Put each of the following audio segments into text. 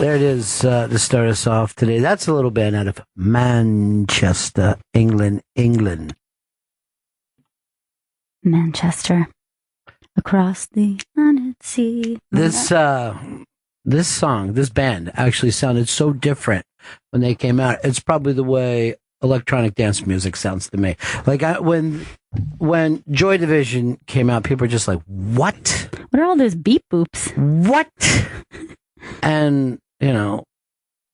There it is to start us off today. That's a little band out of Manchester, England. Manchester, across the planet sea. This song, this band actually sounded so different when they came out. It's probably the way electronic dance music sounds to me. Like when Joy Division came out, people were just like, "What? What are all those beep boops? What?" And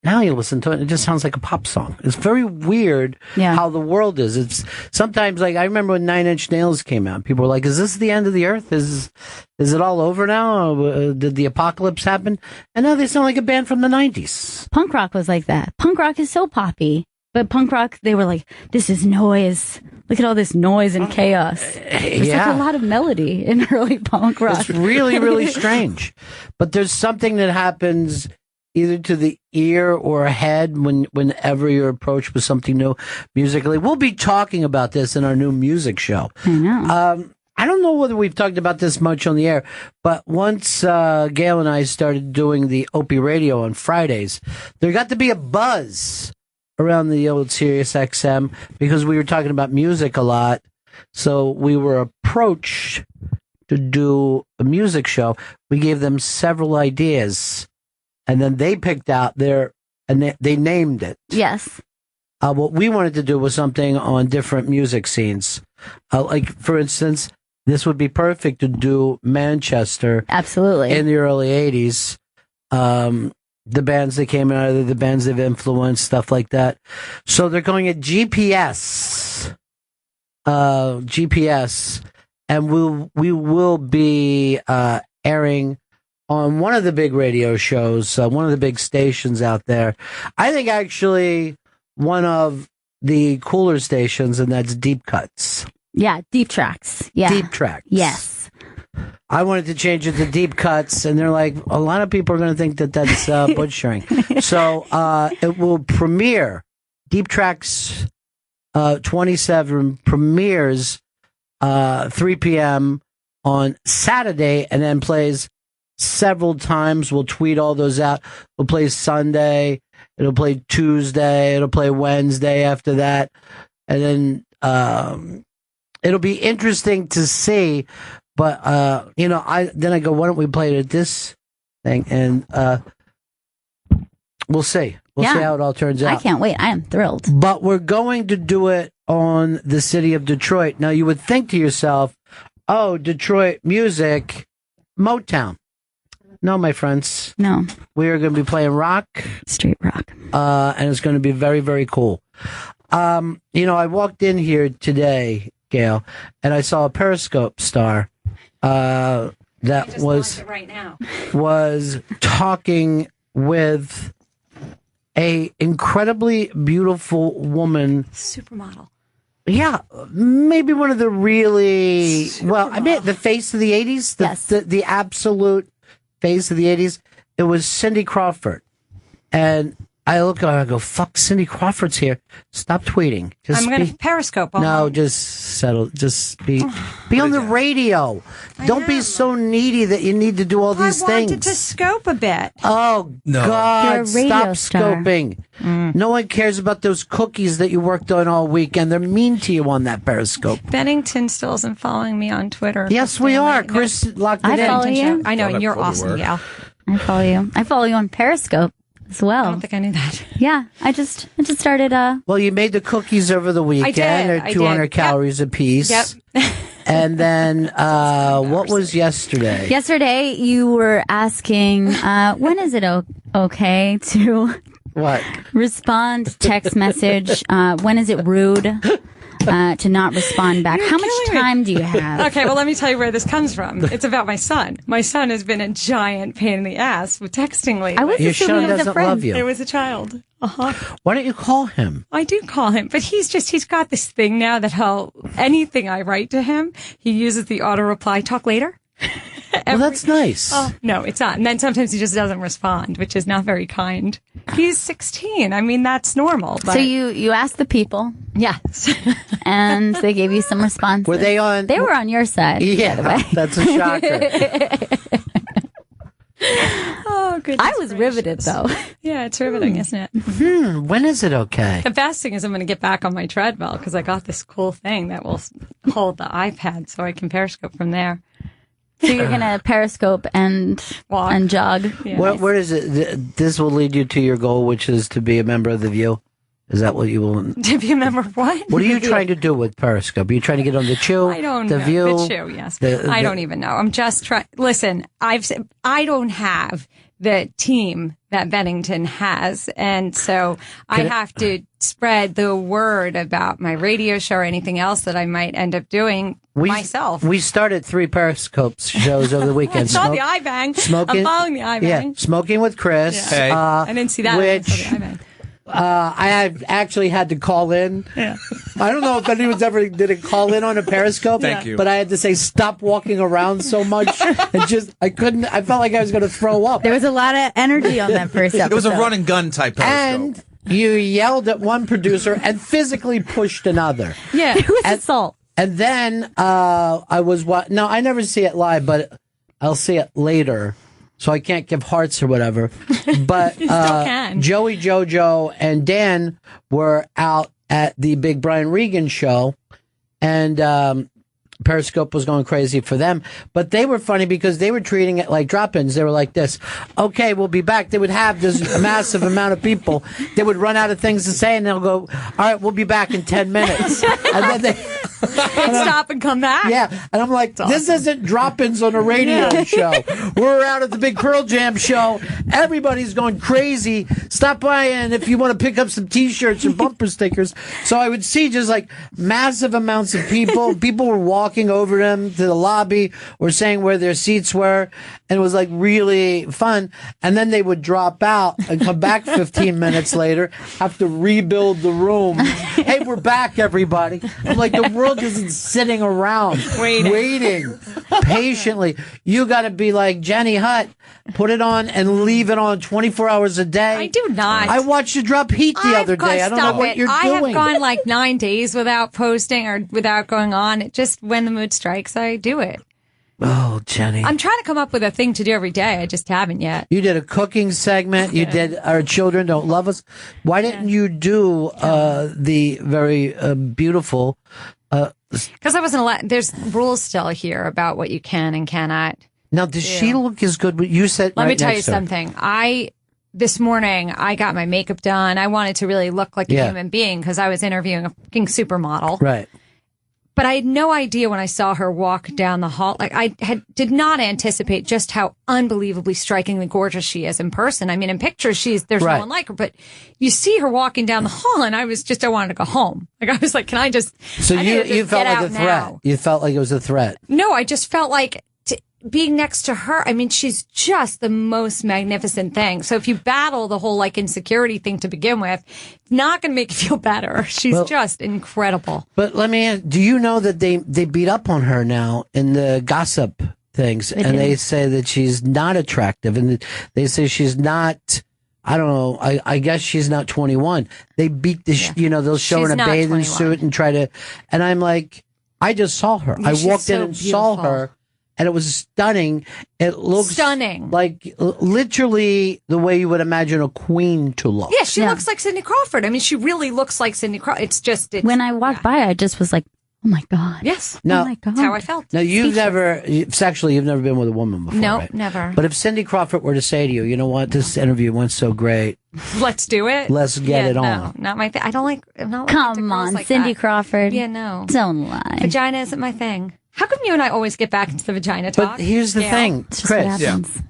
now you listen to it, it just sounds like a pop song. It's very weird how the world is. It's sometimes like I remember when 9 Inch Nails came out, people were like, "Is this the end of the earth? Is it all over now? Did the apocalypse happen?" And now they sound like a band from the 90s. Punk rock was like that. Punk rock is so poppy. But punk rock, they were like, "This is noise. Look at all this noise and chaos." There's like a lot of melody in early punk rock. It's really, really strange. But there's something that happens either to the ear or head whenever you're approached with something new musically. We'll be talking about this in our new music show. I know. I don't know whether we've talked about this much on the air, but once Gail and I started doing the Opie Radio on Fridays, there got to be a buzz around the old Sirius XM because we were talking about music a lot. So we were approached to do a music show. We gave them several ideas, and then they picked out they named it. Yes. What we wanted to do was something on different music scenes. Like, for instance, this would be perfect to do Manchester. Absolutely. In the early 80s. The bands that came out of the bands they've influenced, stuff like that. So they're going at GPS, and we will be airing on one of the big radio shows, one of the big stations out there. I think actually one of the cooler stations, and that's Deep Cuts. Yeah, Deep Tracks. Yeah, Deep Tracks. Yes. I wanted to change it to Deep Cuts, and they're like, a lot of people are going to think that that's butchering. So it will premiere. Deep Tracks 27 premieres 3 p.m. on Saturday, and then plays several times. We'll tweet all those out. We'll play Sunday. It'll play Tuesday. It'll play Wednesday after that. And then it'll be interesting to see. But, I go, why don't we play it at this thing? And we'll see. We'll see how it all turns out. I can't wait. I am thrilled. But we're going to do it on the city of Detroit. Now, you would think to yourself, oh, Detroit music, Motown. No, my friends. No. We are going to be playing rock. Street rock. And it's going to be very, very cool. I walked in here today, Gail, and I saw a Periscope star that was talking with a incredibly beautiful woman, supermodel. Yeah, maybe one of the really the face of the 80s, the absolute face of the 80s. It was Cindy Crawford, and I look at her, I go, "Fuck, Cindy Crawford's here. Stop tweeting. I'm going to Periscope." Just settle. Just be on the radio. Don't be so needy that you need to do all these things. I wanted to scope a bit. Oh, no. God, stop scoping. No one cares about those cookies that you worked on all weekend. They're mean to you on that Periscope. Bennington still isn't following me on Twitter. Yes, we are. Chris locked it in. I follow you. I know, and you're awesome, Gal. I follow you. I follow you on Periscope as well. I don't think I knew that. Yeah, I just started. Well, you made the cookies over the weekend. They're 200 calories apiece. Yep. And then, what was yesterday? Yesterday, you were asking, when is it okay to respond text message? When is it rude to not respond back? How much time do you have? Okay, well, let me tell you where this comes from. It's about my son. My son has been a giant pain in the ass with texting lately. I was Your assuming son it was doesn't a friend. love you. It was a child. Why don't you call him? I do call him, but he's got this thing now that anything I write to him, he uses the auto reply, talk later. Well, that's nice. Oh, no, it's not. And then sometimes he just doesn't respond, which is not very kind. He's 16. I mean, that's normal. But... So you asked the people. Yes. And they gave you some responses. Were they on? They were on your side. Yeah, by the way. That's a shocker. Oh, goodness. I was riveted, though. Yeah, it's riveting, isn't it? When is it okay? The best thing is I'm going to get back on my treadmill because I got this cool thing that will hold the iPad so I can Periscope from there. So you're going to Periscope and walk and jog. Yeah. Where is it? This will lead you to your goal, which is to be a member of The View. Is that what you will? To be a member of what? What are you trying to do with Periscope? Are you trying to get on the Chew? I don't the know. View? The Chew, yes. I don't even know. I'm just trying. Listen, I don't have the team that Bennington has. And so I have to spread the word about my radio show or anything else that I might end up doing myself. We started 3 Periscope shows over the weekend. I saw the iBang. Smoking, I'm following the iBang. Yeah, Smoking with Chris. Yeah. Hey. I didn't see that. Which, I saw the iBang. I have actually had to call in. Yeah. I don't know if anyone's ever did a call in on a Periscope. Thank you. But I had to say stop walking around so much. And just I felt like I was going to throw up. There was a lot of energy on that first episode. It was a run and gun type Periscope. And you yelled at one producer and physically pushed another. Yeah. It was assault. And then I was no, I never see it live, but I'll see it later. So I can't give hearts or whatever. But You still can. Joey, Jojo, and Dan were out at the big Brian Regan show, and Periscope was going crazy for them. But they were funny because they were treating it like drop-ins. They were like this, okay, we'll be back. They would have this massive amount of people. They would run out of things to say, and they'll go, all right, we'll be back in 10 minutes. And then they... stop and come back. Yeah, and I'm like, this isn't drop-ins on a radio show. We're out at the big Pearl Jam show. Everybody's going crazy. Stop by, and if you want to pick up some T-shirts or bumper stickers. So I would see just like massive amounts of people. People were walking over them to the lobby or saying where their seats were, and it was like really fun. And then they would drop out and come back 15 minutes later, have to rebuild the room. Hey, we're back, everybody. I'm like, the world isn't sitting around waiting patiently. You got to be like Jenny Hutt, put it on and leave it on 24 hours a day. I do not. I watched you drop heat the other day. I don't know what you're doing. I have gone like 9 days without posting or without going on. It just, when the mood strikes, I do it. Oh, Jenny. I'm trying to come up with a thing to do every day. I just haven't yet. You did a cooking segment. You did Our Children Don't Love Us. Why didn't you do the very beautiful... Because I wasn't allowed. There's rules still here about what you can and cannot. Now, does she look as good? You said. Let right me tell you next to her. something. This morning, I got my makeup done. I wanted to really look like a human being because I was interviewing a fucking supermodel. Right. But I had no idea when I saw her walk down the hall. Like did not anticipate just how unbelievably strikingly gorgeous she is in person. I mean, in pictures, there's no one like her, but you see her walking down the hall and I wanted to go home. Like I was like, can I just, So you felt like a threat. Now? You felt like it was a threat. No, I just felt like being next to her. I mean, she's just the most magnificent thing. So if you battle the whole like insecurity thing to begin with, it's not going to make you feel better. She's just incredible. But let me ask, do you know that they beat up on her now in the gossip things? They say that she's not attractive and they say she's not, I don't know, I guess she's not 21. They beat they'll show her in a bathing 21. suit and try to, and I'm like, I just saw her. I walked in and saw her. And it was stunning. It looks stunning, like literally the way you would imagine a queen to look. Yeah, she looks like Cindy Crawford. I mean, she really looks like Cindy Crawford. It's when I walked by, I just was like, oh my God. Yes. No, oh my God. That's how I felt. Now, you've never been with a woman before. No, right? never. But if Cindy Crawford were to say to you, you know what, this interview went so great. Let's do it. Let's get it on. No, not my thing. I don't like. I'm not Come on, like Cindy that. Crawford. Yeah, no. Don't lie. Vagina isn't my thing. How come you and I always get back into the vagina talk? But here's the thing, It's just what Chris. happens.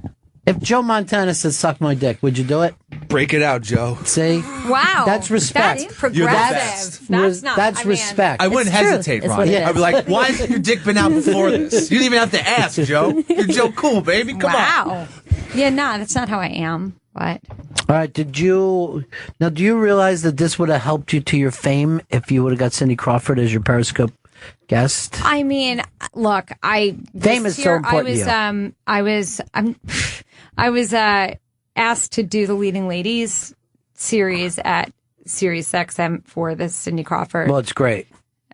If Joe Montana said, suck my dick, would you do it? Break it out, Joe. See? Wow. That's respect. That's progressive. You're the best. That's not. That's respect. I wouldn't hesitate, It's Ron. what it I'd be like, why hasn't your dick been out before this? You didn't even have to ask, Joe. You're Joe Cool, baby. Come on. Wow. Yeah, no, that's not how I am. But All right, do you realize that this would have helped you to your fame if you would have got Cindy Crawford as your Periscope guest? I mean, look, Fame is so important to you. I was asked to do the Leading Ladies series at Sirius XM for the Cindy Crawford. Well, it's great.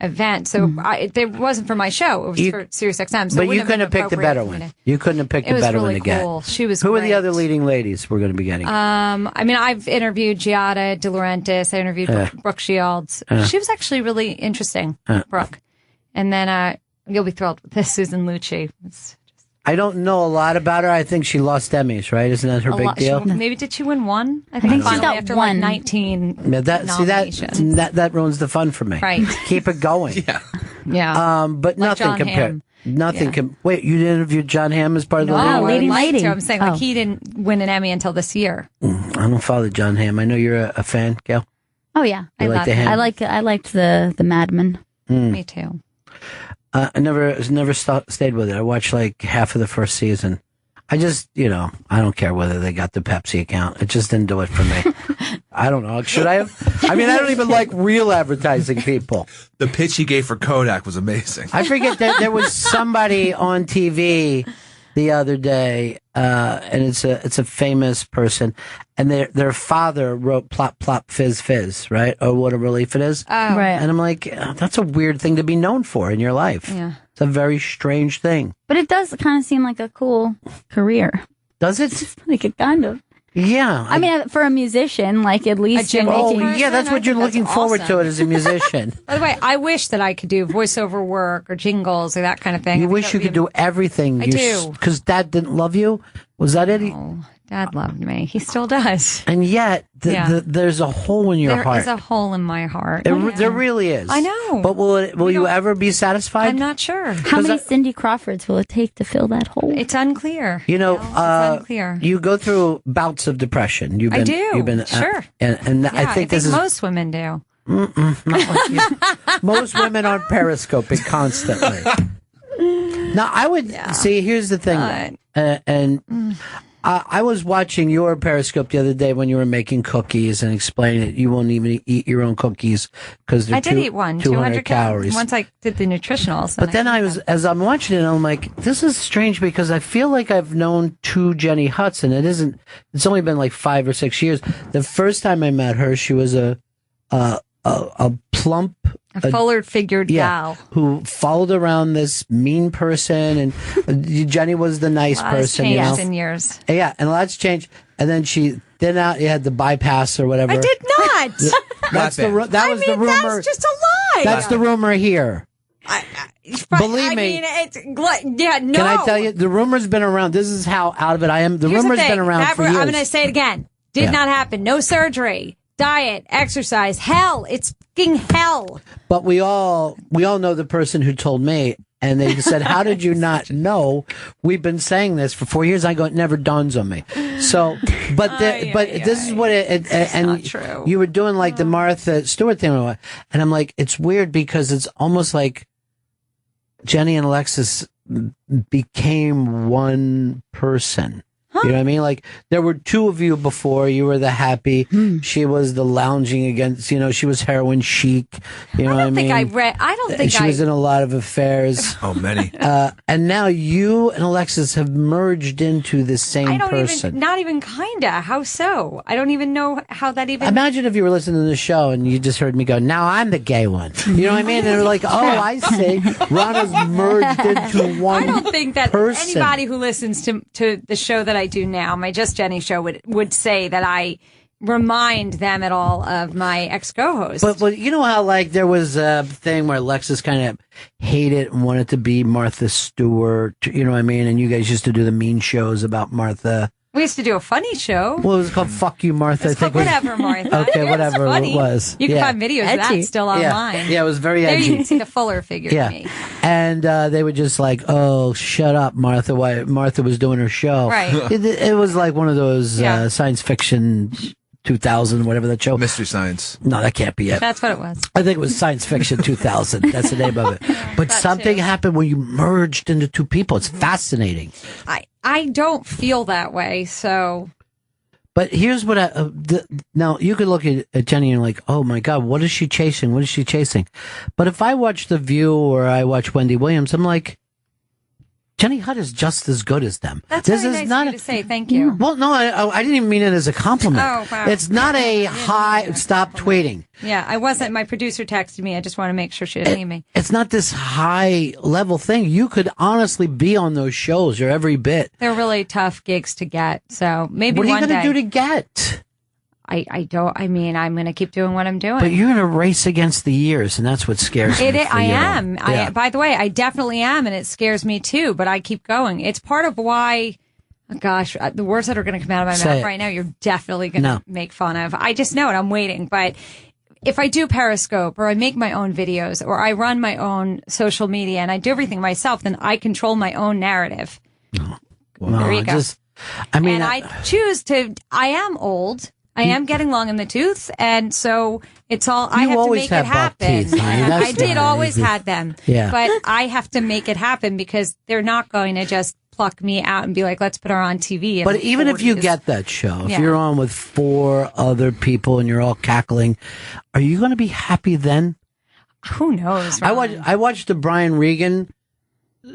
event. So it wasn't for my show. It was for Sirius XM. So but you couldn't have picked a better one. You couldn't have picked a better one to get. Cool. She was Who great. are the other leading ladies we're going to be getting? I mean, I've interviewed Giada De Laurentiis. I interviewed Brooke Shields. She was actually really interesting, Brooke. And then you'll be thrilled with this, Susan Lucci. I don't know a lot about her. I think she lost Emmys, right? Isn't that her big deal? Maybe did she win one? I think she got after one. Like 19 Yeah, nominations. that ruins the fun for me. Right. Keep it going. Yeah. But Like nothing John compared. Hamm. Nothing. Wait, you interviewed John Hamm as part of the leading leading lady. I'm saying like he didn't win an Emmy until this year. I don't follow John Hamm. I know you're a fan, Gail. Oh yeah, You like the Hamm? I liked the Mad Men. Me too. I never stayed with it. I watched like half of the first season. I just, I don't care whether they got the Pepsi account. It just didn't do it for me. I don't know. Should I have? I mean, I don't even like real advertising people. The pitch he gave for Kodak was amazing. I forget that there was somebody on TV the other day, and it's a famous person, and their father wrote "Plop Plop Fizz Fizz," right? Oh, what a relief it is! Oh. Right. And I'm like, that's a weird thing to be known for in your life. Yeah. It's a very strange thing. But it does kind of seem like a cool career. Does it? Like it kind of. Yeah. I mean, for a musician, like at least you're jingle making. person? yeah, that's I what you're think that's looking forward to awesome. it as a musician. By the way, I wish that I could do voiceover work or jingles or that kind of thing. You wish you could do everything. I do. Because Dad didn't love you? Was that it? Oh, Dad loved me. He still does. And yet, Yeah. there's a hole in your There heart. is a hole in my heart. There really is. I know. But will you ever be satisfied? I'm not sure. How many Cindy Crawfords will it take to fill that hole? It's unclear. You know, it's unclear. you go through bouts of depression. I do. You've been Sure. and Yeah, I think this is most women do. not like you. Most women aren't periscoping constantly. Now, I would see. Here's the thing, I was watching your Periscope the other day when you were making cookies and explaining that you won't even eat your own cookies because they're I did eat one, 200 calories. Once I did the nutritionals. But then as I'm watching it, I'm like, this is strange because I feel like I've known two Jenny Hutts, and it's only been like 5 or 6 years. The first time I met her, she was a plump, a fuller-figured gal who followed around this mean person, and Jenny was the nice person. Changed in years. Yeah, and a lot's changed. And then she you had the bypass or whatever. I did not. That's the rumor. That's just a lie. That's the rumor here. Believe me. No. Can I tell you? The rumor's been around. This is how out of it I am. The Here's rumor's thing. been around for years. I'm going to say it again. Did not happen. No surgery. Diet, exercise, hell. It's fucking hell. But we all know the person who told me, and they said, "How did you not know? We've been saying this for 4 years." I go, "It never dawns on me." So, but this is what and not true. you were doing like the Martha Stewart thing, and I'm like, it's weird because it's almost like Jenny and Alexis became one person. You know what I mean? Like, there were two of you before. You were the happy. She was the lounging against, she was heroin chic. You know what I mean? I don't think she was in a lot of affairs. Oh, many. And now you and Alexis have merged into the same person. Not even kinda. How so? I don't even know how that even. Imagine if you were listening to the show and you just heard me go, "Now I'm the gay one." You know what I mean? And they're like, "Oh, I see. Rana's merged into one." I don't think that person. anybody who listens to the show that I do now, my Just Jenny show, would say that I remind them at all of my ex co-host. But you know how like there was a thing where Alexis kind of hated and wanted to be Martha Stewart, you know what I mean? And you guys used to do the mean shows about Martha. We used to do a funny show. Well, it was called "Fuck You, Martha." It's called Whatever, Martha. Okay, whatever it was. You can find videos of that still online. Yeah, it was very there edgy. you can see the fuller figure of me. And they were just like, "Oh, shut up, Martha." Why Martha was doing her show. Right. It was like one of those science fiction 2000, whatever that show. Mystery Science. No, that can't be it. That's what it was. I think it was Science Fiction 2000. That's the name of it. But something happened when you merged into two people. It's fascinating. I don't feel that way, so. But here's what now you could look at Jenny and like, oh my God, what is she chasing? What is she chasing? But if I watch The View or I watch Wendy Williams, I'm like, Jenny Hutt is just as good as them. That's very nice of you to say. Thank you. Well, no, I didn't even mean it as a compliment. Oh, wow. It's not a high. Stop tweeting. Yeah, I wasn't. My producer texted me. I just want to make sure she didn't leave me. It's not this high level thing. You could honestly be on those shows or every bit. They're really tough gigs to get. So maybe what are you one day. going to do to get? I don't. I mean, I'm going to keep doing what I'm doing. But you're going to race against the years, and that's what scares me. I am. Yeah. By the way, I definitely am, and it scares me too. But I keep going. It's part of why. Oh gosh, the words that are going to come out of my mouth right now, you're definitely going to make fun of. I just know it. I'm waiting. But if I do Periscope, or I make my own videos, or I run my own social media, and I do everything myself, then I control my own narrative. Oh, well, there you go. I choose to. I am old. I am getting long in the tooth, and so it's all. I have to make it happen. I did always had them, but I have to make it happen because they're not going to just pluck me out and be like, "Let's put her on TV." But even if you get that show, if you're on with 4 other people and you're all cackling, are you going to be happy then? Who knows? I watched the Brian Regan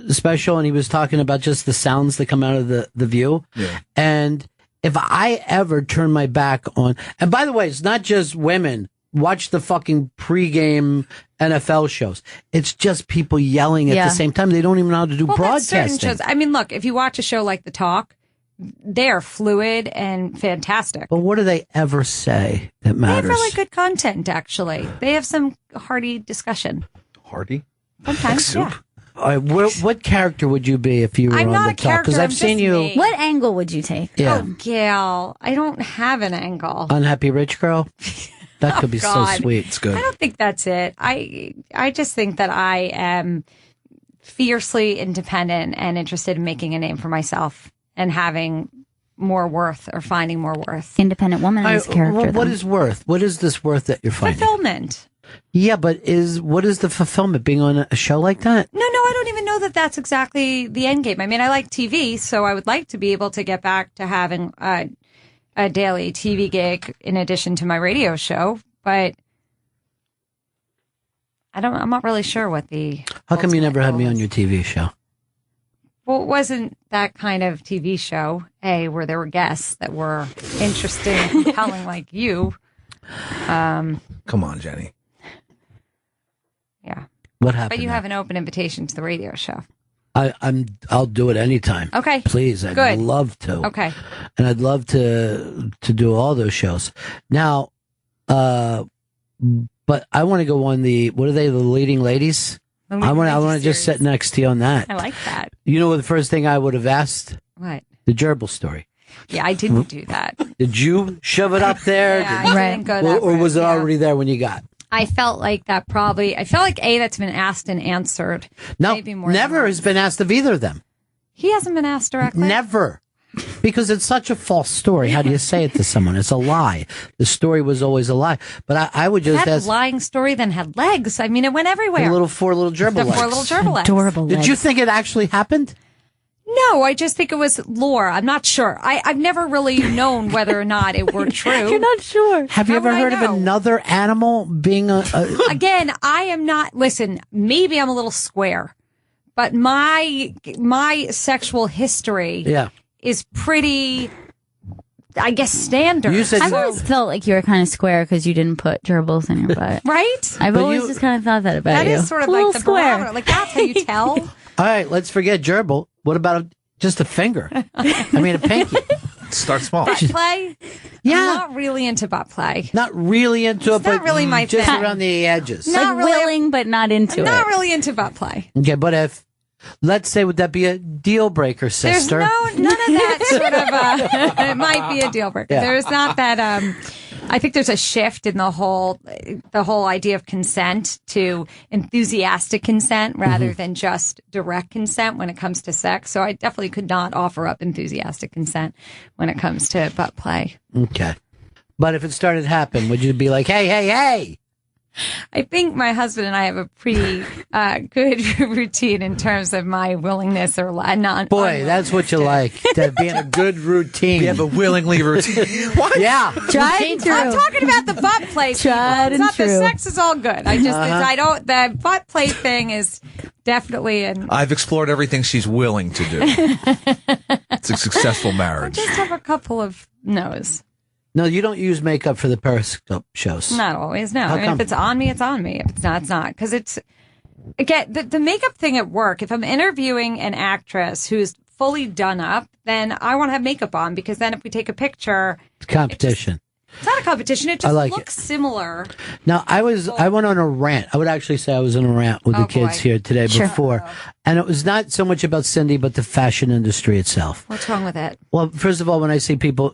special, and he was talking about just the sounds that come out of the View, and. If I ever turn my back on, and by the way, it's not just women. Watch the fucking pregame NFL shows. It's just people yelling at the same time. They don't even know how to do broadcasting. Shows. I mean, look, if you watch a show like The Talk, they are fluid and fantastic. But what do they ever say that matters? They have really good content, actually. They have some hearty discussion. Hearty? Sometimes, like soup? What character would you be if you were on The Talk? Because I've seen you. Me. What angle would you take? Yeah. Oh, Gail, I don't have an angle. Unhappy rich girl? That could be so sweet. It's good. I don't think that's it. I just think that I am fiercely independent and interested in making a name for myself and having more worth or finding more worth. Independent woman in this character. What is worth? What is this worth that you're finding? Fulfillment. Yeah, but what is the fulfillment being on a show like that? No, I don't even know that that's exactly the end game. I mean, I like TV, so I would like to be able to get back to having a daily TV gig in addition to my radio show, but I'm not really sure what the. How come you never had me on your TV show? Well, it wasn't that kind of TV show, where there were guests that were interesting and compelling like you. Come on, Jenny. Yeah. What happened? But you have an open invitation to the radio show. I'll do it anytime. Okay. Please, I'd love to. Okay. And I'd love to do all those shows. Now, but I want to go on what are they, the leading ladies? I want to just sit next to you on that. I like that. You know what the first thing I would have asked? What? The gerbil story. Yeah, I didn't do that. Did you shove it up there? I didn't go that or was it already there when you got? I felt like that's been asked and answered. No, maybe more never has been asked of either of them. He hasn't been asked directly? Never. Because it's such a false story. How do you say it to someone? It's a lie. The story was always a lie. But I would just ask. That lying story then had legs. I mean, it went everywhere. The 4 little gerbil legs. The 4 little gerbil legs. Adorable legs. Did you think it actually happened? No, I just think it was lore. I'm not sure. I've never really known whether or not it were true. You're not sure. Have you ever heard of another animal being a... Again, I am not... Listen, maybe I'm a little square, but my sexual history is pretty, I guess, standard. I've always felt like you were kind of square because you didn't put gerbils in your butt. Right? I've always just kind of thought that about you. That is sort of like the barometer. Like, that's how you tell. All right, let's forget gerbil. What about just a finger? I mean, a pinky. Start small. Butt play? Yeah. I'm not really into butt play. Not really into it, but not really my just thing. around the edges. Not really, willing, but not into it. Not really into butt play. Okay, but if, let's say, would that be a deal breaker, sister? There's none of that sort of, it might be a deal breaker. Yeah. There's not that, I think there's a shift in the whole idea of consent to enthusiastic consent rather than just direct consent when it comes to sex. So I definitely could not offer up enthusiastic consent when it comes to butt play. Okay. But if it started to happen, would you be like, hey? I think my husband and I have a pretty good routine in terms of my willingness or not. Boy, that's what you like, to be in a good routine. We have a willingly routine. What? Yeah. Tried and true. I'm talking about the butt play. Tried and not true. The sex is all good. I just, the butt play thing is definitely an... I've explored everything she's willing to do. It's a successful marriage. I just have a couple of no's. No, you don't use makeup for the Periscope shows. Not always, no. How I mean, come? if it's on me, it's on me. If it's not, it's not. Because it's, again, the makeup thing at work, if I'm interviewing an actress who's fully done up, then I want to have makeup on, because then if we take a picture... It's competition. It's not a competition. It just like looks similar. Now, I went on a rant. I would actually say I was on a rant with the kids here today before. And it was not so much about Cindy, but the fashion industry itself. What's wrong with it? Well, first of all, when I see people,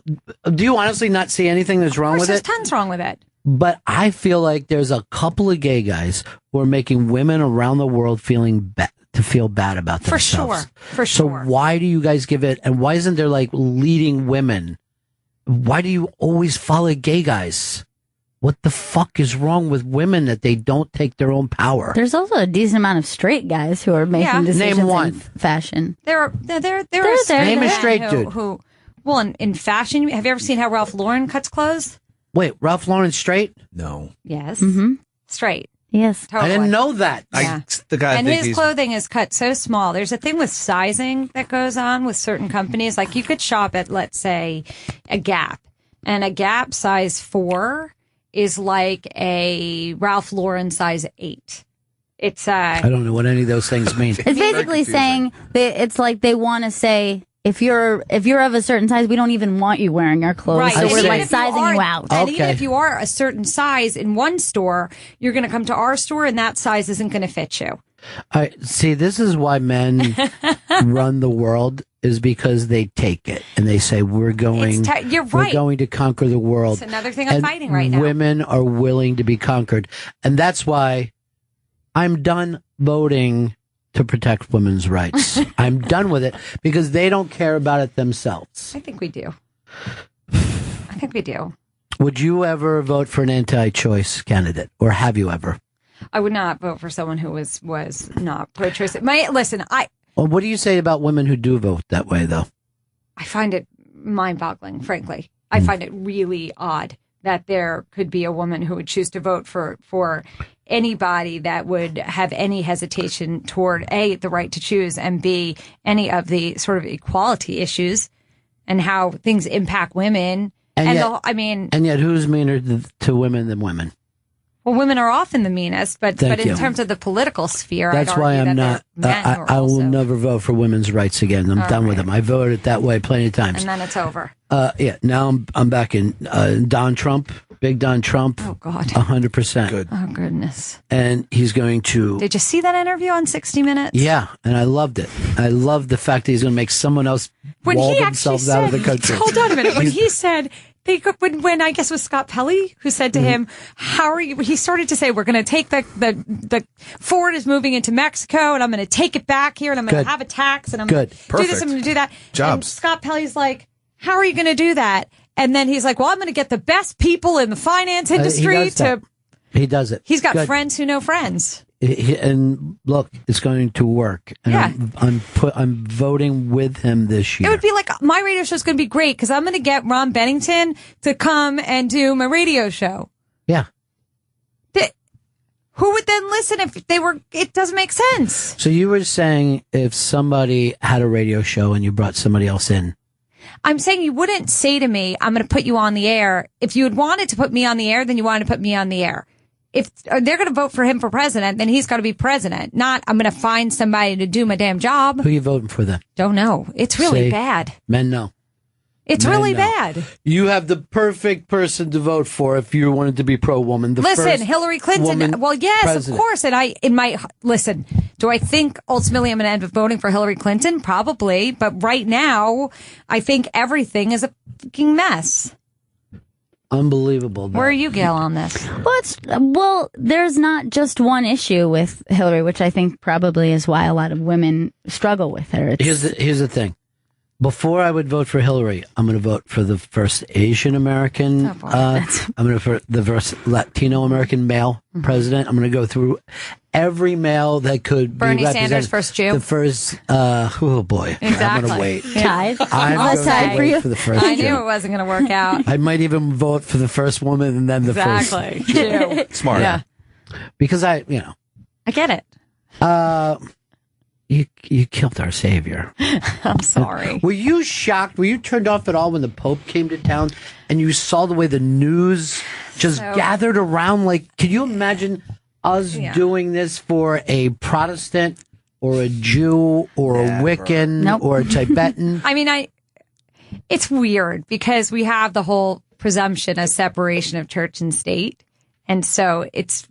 do you honestly not see anything that's wrong with There's it? tons wrong with it. But I feel like there's a couple of gay guys who are making women around the world feel bad about themselves. For sure. So why do you guys give it, and why isn't there like leading women? Why do you always follow gay guys? What the fuck is wrong with women that they don't take their own power? There's also a decent amount of straight guys who are making decisions Name one. in fashion. There are Name a straight dude. Well, in fashion, have you ever seen how Ralph Lauren cuts clothes? Wait, Ralph Lauren straight? No. Yes. Mm-hmm. Straight. Yes. Totally. I didn't know that. Yeah. And his clothing is cut so small. There's a thing with sizing that goes on with certain companies. Like you could shop at, let's say, a Gap. And a Gap size 4 is like a Ralph Lauren size 8. It's I don't know what any of those things mean. It's basically saying that it's like they want to say, if you're of a certain size, we don't even want you wearing our clothes. right. So I we're see. like sizing you out. And Okay. even if you are a certain size in one store, you're going to come to our store and that size isn't going to fit you. See, this is why men run the world, is because they take it and they say we're going You're we're right. going to conquer the world. It's another thing I'm And fighting right now. Women are willing to be conquered, and that's why I'm done voting to protect women's rights. I'm done with it because they don't care about it themselves. I think we do. I think we do. Would you ever vote for an anti-choice candidate, or have you ever? I would not vote for someone who was not pro-choice. Well, what do you say about women who do vote that way, though? I find it mind-boggling, frankly. I find it really odd that there could be a woman who would choose to vote for anybody that would have any hesitation toward A, the right to choose, and B, any of the sort of equality issues and how things impact women. And yet, who's meaner to women than women? Well, women are often the meanest, but Thank in you. terms of the political sphere, That's I'd why argue I'm that not. they're men who are I will also- never vote for women's rights again. I'm done with them. I voted that way plenty of times. And then it's over. Yeah. Now I'm back in Don Trump, big Don Trump. Oh, God. 100%. Good. Oh, goodness. And he's going to. Did you see that interview on 60 Minutes? Yeah, and I loved it. I loved the fact that he's going to make someone else When wall he actually themselves said, out of the country. Hold on a minute. When he said, when I guess it was Scott Pelley who said to Mm-hmm. him, how are you? He started to say, we're going to take the Ford is moving into Mexico and I'm going to take it back here and I'm going Good. to have a tax and I'm Good. going to do this, Perfect. I'm going to do that. Jobs. And Scott Pelley's like, how are you going to do that? And then he's like, well, I'm going to get the best people in the finance industry He does it. He's got Good. friends who know friends. And look, it's going to work. And Yeah. I'm voting with him this year. It would be like my radio show is going to be great because I'm going to get Ron Bennington to come and do my radio show. Yeah. Who would then listen if they were? It doesn't make sense. So you were saying if somebody had a radio show and you brought somebody else in. I'm saying you wouldn't say to me, I'm going to put you on the air. If you had wanted to put me on the air, then you wanted to put me on the air. If they're going to vote for him for president, then he's got to be president. Not, I'm going to find somebody to do my damn job. Who are you voting for then? Don't know. It's really See? bad. Men know. It's Men really know. bad. You have the perfect person to vote for if you wanted to be pro-woman. Listen, Hillary Clinton. Well, yes, president. of course. And listen, do I think ultimately I'm going to end up voting for Hillary Clinton? Probably. But right now, I think everything is a fucking mess. Unbelievable. Where are you, Gail, on this? Well, there's not just one issue with Hillary, which I think probably is why a lot of women struggle with her. Here's the thing. Before I would vote for Hillary, I'm going to vote for the first Asian American. I'm going to for the first Latino American male president. I'm going to go through every male that could Bernie be represented. Sanders, first Jew. The first. Oh boy, I'm Exactly. going to wait. Ties. I'm I'll going tie to for wait you. for the first I Jew. knew it wasn't going to work out. I might even vote for the first woman and then the Exactly. first Jew. Smart. Yeah. because I get it. You killed our savior. I'm sorry. Were you shocked? Were you turned off at all when the Pope came to town and you saw the way the news just gathered around? Like, can you imagine us doing this for a Protestant or a Jew or a Wiccan or a Tibetan? I mean, it's weird because we have the whole presumption of separation of church and state. And so it's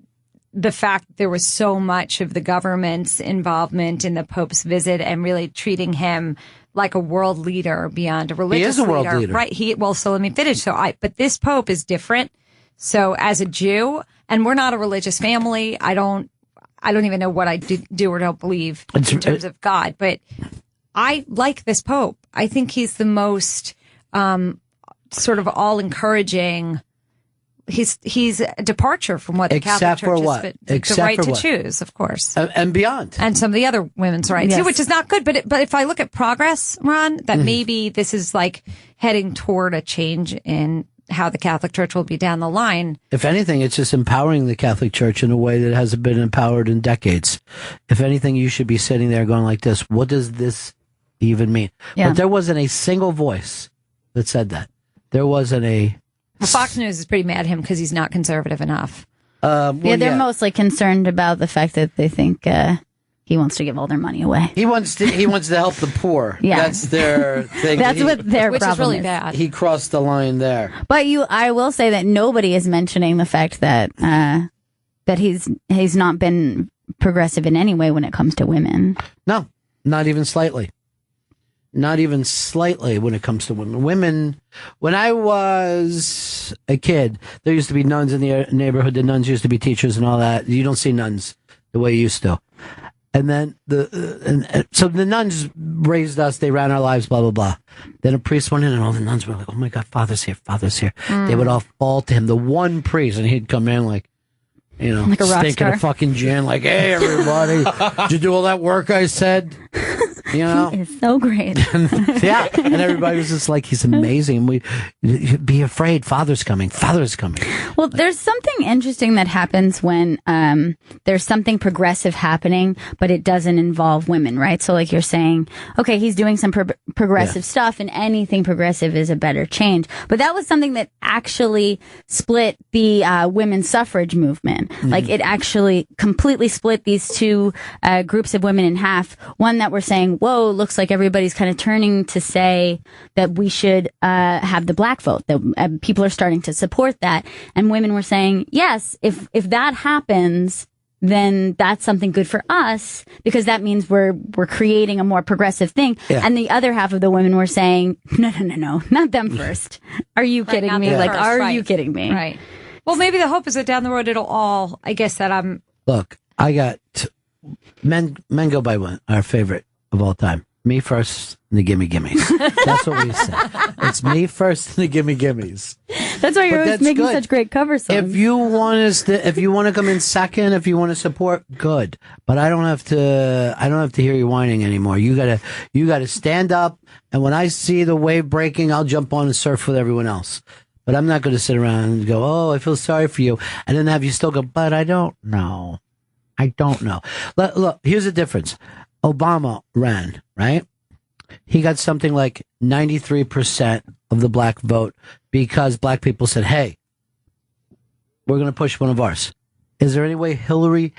the fact that there was so much of the government's involvement in the Pope's visit and really treating him like a world leader beyond a religious leader. He is a world leader. Right. So let me finish. But this Pope is different. So as a Jew, and we're not a religious family, I don't even know what I do or don't believe in terms of God, but I like this Pope. I think he's the most, sort of all encouraging. He's a departure from what the Catholic Church is, the right to choose, of course, and beyond, and some of the other women's rights too, which is not good. But if I look at progress, Ron, that maybe this is like heading toward a change in how the Catholic Church will be down the line. If anything, it's just empowering the Catholic Church in a way that hasn't been empowered in decades. If anything, you should be sitting there going like this: what does this even mean? Yeah. But there wasn't a single voice that said that. There wasn't a. Well, Fox News is pretty mad at him because he's not conservative enough. They're mostly concerned about the fact that they think he wants to give all their money away. He wants to help the poor. Yeah. That's their thing. That's what their which problem is really is. bad. He crossed the line there. But I will say that nobody is mentioning the fact that that he's not been progressive in any way when it comes to women. No, not even slightly. Not even slightly when it comes to women. Women, when I was a kid, there used to be nuns in the neighborhood. The nuns used to be teachers and all that. You don't see nuns the way you used to. And then so the nuns raised us. They ran our lives, blah, blah, blah. Then a priest went in and all the nuns were like, oh my God, Father's here, Father's here. They would all fall to him. The one priest, and he'd come in like, like a stinking a fucking gin, like, hey, everybody, did you do all that work I said? He is so great. Yeah. And everybody was just like, he's amazing. Be afraid. Father's coming. Father's coming. Well, there's something interesting that happens when there's something progressive happening, but it doesn't involve women, right? So like you're saying, okay, he's doing some progressive stuff and anything progressive is a better change. But that was something that actually split the women's suffrage movement. Mm-hmm. Like it actually completely split these two groups of women in half. One that were saying, whoa, looks like everybody's kind of turning to say that we should have the black vote, that people are starting to support that. And women were saying, yes, if that happens, then that's something good for us because that means we're creating a more progressive thing. Yeah. And the other half of the women were saying, no, not them first. Are you kidding me? Like, are you kidding me? Right. Well, maybe the hope is that down the road it'll all, I guess that I'm... Look, I got... Men go by one, our favorite of all time. Me first and the gimme gimmes. That's what we say. It's me first and the gimme gimmes. That's why you're always making such great cover songs. If you want to come in second, if you want to support, good. But I don't have to hear you whining anymore. You gotta stand up, and when I see the wave breaking, I'll jump on and surf with everyone else. But I'm not going to sit around and go, oh, I feel sorry for you, and then have you still go, but I don't know. I don't know. Look, here's the difference. Obama ran, right? He got something like 93% of the black vote because black people said, hey, we're going to push one of ours. Is there any way if Hillary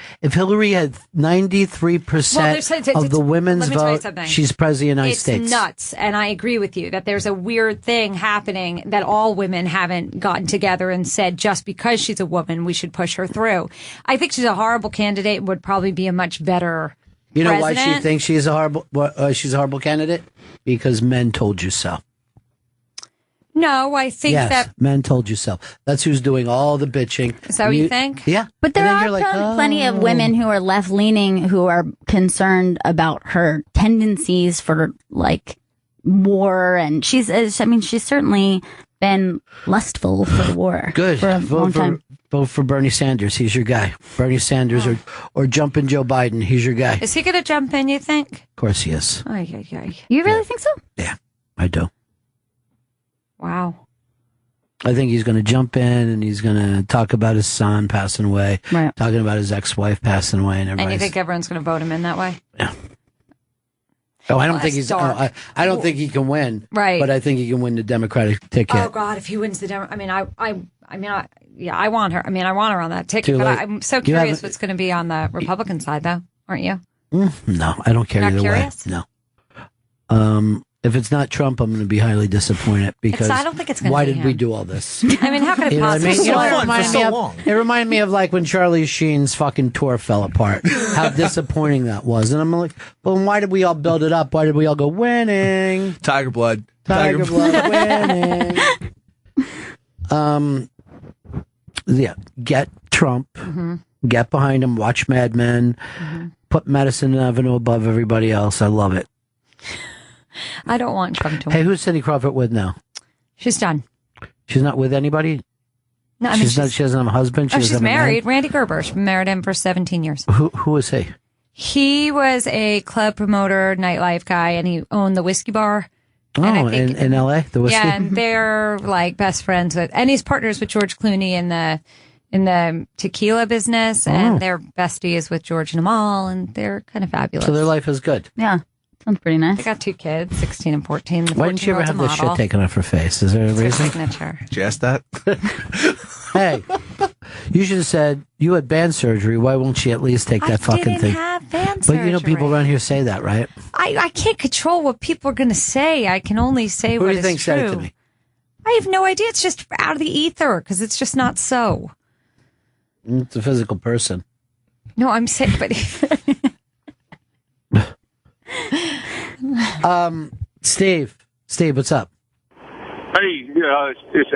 had 93% of the women's vote, she's president of the United States? It's nuts. And I agree with you that there's a weird thing happening that all women haven't gotten together and said, just because she's a woman, we should push her through. I think she's a horrible candidate and would probably be a much better president. Why she thinks she's a horrible candidate? Because men told you so. No, I think that... men told you so. That's who's doing all the bitching. Is that what you think? Yeah. But there are plenty of women who are left-leaning who are concerned about her tendencies for, like, war. And she's certainly been lustful for war. Good. For a long time. Vote for Bernie Sanders. He's your guy. Bernie Sanders or jump in Joe Biden. He's your guy. Is he going to jump in, you think? Of course he is. You really think so? Yeah, I do. Wow. I think he's going to jump in and he's going to talk about his son passing away, talking about his ex-wife passing away. And you think everyone's going to vote him in that way? Yeah. Oh, I don't think he's. I don't think he can win. Right. But I think he can win the Democratic ticket. Oh God, if he wins the I want her. I mean, I want her on that ticket. But I'm so curious what's going to be on the Republican side, though. Aren't you? No, I don't care either curious? way. No. If it's not Trump, I'm going to be highly disappointed because I don't think it's going to be why did him. we do all this? I mean, how could it possibly? It reminded me of like when Charlie Sheen's fucking tour fell apart. How disappointing that was. And I'm like, well, why did we all build it up? Why did we all go winning? Tiger blood winning. Yeah, get Trump, get behind him, watch Mad Men, put Madison Avenue above everybody else. I love it. I don't want Trump to win. Hey, who's Cindy Crawford with now? She's done. She's not with anybody? No, I mean, she doesn't have a husband? She's married. Randy Gerber. She married him for 17 years. Who is he? He was a club promoter, nightlife guy, and he owned the whiskey bar. Oh, in L.A., the whiskey? Yeah, and they're like best friends with, and he's partners with George Clooney in the tequila business, and their bestie is with George and Amal, and they're kind of fabulous. So their life is good. Yeah. Sounds pretty nice. They got 2 kids, 16 and 14. Why didn't you ever have this shit taken off her face? Is there a reason? Signature. Did you ask that? Hey, you should have said you had band surgery. Why won't she at least take that fucking thing? I didn't have band surgery. But you know, people around here say that, right? I can't control what people are going to say. I can only say what is true. Who do you think said it to me? I have no idea. It's just out of the ether because it's just not so. It's a physical person. No, I'm saying, but Steve, what's up? Hey,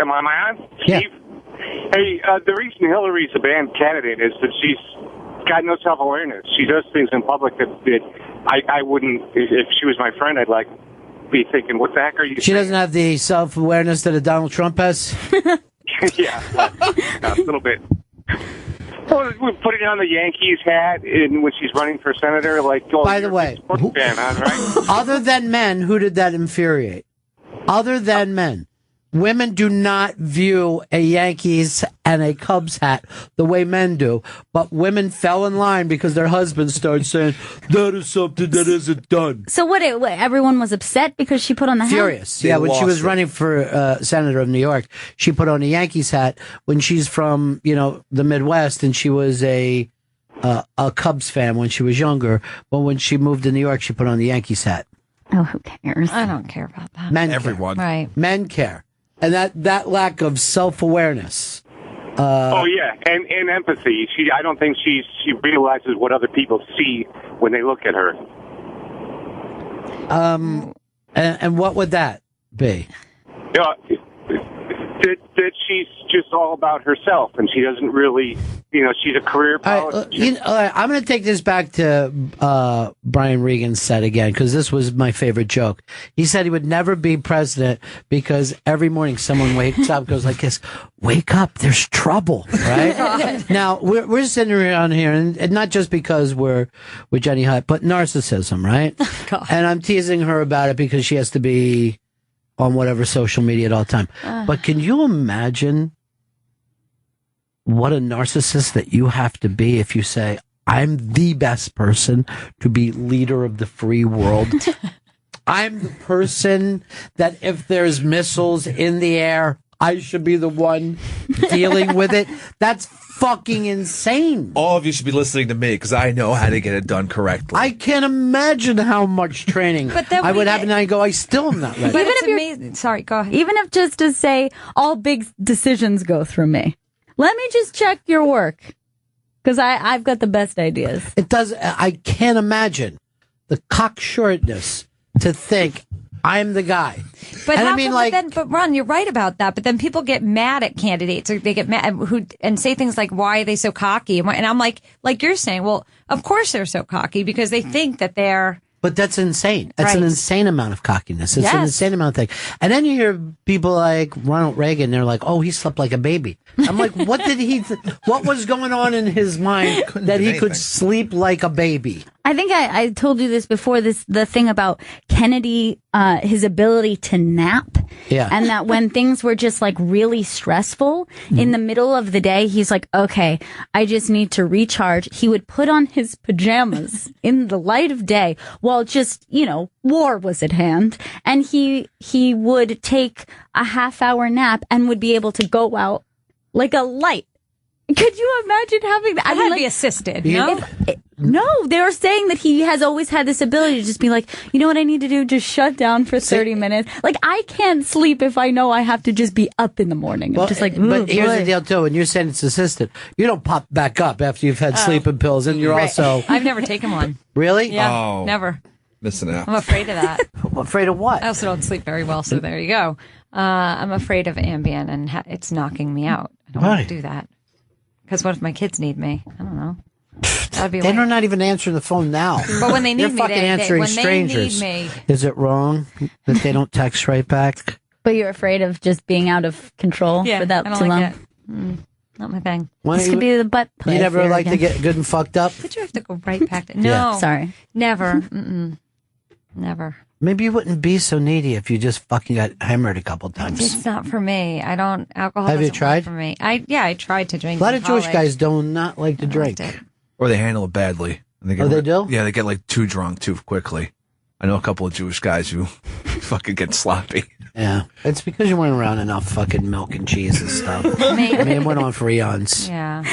am I on? Yeah. Steve? Hey, the reason Hillary's a banned candidate is that she's got no self-awareness. She does things in public that I wouldn't, if she was my friend, I'd be thinking, what the heck are you She doesn't have the self-awareness that a Donald Trump has? Yeah, a little bit. Well, we're putting on the Yankees hat when she's running for senator. By the way, fan, right? Other than men, who did that infuriate? Other than men. Women do not view a Yankees and a Cubs hat the way men do, but women fell in line because their husbands started saying, that is something that isn't done. So what everyone was upset because she put on the hat? Furious. Yeah, when she was running for senator of New York, she put on a Yankees hat when she's from, the Midwest, and she was a Cubs fan when she was younger, but when she moved to New York, she put on the Yankees hat. Oh, who cares? I don't care about that. Men Everyone. care. Right. Men care. And that lack of self-awareness. Oh yeah, and empathy. I don't think she realizes what other people see when they look at her. And what would that be? That she's just all about herself, and she doesn't really, she's a career politician. I'm going to take this back to Brian Regan's set again, because this was my favorite joke. He said he would never be president because every morning someone wakes up, goes like this, wake up, there's trouble, right? Now, we're sitting around here, and not just because we're with Jenny Hutt, but narcissism, right? God. And I'm teasing her about it because she has to be on whatever social media at all time. But can you imagine what a narcissist that you have to be if you say, I'm the best person to be leader of the free world? I'm the person that if there's missiles in the air, I should be the one dealing with it. That's fucking insane. All of you should be listening to me because I know how to get it done correctly. I can't imagine how much training I would have, and I go, I still am not ready. But it's amazing. Sorry, go ahead. Even if just to say all big decisions go through me. Let me just check your work because I've got the best ideas. It does. I can't imagine the cocksureness to think I'm the guy. But and how I mean, but Ron, you're right about that. But then people get mad at candidates. Or they get mad and say things like, "Why are they so cocky?" And I'm like you're saying, well, of course they're so cocky because they think that they're. But that's insane. That's an insane amount of cockiness. It's an insane amount of thing. And then you hear people like Ronald Reagan. They're like, "Oh, he slept like a baby." I'm like, what did he? What was going on in his mind that he could sleep like a baby? I think I told you this before, the thing about Kennedy, his ability to nap. Yeah. And that when things were just like really stressful in the middle of the day, he's like, okay, I just need to recharge. He would put on his pajamas in the light of day while just, war was at hand. And he would take a half-hour nap and would be able to go out like a light. Could you imagine having that? I had to be assisted, no? No, they were saying that he has always had this ability to just be like, you know what I need to do? Just shut down for 30 minutes. Like, I can't sleep if I know I have to just be up in the morning. I'm just like, but here's the deal, too. When you're saying it's assisted, you don't pop back up after you've had sleeping pills, and you're also... I've never taken one. Really? Yeah, never. Missing out. I'm afraid of that. Afraid of what? I also don't sleep very well, so there you go. I'm afraid of Ambien, and it's knocking me out. I don't want to do that. Because what if my kids need me? I don't know. That'd be They're not even answering the phone now. But when they need They're me, fucking answering when strangers. they need me. Is it wrong that they don't text right back? But you're afraid of just being out of control for that I don't too long? like it. Not my thing. This could be the butt play. You never like again. to get good and fucked up? Did you have to go right back? No. Sorry. Never. Never. Maybe you wouldn't be so needy if you just fucking got hammered a couple times. It's not for me. Alcohol Have you doesn't tried? work for me. I tried to drink. A lot in of Jewish college. guys do not like to drink. Or they handle it badly. And they they do? Yeah, they get like too drunk too quickly. I know a couple of Jewish guys who fucking get sloppy. Yeah. It's because you weren't around enough fucking milk and cheese and stuff. I mean, it went on for eons. Yeah.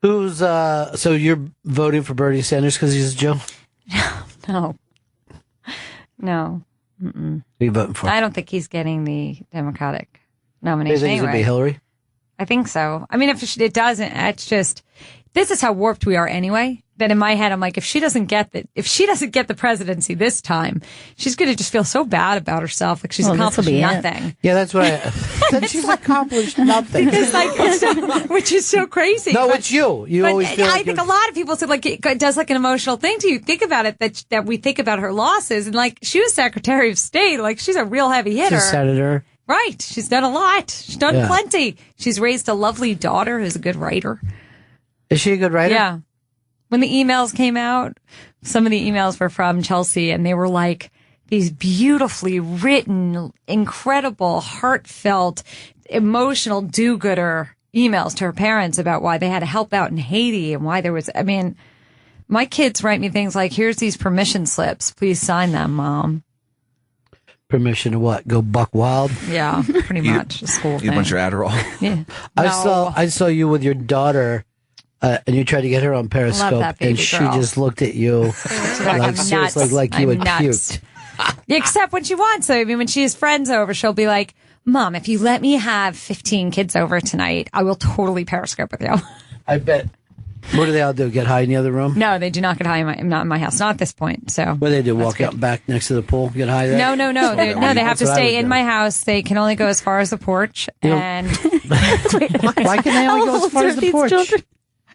Who's, so you're voting for Bernie Sanders because he's a Jew? No. No. Who are you voting for? I don't think he's getting the Democratic Do you nomination think it's going to anyway. be Hillary? I think so. I mean, if it doesn't, it's just, this is how warped we are anyway. That in my head, I'm like, if she doesn't get the presidency this time, she's going to just feel so bad about herself. Like she's accomplished nothing. Yeah, that's what that she's accomplished nothing. It's like, which is so crazy. No, but, it's you. You but always feel I think a lot of people say like it does like an emotional thing to you. Think about it that we think about her losses and like she was Secretary of State. Like she's a real heavy hitter. She's a senator. Right. She's done a lot. She's done plenty. She's raised a lovely daughter who's a good writer. Is she a good writer? Yeah. When the emails came out, some of the emails were from Chelsea and they were like these beautifully written, incredible, heartfelt, emotional do-gooder emails to her parents about why they had to help out in Haiti and why there was, I mean, my kids write me things like, here's these permission slips. Please sign them, Mom. Permission to what? Go buck wild? Yeah, pretty much. A school thing. Eat a bunch of Adderall. Yeah. I saw you with your daughter. And you tried to get her on Periscope, that baby and she girl. just looked at you like seriously, like you had nuts. puked. Except when she wants to. I mean, when she has friends over, she'll be like, Mom, if you let me have 15 kids over tonight, I will totally Periscope with you. I bet. What do they all do? Get high in the other room? No, they do not get high not in my house. Not at this point. So What do they do? Walk out back next to the pool? Get high there? No. They have to what I stay would in do. my house. They can only go as far as the porch. And Why can they only go as far as the porch?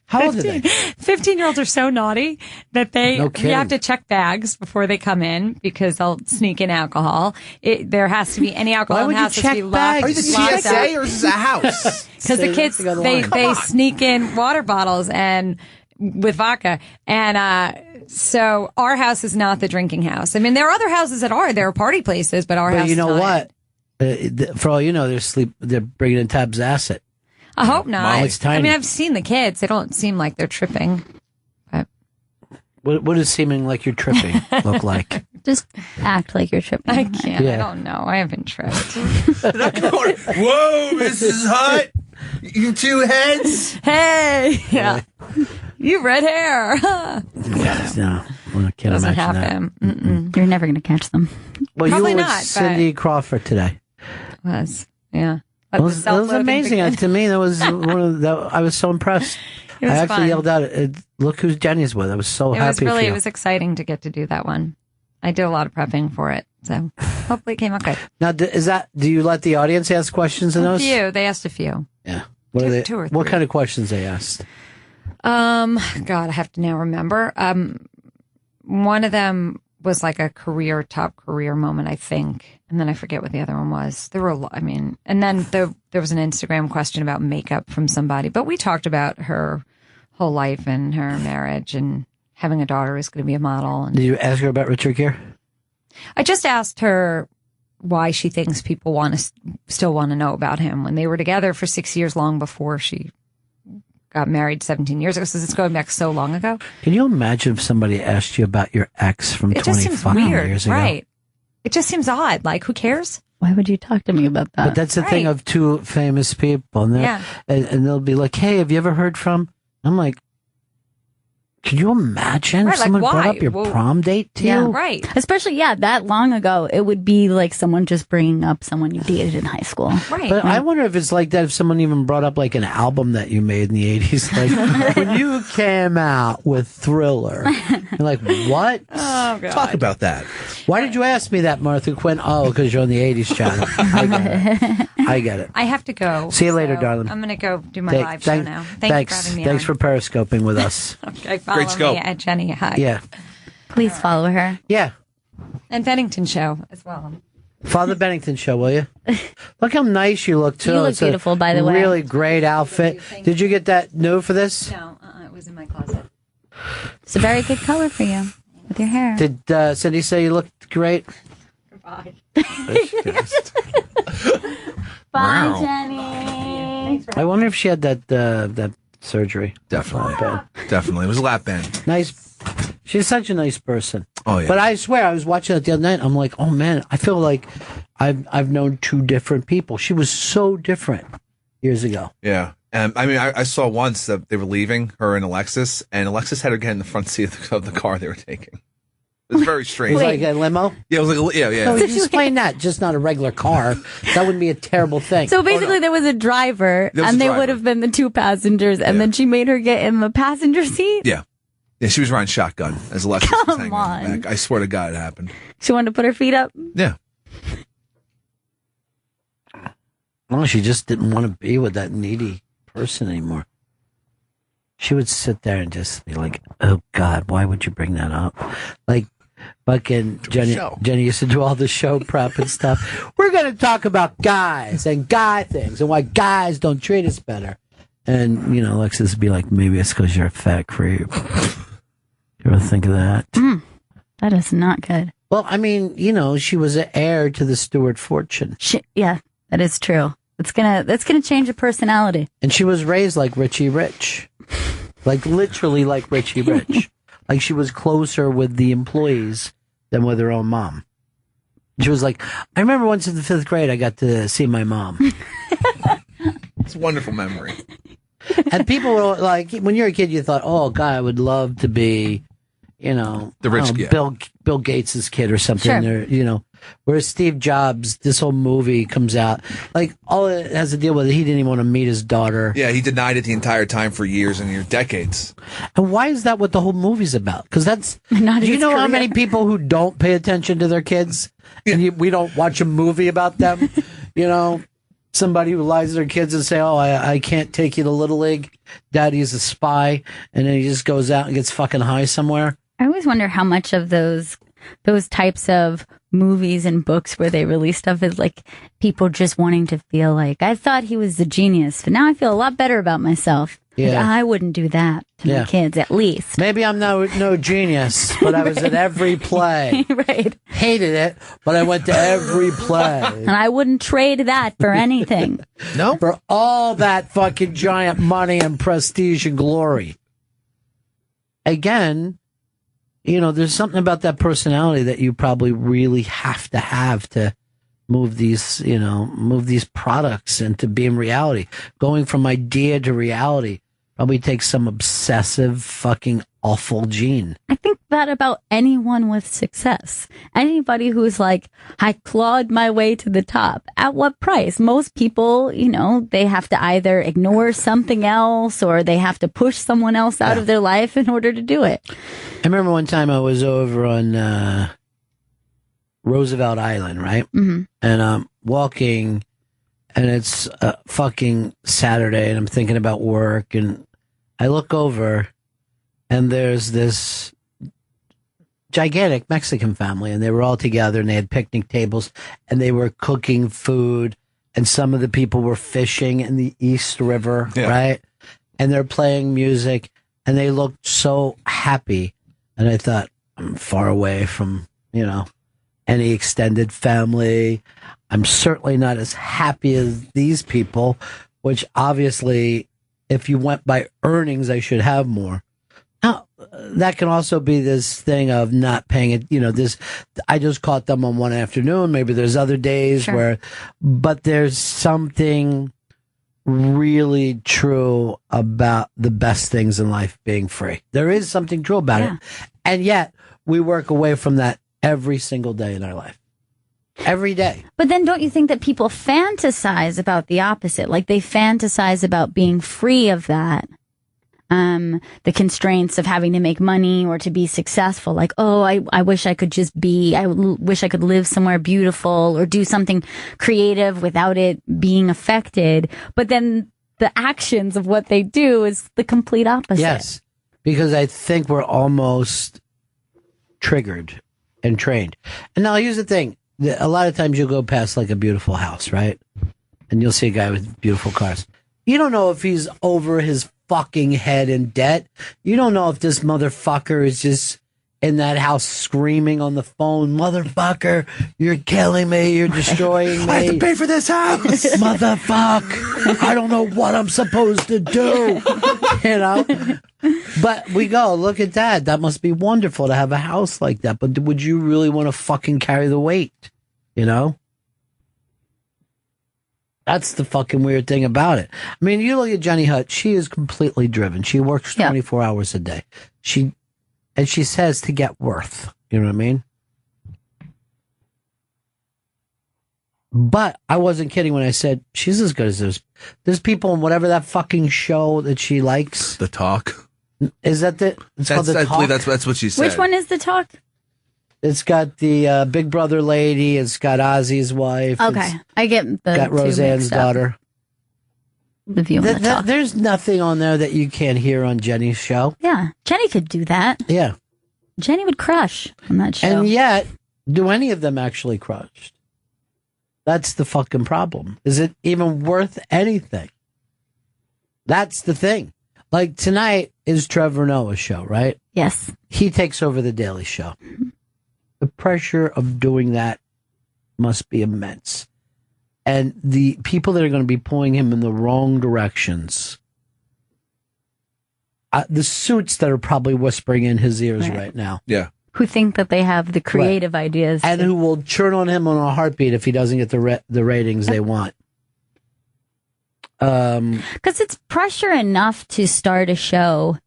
How old are they? 15-year-olds are so naughty that No you kidding. have to check bags before they come in because they'll sneak in alcohol. There has to be any alcohol Why in the would you house has to check be locked. bags? Are you the TSA or is this a house? Because the kids, They got a line. they sneak in water bottles and with vodka. And so our house is not the drinking house. I mean, there are other houses that are. There are party places, but our house But you know is not. what? For all you know, they're bringing in Tab's acid. I hope not. Mom, it's tiny. I mean, I've seen the kids. They don't seem like they're tripping. But What does seeming like you're tripping look like? Just act like you're tripping. I can't. Yeah. I don't know. I haven't tripped. Whoa, Mrs. Hot. You two heads. Hey, yeah. You red hair. No, I can't Doesn't imagine happen. Mm-mm. You're never going to catch them. that. Well, Probably you were with not, Cindy Crawford today. Yeah. That was amazing. To me, that was one of the, I was so impressed. It was I actually fun. yelled out, "Look who's Jenny's with!" I was so happy for you. It was exciting to get to do that one. I did a lot of prepping for it, so hopefully it came out good. Now, do you let the audience ask questions in A those? few. They asked a few. Yeah. What are they? two or What three. kind of questions they asked? God, I have to now remember. One of them was like a top career moment, I think. And then I forget what the other one was. There were a lot, and then there was an Instagram question about makeup from somebody, but we talked about her whole life and her marriage and having a daughter who's going to be a model. And Did you ask her about Richard Gere? I just asked her why she thinks people still want to know about him when they were together for 6 years, long before she got married 17 years ago. So it's going back so long ago. Can you imagine if somebody asked you about your ex from 20 fucking years ago? Right. It just seems odd. Like, who cares? Why would you talk to me about that? But that's the thing of two famous people. And, and they'll be like, hey, have you ever heard from? I'm like, can you imagine if someone brought up your prom date to you? Right. Especially, that long ago, it would be like someone just bringing up someone you dated in high school. Right. But I wonder if it's like that if someone even brought up like an album that you made in the 80s. Like, when you came out with Thriller, you're like, what? Oh, God. Talk about that. Why did you ask me that, Martha Quinn? Oh, because you're on the 80s channel. I get it. I have to go. See you later, darling. I'm going to go do my live show now. Thanks for having me Thanks on. for periscoping with us. Okay, follow me at Jenny High. Yeah. Please follow her. Yeah. And Bennington Show as well. Follow the Bennington Show, will you? Look how nice you look, too. You look It's beautiful, by the way. Really great outfit. Did you get that new for this? No, it was in my closet. It's a very good color for you with your hair. Did Cindy say you looked great? Goodbye. Bye, Jenny. I wonder if she had that surgery. Definitely. Definitely. It was a lap band. Nice. She's such a nice person. Oh, yeah. But I swear, I was watching it the other night. I'm like, oh, man, I feel like I've known two different people. She was so different years ago. Yeah. I mean, I saw once that they were leaving, her and Alexis, and Alexis had her get in the front seat of the car they were taking. It was very strange. It was like a limo? Yeah, it was like, yeah. So just explain that, just not a regular car. That wouldn't be a terrible thing. So basically, there was a driver, and they would have been the two passengers, and then she made her get in the passenger seat. Yeah. Yeah, she was riding shotgun as Alexis was hanging on. in the back. I swear to God it happened. She wanted to put her feet up. Yeah. No, she just didn't want to be with that needy person anymore. She would sit there and just be like, oh, God, why would you bring that up? Like, fucking Jenny used to do all the show prep and stuff. We're going to talk about guys and guy things and why guys don't treat us better. And, Alexis would be like, maybe it's because you're a fat creep. You ever think of that? That is not good. Well, I mean, she was an heir to the Stewart fortune. Yeah, that is true. That's gonna change her personality. And she was raised like Richie Rich. Like literally like Richie Rich. Like she was closer with the employees than with her own mom. She was like, I remember once in the 5th grade I got to see my mom. It's a wonderful memory. And people were like, when you're a kid, you thought, oh, God, I would love to be, the rich kid. Bill Gates' kid or something. Sure. Or, whereas Steve Jobs, this whole movie comes out, like all it has to deal with, he didn't even want to meet his daughter. Yeah, he denied it the entire time for years and years, decades. And why is that what the whole movie's about? Because that's, do you know how many people who don't pay attention to their kids? Yeah. And we don't watch a movie about them, Somebody who lies to their kids and say, oh, I can't take you to Little League. Daddy's a spy. And then he just goes out and gets fucking high somewhere. I always wonder how much of those types of movies and books where they release stuff is like people just wanting to feel like, I thought he was a genius, but now I feel a lot better about myself. Yeah. I wouldn't do that to my kids, at least. Maybe I'm no genius, but I was at every play. Right. Hated it, but I went to every play. And I wouldn't trade that for anything. No? For all that fucking giant money and prestige and glory. Again, there's something about that personality that you probably really have to move these products into being reality. Going from idea to reality probably takes some obsessive fucking awful gene. I think that about anyone with success. Anybody who's like, I clawed my way to the top. At what price? Most people, they have to either ignore something else or they have to push someone else out of their life in order to do it. I remember one time I was over on Roosevelt Island, right? Mm-hmm. And I'm walking, and it's fucking Saturday, and I'm thinking about work, and I look over, and there's this gigantic Mexican family, and they were all together, and they had picnic tables, and they were cooking food, and some of the people were fishing in the East River, right? And they're playing music, and they looked so happy. And I thought, I'm far away from, any extended family. I'm certainly not as happy as these people, which obviously, if you went by earnings, I should have more. Now, that can also be this thing of not paying it, I just caught them on one afternoon. Maybe there's other days but there's something really true about the best things in life being free. There is something true about it. And yet we work away from that every single day in our life. Every day. But then don't you think that people fantasize about the opposite? Like they fantasize about being free of that. The constraints of having to make money or to be successful. Like, I wish I could wish I could live somewhere beautiful or do something creative without it being affected. But then the actions of what they do is the complete opposite. Yes. Because I think we're almost triggered and trained. And now here's the thing. A lot of times you'll go past like a beautiful house, right? And you'll see a guy with beautiful cars. You don't know if he's over his fucking head in debt. You don't know if this motherfucker is just in that house screaming on the phone, motherfucker, you're killing me, you're destroying me. I have to pay for this house. Motherfuck, I don't know what I'm supposed to do. But we go, look at that. That must be wonderful to have a house like that. But would you really want to fucking carry the weight? That's the fucking weird thing about it. I mean, you look at Jenny Hutt, she is completely driven. She works 24 hours a day. She says to get worth. You know what I mean? But I wasn't kidding when I said she's as good as those. There's people in whatever that fucking show that she likes. The Talk. Is that the? Called The Talk? I believe that's what she said. Which one is The Talk? It's got the Big Brother lady. It's got Ozzy's wife. Okay, I get the. Got Roseanne's daughter. The View and The Talk. There's nothing on there that you can't hear on Jenny's show. Yeah, Jenny could do that. Yeah, Jenny would crush on that show. And yet, do any of them actually crush? That's the fucking problem. Is it even worth anything? That's the thing. Like tonight is Trevor Noah's show, right? Yes. He takes over the Daily Show. The pressure of doing that must be immense. And the people that are going to be pulling him in the wrong directions, the suits that are probably whispering in his ears right now. Yeah. Who think that they have the creative ideas. And who will churn on him on a heartbeat if he doesn't get the ratings they want. Because it's pressure enough to start a show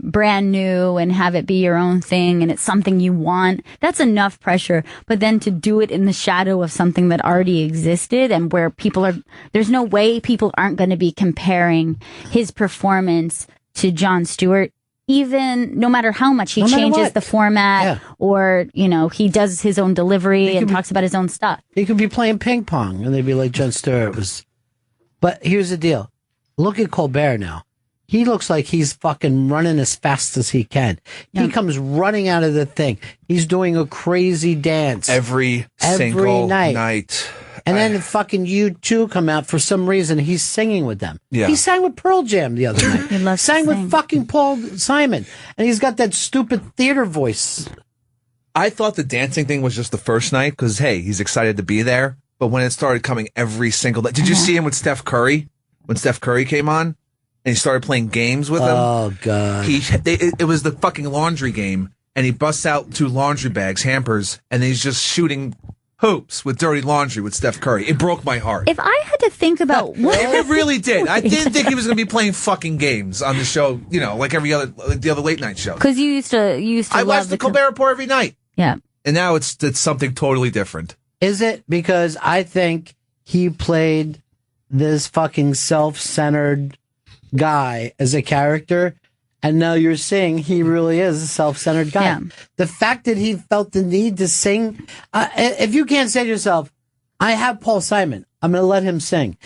brand new and have it be your own thing and it's something you want. That's enough pressure. But then to do it in the shadow of something that already existed and where there's no way people aren't going to be comparing his performance to Jon Stewart. Even no matter how much he changes the format or, he does his own delivery and talks about his own stuff. He could be playing ping pong and they'd be like Jon Stewart was. But here's the deal. Look at Colbert now. He looks like he's fucking running as fast as he can. Yeah. He comes running out of the thing. He's doing a crazy dance. Every single night. And then fucking U2 come out for some reason. He's singing with them. Yeah. He sang with Pearl Jam the other night. He loves sang with fucking Paul Simon. And he's got that stupid theater voice. I thought the dancing thing was just the first night because, hey, he's excited to be there. But when it started coming every single day. Did you see him with Steph Curry? When Steph Curry came on and he started playing games with him? Oh, God. It was the fucking laundry game. And he busts out 2 laundry bags, hampers, and he's just shooting hoops with dirty laundry with Steph Curry. It broke my heart. If I had to think about what it really did. I didn't think he was going to be playing fucking games on the show, like the other late night show. Because you used to I watched the Colbert Report every night. Yeah. And now it's something totally different. Is it? Because I think he played this fucking self-centered guy as a character. And now you're saying he really is a self-centered guy. Yeah. The fact that he felt the need to sing, if you can't say to yourself, I have Paul Simon, I'm going to let him sing.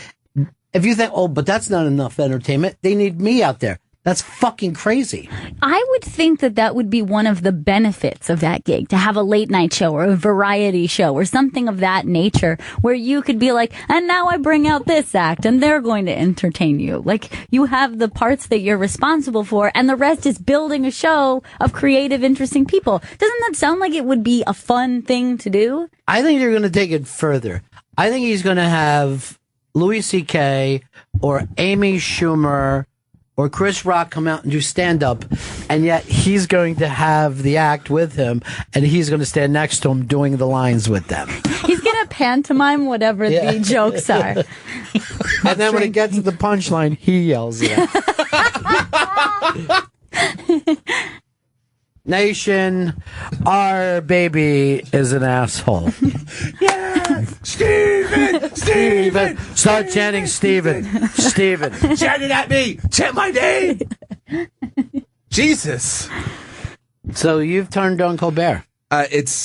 If you think, but that's not enough entertainment, they need me out there. That's fucking crazy. I would think that would be one of the benefits of that gig, to have a late night show or a variety show or something of that nature where you could be like, and now I bring out this act and they're going to entertain you. Like, you have the parts that you're responsible for and the rest is building a show of creative, interesting people. Doesn't that sound like it would be a fun thing to do? I think they're going to take it further. I think he's going to have Louis C.K. or Amy Schumer or Chris Rock come out and do stand-up, and yet he's going to have the act with him, and he's going to stand next to him doing the lines with them. He's going to pantomime whatever the jokes are. And then when it gets to the punchline, he yells it. Nation, our baby is an asshole. Yeah! Steven! Start chanting Steven. Chant it at me! Chant my name! Jesus. So you've turned on Colbert. I've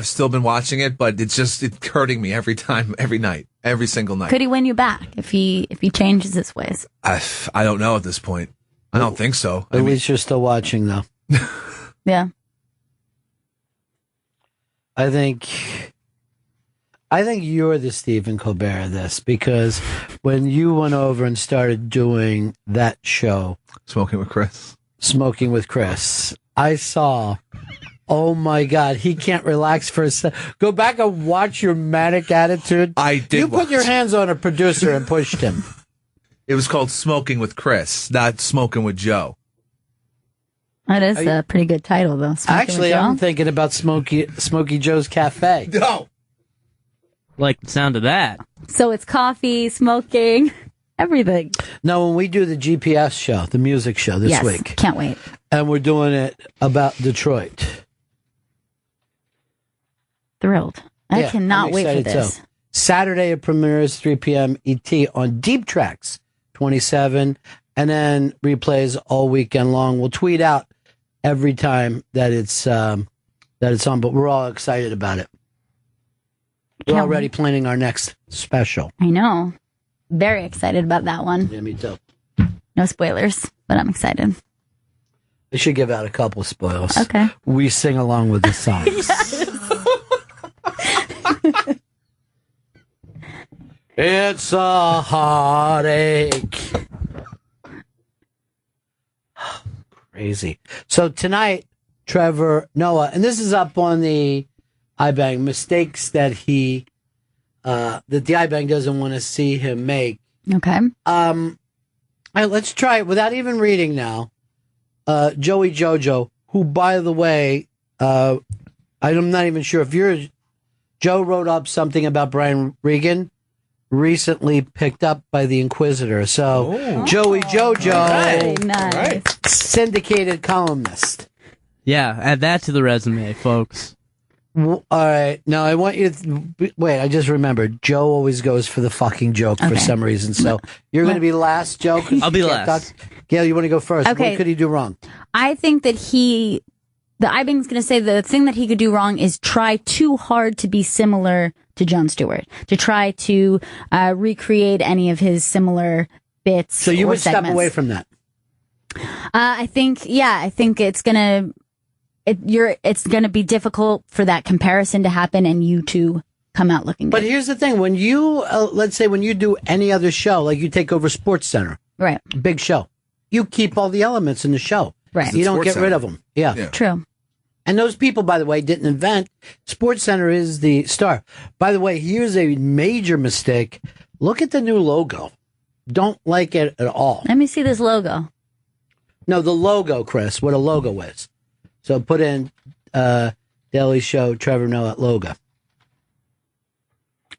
still been watching it, but it's hurting me every night, every single night. Could he win you back if he changes his ways? I don't know at this point. I don't think so. At least you're still watching, though. Yeah. I think you're the Stephen Colbert of this, because when you went over and started doing that show, Smoking with Chris, I saw, oh my God, he can't relax for a second. Go back and watch your manic attitude. I did. You put your hands on a producer and pushed him. It was called Smoking with Chris, not Smoking with Joe. That is a pretty good title, though. Actually, I'm thinking about Smokey Joe's Cafe. No. Like the sound of that. So it's coffee, smoking, everything. No, when we do the GPS show, the music show this week. Can't wait. And we're doing it about Detroit. Thrilled. I cannot wait for this. Too. Saturday it premieres 3 p.m. ET on Deep Tracks 27, and then replays all weekend long. We'll tweet out every time that it's on, but we're all excited about it. We're already planning our next special. I know. Very excited about that one. Yeah, me too. No spoilers, but I'm excited. I should give out a couple spoilers. Okay. We sing along with the songs. It's a heartache. Crazy. So tonight, Trevor Noah, and this is up on the iBang, mistakes that that the iBang doesn't want to see him make. Okay. All right, let's try it without even reading now. Joey Jojo, who, by the way, I'm not even sure if Joe wrote up something about Brian Regan, recently picked up by the Inquisitor. So, Joey Jojo, Right. Nice. Right. syndicated columnist. Yeah, add that to the resume, folks. All right. Now, I want you to... Wait, I just remembered. Joe always goes for the fucking joke for some reason. So, you're going to be last, Joe? I'll be last. Gail, you want to go first? Okay. What could he do wrong? I think that the iBang's going to say the thing that he could do wrong is try too hard to be similar to Jon Stewart, to try to recreate any of his similar bits. So you would segments. step away from that. I think it's gonna be difficult for that comparison to happen and you to come out looking good. But here's the thing: when you let's say when you do any other show, like you take over Sports Center, right? Big show, you keep all the elements in the show, right? You don't get rid of them. Yeah, true. And those people, by the way, didn't invent. Sports Center is the star. By the way, here's a major mistake. Look at the new logo. Don't like it at all. Let me see this logo. No, the logo, Chris, what a logo is. So put in Daily Show, Trevor Noah logo.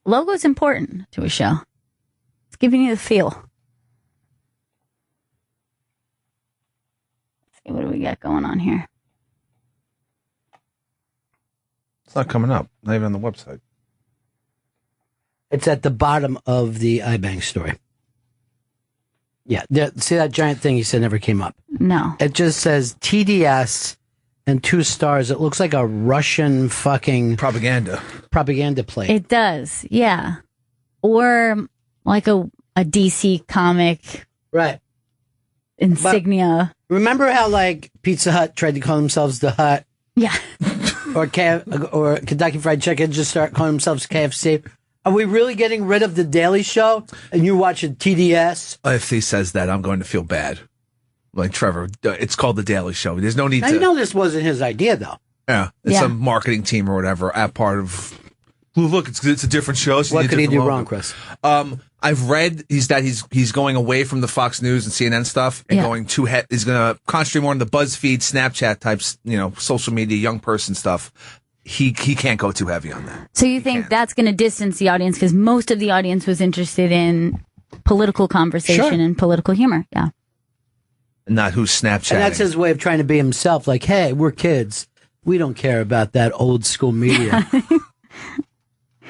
Logo's important to a show. It's giving you the feel. Let's see, what do we got going on here? It's not coming up. Not even on the website. It's at the bottom of the iBang story. Yeah. See that giant thing you said never came up? No. It just says TDS and 2 stars. It looks like a Russian fucking propaganda plate. It does. Yeah. Or like a DC comic. Right. insignia. But remember how like Pizza Hut tried to call themselves the Hut? Yeah. or Kentucky Fried Chicken just start calling themselves KFC? Are we really getting rid of the Daily Show and you watching TDS? If he says that, I'm going to feel bad. Like Trevor, it's called the Daily Show. There's no need to. You know this wasn't his idea, though. Yeah, it's a marketing team or whatever. At part of. Well, look, it's a different show. So what could he do wrong, Chris? I've read he's going away from the Fox News and CNN stuff and going he's going to concentrate more on the BuzzFeed, Snapchat types, social media, young person stuff. He can't go too heavy on that. So you think that's going to distance the audience because most of the audience was interested in political conversation and political humor. Yeah. Not who's Snapchatting. And that's his way of trying to be himself. Like, hey, we're kids. We don't care about that old school media.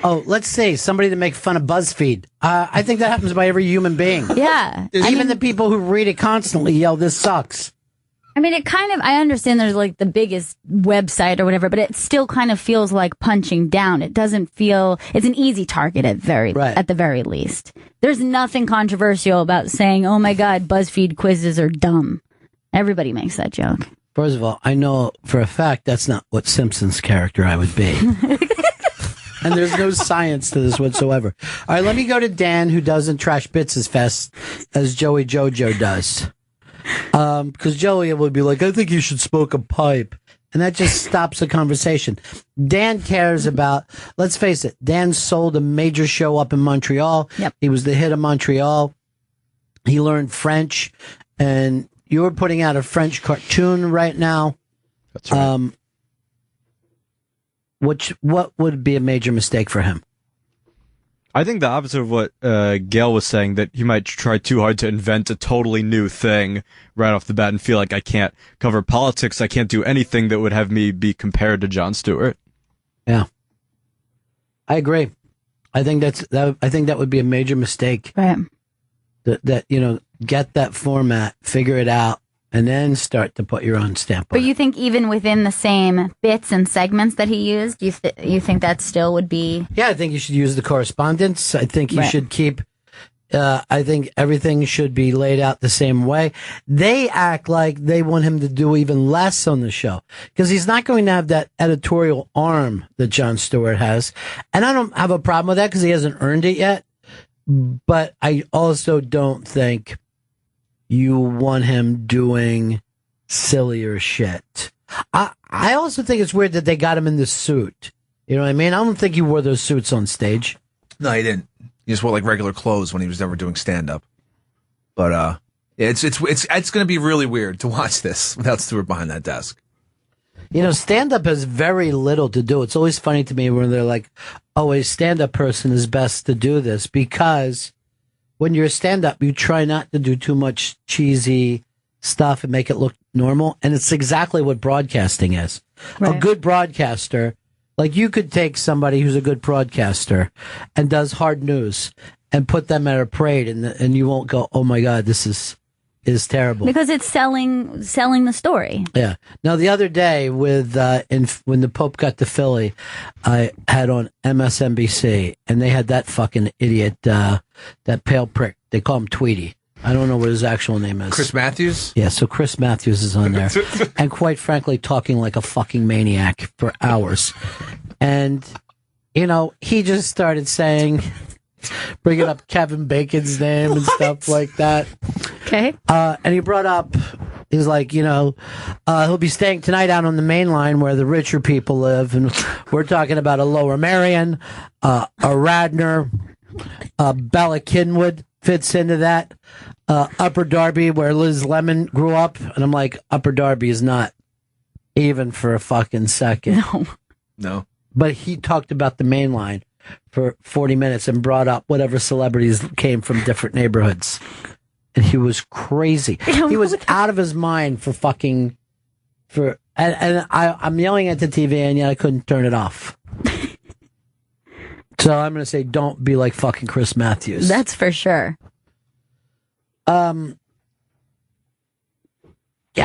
Oh, let's say somebody to make fun of BuzzFeed. I think that happens by every human being. Yeah. Even the people who read it constantly yell, this sucks. I mean, I understand there's like the biggest website or whatever, but it still kind of feels like punching down. It doesn't feel, it's an easy target at the very least. There's nothing controversial about saying, oh my God, BuzzFeed quizzes are dumb. Everybody makes that joke. First of all, I know for a fact that's not what Simpson's character I would be. And there's no science to this whatsoever. All right, let me go to Dan, who doesn't trash bits as fast as Joey Jojo does. Because Joey would be like, I think you should smoke a pipe. And that just stops the conversation. Dan cares about, let's face it, Dan sold a major show up in Montreal. Yep. He was the hit of Montreal. He learned French. And you're putting out a French cartoon right now. That's right. What would be a major mistake for him? I think the opposite of what Gail was saying, that he might try too hard to invent a totally new thing right off the bat and feel like I can't cover politics, I can't do anything that would have me be compared to Jon Stewart. Yeah. I agree. I think that would be a major mistake. Right. That get that format, figure it out, and then start to put your own stamp on it. But you think even within the same bits and segments that he used, you think that still would be... Yeah, I think you should use the correspondence. I think you should keep... I think everything should be laid out the same way. They act like they want him to do even less on the show because he's not going to have that editorial arm that Jon Stewart has. And I don't have a problem with that because he hasn't earned it yet. But I also don't think you want him doing sillier shit. I also think it's weird that they got him in the suit. You know what I mean? I don't think he wore those suits on stage. No, he didn't. He just wore like regular clothes when he was never doing stand up. But it's going to be really weird to watch this without Stewart behind that desk. Stand up has very little to do. It's always funny to me when they're like, "Oh, a stand up person is best to do this," because when you're a stand up, you try not to do too much cheesy stuff and make it look normal. And it's exactly what broadcasting is. Right. A good broadcaster, like you could take somebody who's a good broadcaster and does hard news and put them at a parade and you won't go, oh my God, this is terrible. Because it's selling the story. Yeah. Now, the other day when the Pope got to Philly, I had on MSNBC and they had that fucking idiot, that pale prick. They call him Tweety. I don't know what his actual name is. Chris Matthews? Yeah, so Chris Matthews is on there. And quite frankly, talking like a fucking maniac for hours. And, he just started saying, bringing up Kevin Bacon's name and stuff like that. Okay. And he brought up, he's like, he'll be staying tonight out on the main line where the richer people live. And we're talking about a Lower Merion, a Radnor, Bella Kinwood fits into that. Upper Darby, where Liz Lemon grew up. And I'm like, Upper Darby is not even for a fucking second. No. But he talked about the main line for 40 minutes and brought up whatever celebrities came from different neighborhoods. And he was crazy. He was out of his mind and I'm yelling at the TV and yet I couldn't turn it off. So I'm going to say, don't be like fucking Chris Matthews. That's for sure. Yeah,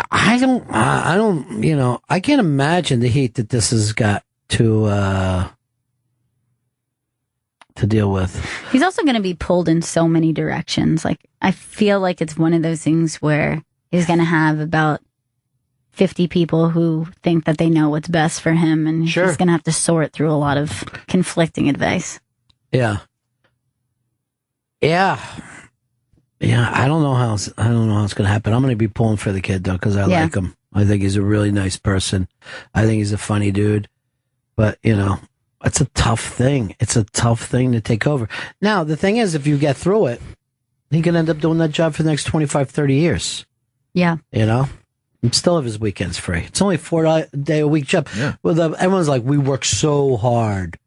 I don't, I can't imagine the heat that this has got to deal with. He's also going to be pulled in so many directions. Like, I feel like it's one of those things where he's going to have about 50 people who think that they know what's best for him, and he's going to have to sort through a lot of conflicting advice. Yeah. I don't know how it's going to happen. I'm going to be pulling for the kid though, because I like him. I think he's a really nice person. I think he's a funny dude. But it's a tough thing. It's a tough thing to take over. Now the thing is, if you get through it, he can end up doing that job for the next 25, 30 years. Yeah. And still have his weekends free. It's only a 4-day-a-week job. Yeah. Well, everyone's like, we work so hard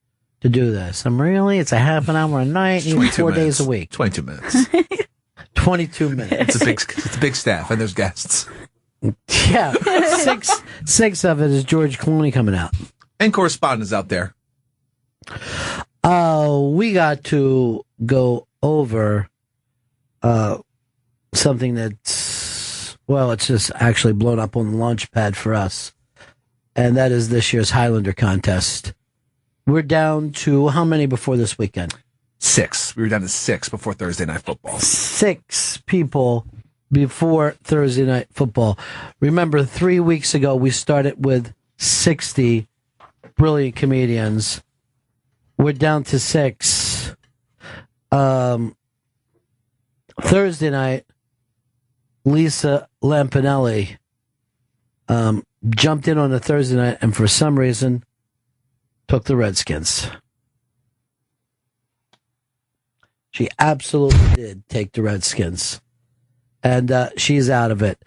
to do this. It's a half an hour a night, 4 days a week. 22 minutes. 22 minutes. It's a big staff, and there's guests. Yeah. Six of it is George Clooney coming out. And correspondents out there. We got to go over something that's, it's just actually blown up on the launch pad for us. And that is this year's Highlander contest. We're down to how many before this weekend? 6. We were down to 6 before Thursday Night Football. 6 people before Thursday Night Football. Remember, 3 weeks ago, we started with 60 brilliant comedians. We're down to 6. Thursday night, Lisa Lampanelli jumped in on a Thursday night and for some reason took the Redskins. She absolutely did take the Redskins. And she's out of it.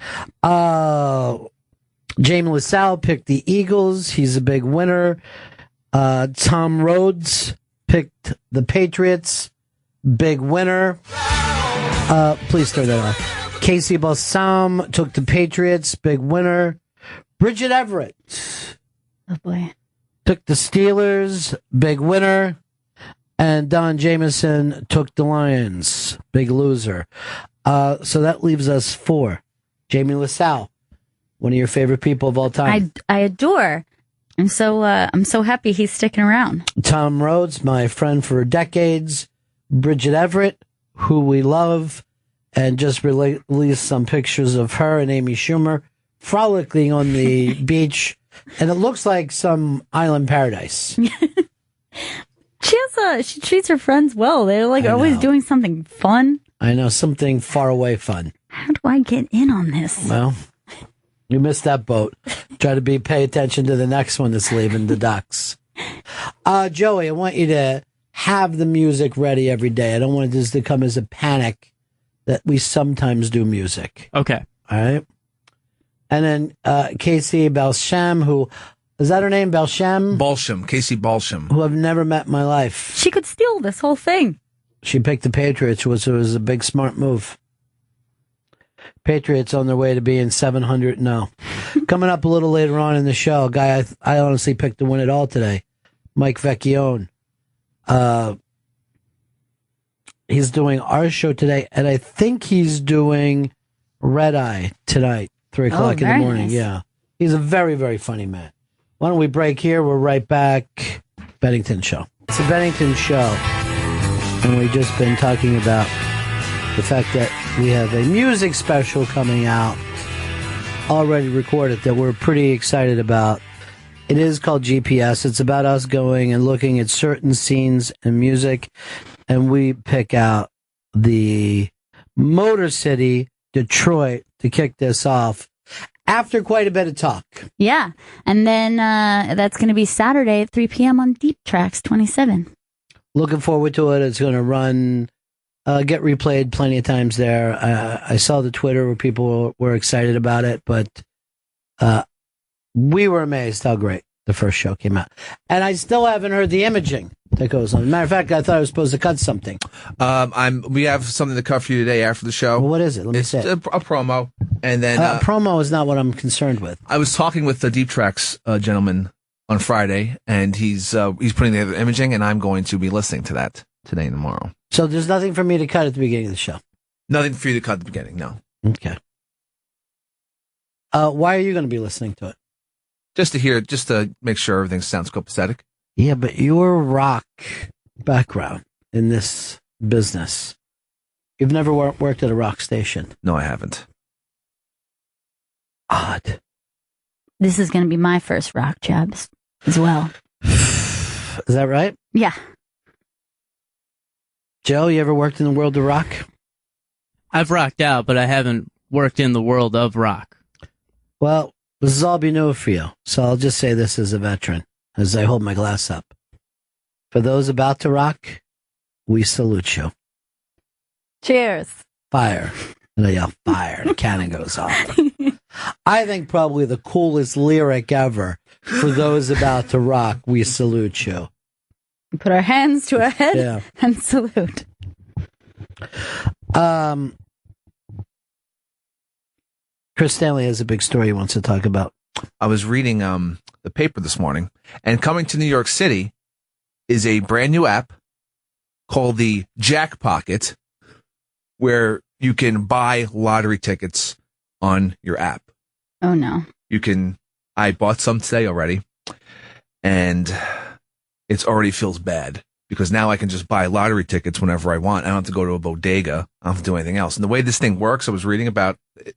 Jamie LaSalle picked the Eagles. He's a big winner. Tom Rhodes picked the Patriots. Big winner. Please turn that off. Casey Balsam took the Patriots. Big winner. Bridget Everett. Oh, boy. Took the Steelers. Big winner. And Don Jameson took the Lions. Big loser. So that leaves us 4. Jamie LaSalle, one of your favorite people of all time. I adore. I'm so happy he's sticking around. Tom Rhodes, my friend for decades. Bridget Everett, who we love, and just released some pictures of her and Amy Schumer frolicking on the beach, and it looks like some island paradise. She treats her friends well. They're always doing something fun. I know, something far away fun. How do I get in on this? Well, you missed that boat. Try to pay attention to the next one that's leaving the docks. Joey, I want you to have the music ready every day. I don't want this to come as a panic that we sometimes do music. Okay. All right. And then Casey Balsham, who, is that her name? Balsham? Balsham. Casey Balsham. Who I've never met in my life. She could steal this whole thing. She picked the Patriots, which was a big, smart move. Patriots on their way to being 700 now. Coming up a little later on in the show, a guy I honestly picked to win it all today, Mike Vecchione. He's doing our show today, and I think he's doing Red Eye tonight, 3 o'clock in the morning. Nice. Yeah. He's a very, very funny man. Why don't we break here? We're right back. Bennington Show. It's a Bennington Show. And we've just been talking about the fact that we have a music special coming out, already recorded, that we're pretty excited about. It is called GPS. It's about us going and looking at certain scenes and music, and we pick out the Motor City, Detroit, to kick this off after quite a bit of talk. Yeah. And then that's going to be Saturday at 3 p.m. on Deep Tracks 27. Looking forward to it. It's going to run, get replayed plenty of times there. I saw the Twitter where people were excited about it, but we were amazed how great the first show came out. And I still haven't heard the imaging that goes on. Matter of fact, I thought I was supposed to cut something. We have something to cut for you today after the show. Well, what is it? Let me it's see. a promo, and then promo is not what I'm concerned with. I was talking with the Deep Tracks gentleman on Friday, and he's putting together imaging, and I'm going to be listening to that today and tomorrow. So there's nothing for me to cut at the beginning of the show? Nothing for you to cut at the beginning, no. Okay. Why are you going to be listening to it? Just to make sure everything sounds copacetic. Yeah, but your rock background in this business, you've never worked at a rock station. No, I haven't. odd. This is going to be my first rock jobs as well. Is that right? Yeah. Joe, you ever worked in the world of rock? I've rocked out, but I haven't worked in the world of rock. Well, this is all be new for you. So I'll just say this as a veteran, as I hold my glass up. For those about to rock, we salute you. Cheers. Fire. And I yell, fire. The cannon goes off. I think probably the coolest lyric ever. For those about to rock, we salute you. Put our hands to our head and salute. Chris Stanley has a big story he wants to talk about. I was reading the paper this morning, and coming to New York City is a brand new app called the Jackpocket, where you can buy lottery tickets on your app. Oh, no. I bought some today already, and it already feels bad because now I can just buy lottery tickets whenever I want. I don't have to go to a bodega. I don't have to do anything else. And the way this thing works, I was reading about it.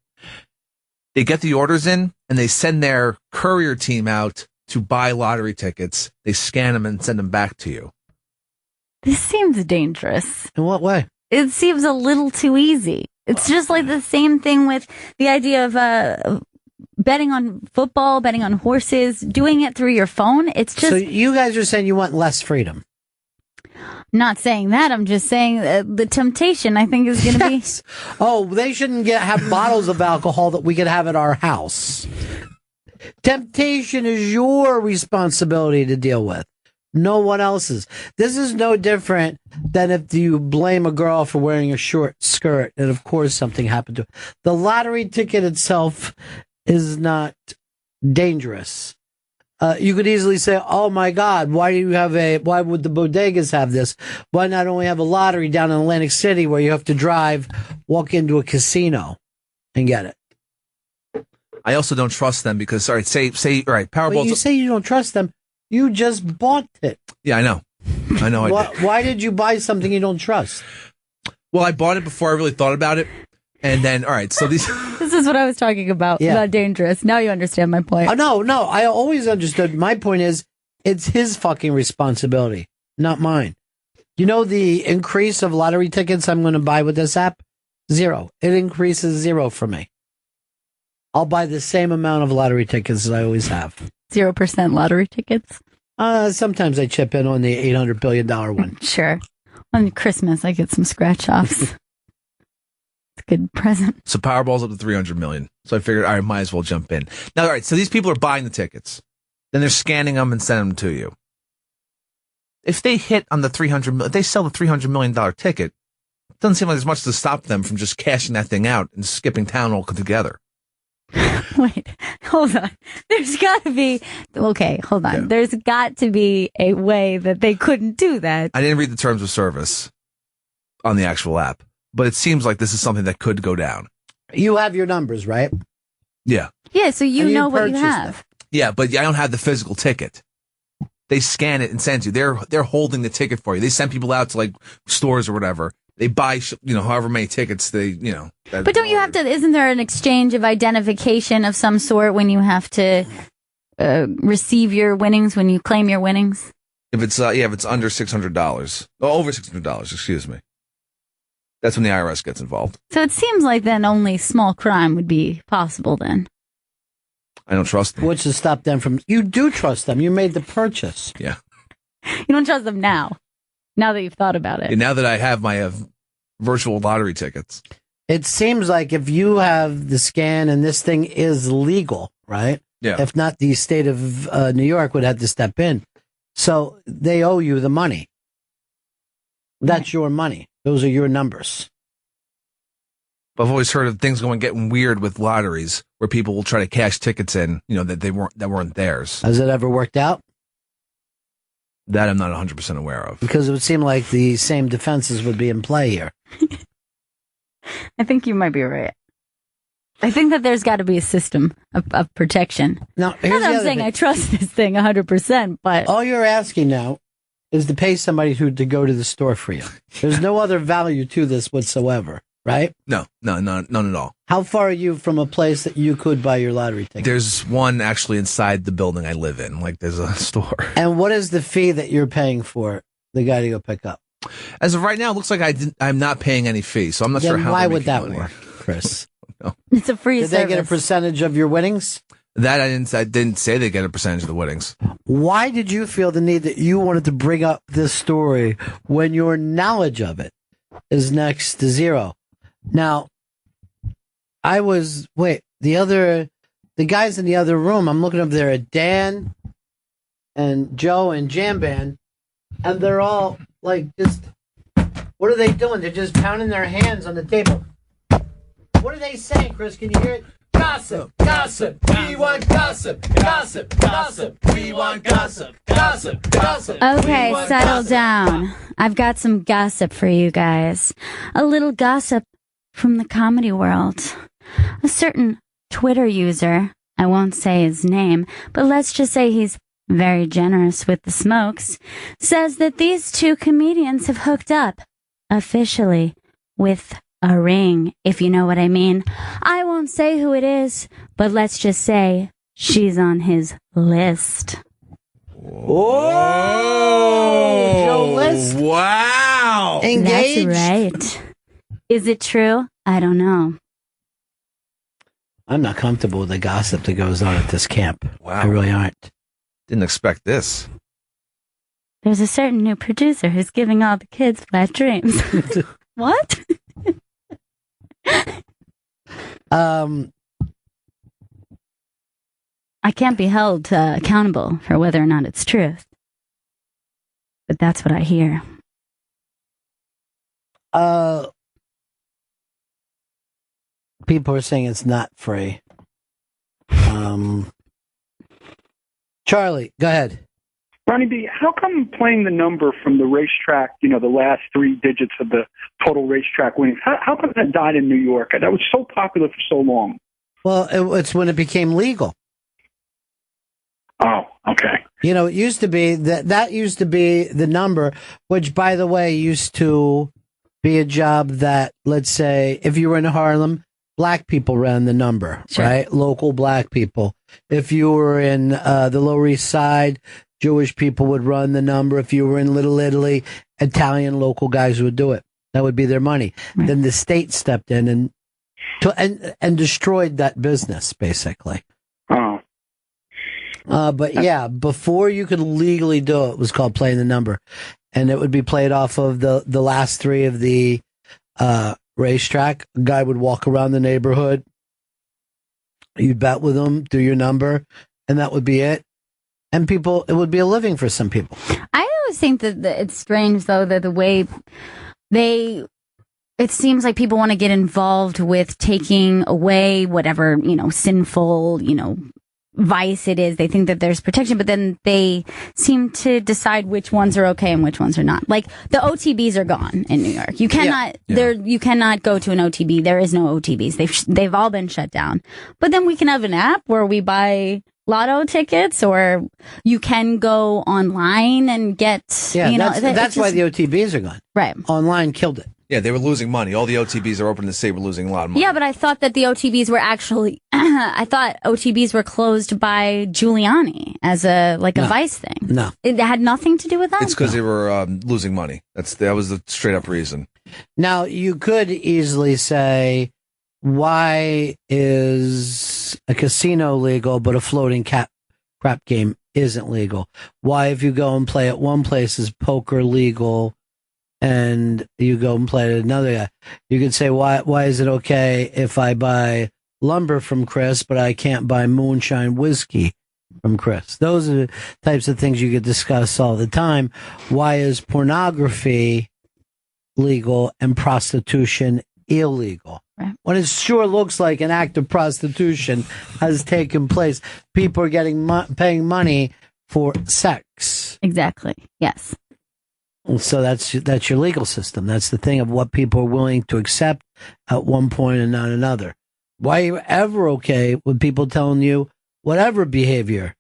They get the orders in and they send their courier team out to buy lottery tickets. They scan them and send them back to you. This seems dangerous. In what way? It seems a little too easy. It's just like the same thing with the idea of betting on football, betting on horses, doing it through your phone. It's just. So you guys are saying you want less freedom? I'm not saying that. I'm just saying the temptation, I think, is going to be. Oh, they shouldn't have bottles of alcohol that we could have at our house. Temptation is your responsibility to deal with. No one else's. This is no different than if you blame a girl for wearing a short skirt and of course something happened to her. The lottery ticket itself is not dangerous. You could easily say, oh my God, why would the bodegas have this? Why not only have a lottery down in Atlantic City where you have to walk into a casino and get it? I also don't trust them because, all right, say, all right, Powerball. But you say you don't trust them. You just bought it. Yeah, I know. I know. Why did you buy something you don't trust? Well, I bought it before I really thought about it. And then, all right, so these. This is what I was talking about dangerous. Now you understand my point. No, I always understood. My point is, it's his fucking responsibility, not mine. You know the increase of lottery tickets I'm going to buy with this app? 0. It increases 0 for me. I'll buy the same amount of lottery tickets as I always have. 0% lottery tickets? Sometimes I chip in on the $800 billion one. Sure. On Christmas, I get some scratch-offs. It's a good present. So Powerball's up to 300 million. So I figured, all right, might as well jump in. Now, all right, so these people are buying the tickets. Then they're scanning them and sending them to you. If they hit on the if they sell the $300 million ticket, it doesn't seem like there's much to stop them from just cashing that thing out and skipping town altogether. Wait, hold on. There's got to be, okay, hold on. Yeah. There's got to be a way that they couldn't do that. I didn't read the terms of service on the actual app, but it seems like this is something that could go down. You have your numbers, right? Yeah. Yeah, so you know what you have. Them. Yeah, but I don't have the physical ticket. They scan it and send you. They're holding the ticket for you. They send people out to like stores or whatever. They buy, however many tickets they, But don't you have to, isn't there an exchange of identification of some sort when you have to receive your winnings, when you claim your winnings? If it's under $600, over $600, excuse me. That's when the IRS gets involved. So it seems like then only small crime would be possible then. I don't trust them. What's to stop them from, you do trust them. You made the purchase. Yeah. You don't trust them now that you've thought about it. And now that I have my virtual lottery tickets. It seems like if you have the scan and this thing is legal, right? Yeah. If not, the state of New York would have to step in. So they owe you the money. That's your money. Those are your numbers. I've always heard of things getting weird with lotteries where people will try to cash tickets in, that weren't theirs. Has it ever worked out? That I'm not 100% aware of. Because it would seem like the same defenses would be in play here. I think you might be right. I think that there's got to be a system of protection. Now, not that I'm saying I trust this thing 100%, but... All you're asking now is to pay somebody to go to the store for you. There's no other value to this whatsoever. right? No, none at all. How far are you from a place that you could buy your lottery ticket? There's one actually inside the building I live in. Like there's a store. And what is the fee that you're paying for the guy to go pick up? As of right now, it looks like I'm not paying any fee, so I'm not sure how. Why would that work, Chris? No. It's a free Did service. they get a percentage of your winnings? That I didn't say they get a percentage of the winnings. Why did you feel the need that you wanted to bring up this story when your knowledge of it is next to zero? Now, the guys in the other room, I'm looking up there at Dan and Joe and Jam Band, and they're all like what are they doing? They're just pounding their hands on the table. What are they saying, Chris? Can you hear it? Gossip, gossip, we want gossip, gossip, gossip, we want gossip, gossip, gossip. Okay, settle down. I've got some gossip for you guys. A little gossip from the comedy world. A certain Twitter user, I won't say his name, but let's just say he's very generous with the smokes, says that these two comedians have hooked up officially with a ring, if you know what I mean. I won't say who it is, but let's just say she's on his list. Oh, Joe List. Wow. Engaged. That's right. Is it true? I don't know. I'm not comfortable with the gossip that goes on at this camp. Wow. I really aren't. Didn't expect this. There's a certain new producer who's giving all the kids wet dreams. What? I can't be held accountable for whether or not it's truth. But that's what I hear. People are saying it's not free. Charlie, go ahead. Ronnie B., how come playing the number from the racetrack, the last 3 digits of the total racetrack winnings, how come that died in New York? That was so popular for so long. Well, it's when it became legal. Oh, okay. It used to be that used to be the number, which, by the way, used to be a job that, let's say, if you were in Harlem, black people ran the number, sure. Right? Local black people. If you were in the Lower East Side, Jewish people would run the number. If you were in Little Italy, Italian local guys would do it. That would be their money. Right. Then the state stepped in and destroyed that business, basically. Oh. But yeah, before you could legally do it was called playing the number. And it would be played off of the last 3 of the racetrack. A guy would walk around the neighborhood. You'd bet with him, do your number, and that would be it. And it would be a living for some people. I always think that it's strange, though, that the way it seems like people want to get involved with taking away whatever, sinful, vice it is. They think that there's protection, but then they seem to decide which ones are okay and which ones are not. Like the OTBs are gone in New York. You cannot you cannot go to an OTB. There is no OTBs. They've all been shut down. But then we can have an app where we buy lotto tickets, or you can go online and get. Yeah, that's why the OTBs are gone. Right, online killed it. Yeah, they were losing money. All the OTBs are open to say we're losing a lot of money. Yeah, but I thought that the OTBs were actually, I thought OTBs were closed by Giuliani as a vice thing. No. It had nothing to do with that? It's because they were losing money. That was the straight up reason. Now, you could easily say, why is a casino legal but a floating crap game isn't legal? Why, if you go and play at one place, is poker legal? And you go and play at another guy. You could say, why is it okay if I buy lumber from Chris, but I can't buy moonshine whiskey from Chris? Those are the types of things you could discuss all the time. Why is pornography legal and prostitution illegal? Right. When it sure looks like an act of prostitution has taken place, people are paying money for sex. Exactly. Yes. So that's your legal system. That's the thing of what people are willing to accept at one point and not another. Why are you ever okay with people telling you whatever behavior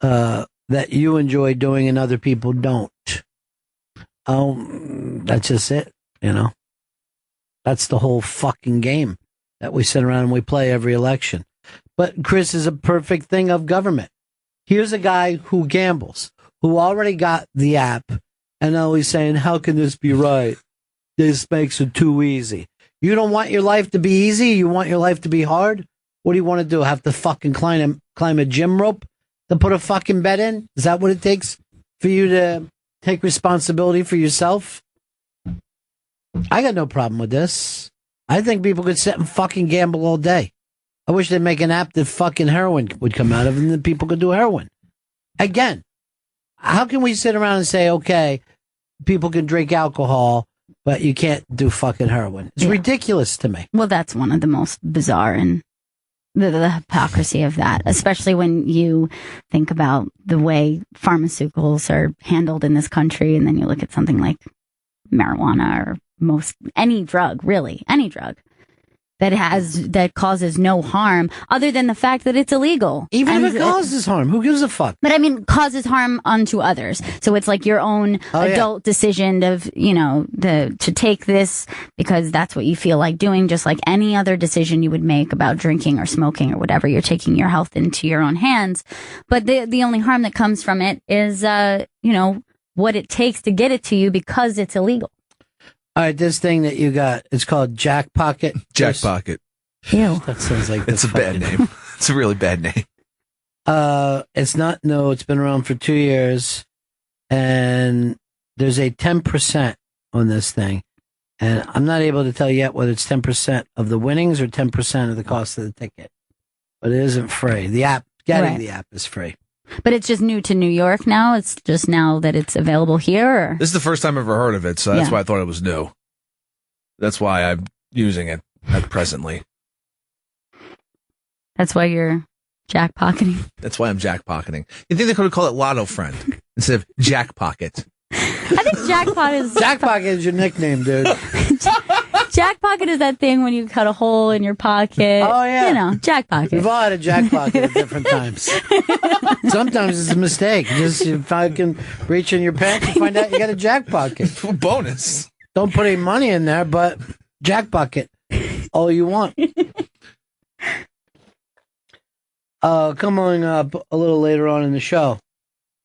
that you enjoy doing and other people don't? That's just it, That's That's the whole fucking game that we sit around and we play every election. But Chris is a perfect thing of government. Here's a guy who gambles, who already got the app, and now he's saying, how can this be right? This makes it too easy. You don't want your life to be easy? You want your life to be hard? What do you want to do? Have to fucking climb a gym rope to put a fucking bet in? Is that what it takes for you to take responsibility for yourself? I got no problem with this. I think people could sit and fucking gamble all day. I wish they'd make an app that fucking heroin would come out of, and then people could do heroin. Again, how can we sit around and say, okay, people can drink alcohol, but you can't do fucking heroin? It's ridiculous to me. Well, that's one of the most bizarre and the hypocrisy of that, especially when you think about the way pharmaceuticals are handled in this country, and then you look at something like marijuana or any drug that causes no harm other than the fact that it's illegal. Even if it causes harm, who gives a fuck? But I mean, causes harm unto others. So it's like your own adult decision of, to take this because that's what you feel like doing, just like any other decision you would make about drinking or smoking or whatever. You're taking your health into your own hands. But the only harm that comes from it is, what it takes to get it to you because it's illegal. All right, this thing that you got, it's called Jack Pocket. Jack Pocket. Ew. That sounds like it's a bad name. It's a really bad name. It's not, no, it's been around for 2 years, and there's a 10% on this thing. And I'm not able to tell yet whether it's 10% of the winnings or 10% of the cost of the ticket. But it isn't free. The app, getting the app is free. But it's just new to New York now? It's just now that it's available here? Or? This is the first time I've ever heard of it, so that's why I thought it was new. That's why I'm using it at presently. That's why you're jackpocketing? That's why I'm jackpocketing. You think they could have called it Lotto Friend instead of Jack Pocket? I think Jackpot is... Jackpocket is your nickname, dude. Jackpocket is that thing when you cut a hole in your pocket. Oh, yeah. Jackpocket. We've all had a jackpocket at different times. Sometimes it's a mistake. Just if I can reach in your pants and find out you got a jackpocket. Bonus. Don't put any money in there, but jackpocket. All you want. Coming up a little later on in the show,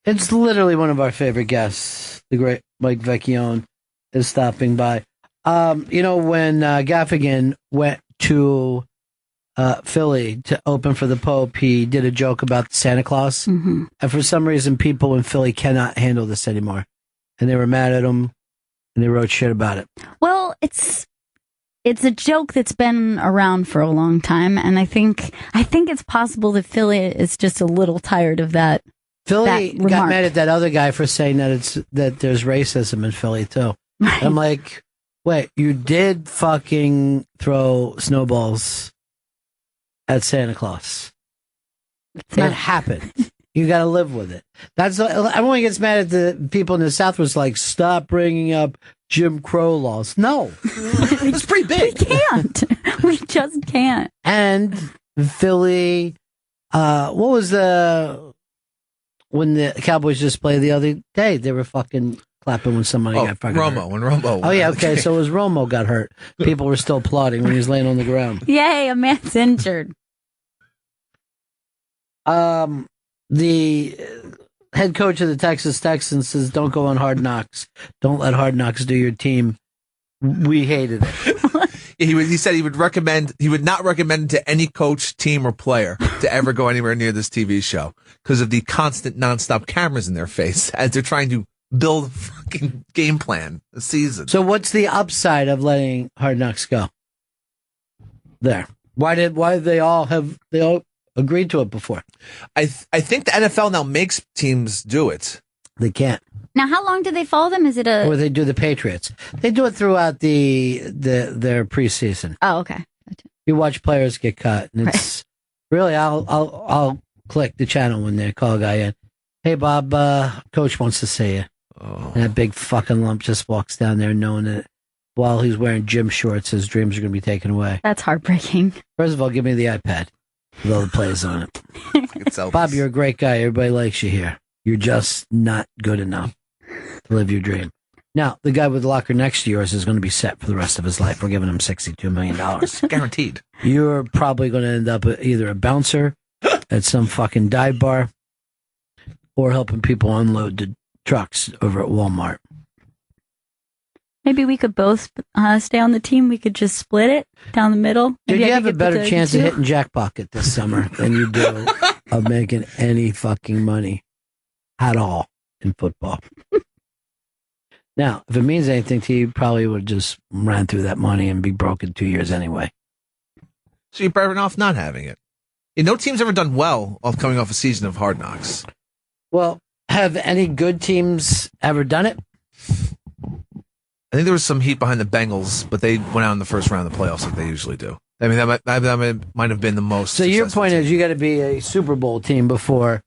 it's literally one of our favorite guests, the great Mike Vecchione, is stopping by. When Gaffigan went to Philly to open for the Pope, he did a joke about Santa Claus. Mm-hmm. And for some reason, people in Philly cannot handle this anymore. And they were mad at him, and they wrote shit about it. Well, it's a joke that's been around for a long time, and I think it's possible that Philly is just a little tired of that. Philly got mad at that other guy for saying that there's racism in Philly too. Right. I'm like, wait, you did fucking throw snowballs at Santa Claus. That happened. You got to live with it. Everyone gets mad at the people in the South was like, stop bringing up Jim Crow laws. No, it's pretty big. We can't. We just can't. And Philly, what was when the Cowboys just played the other day? They were fucking clapping when somebody got fucking hurt. When Romo. Oh yeah, okay. So it was Romo got hurt. People were still applauding when he was laying on the ground. Yay, a man's injured. The head coach of the Texas Texans says, don't go on Hard Knocks. Don't let Hard Knocks do your team. We hated it. He said he would not recommend to any coach, team, or player to ever go anywhere near this TV show because of the constant nonstop cameras in their face as they're trying to build a fucking game plan a season. So what's the upside of letting Hard Knocks go? There. Why did they all agreed to it before? I think the NFL now makes teams do it. They can't. Now, how long do they follow them? Is it or they do the Patriots? They do it throughout their preseason. Oh, okay. You watch players get cut, and it's really I'll click the channel when they call a guy in. Hey, Bob, coach wants to see you. Oh. And that big fucking lump just walks down there knowing that while he's wearing gym shorts, his dreams are going to be taken away. That's heartbreaking. First of all, give me the iPad with all the plays on it. Bob, you're a great guy. Everybody likes you here. You're just not good enough to live your dream. Now, the guy with the locker next to yours is going to be set for the rest of his life. We're giving him $62 million. Guaranteed. You're probably going to end up either a bouncer at some fucking dive bar or helping people unload the trucks over at Walmart. Maybe we could both stay on the team. We could just split it down the middle. Dude, you have a better chance of hitting Jack Pocket this summer than you do of making any fucking money at all in football. Now, if it means anything to you, you probably would just ran through that money and be broke in 2 years anyway. So you're better off not having it. No team's ever done well off coming off a season of Hard Knocks. Well, have any good teams ever done it? I think there was some heat behind the Bengals, but they went out in the first round of the playoffs like they usually do. I mean, that might have been the most. So your point is, you got to be a Super Bowl team before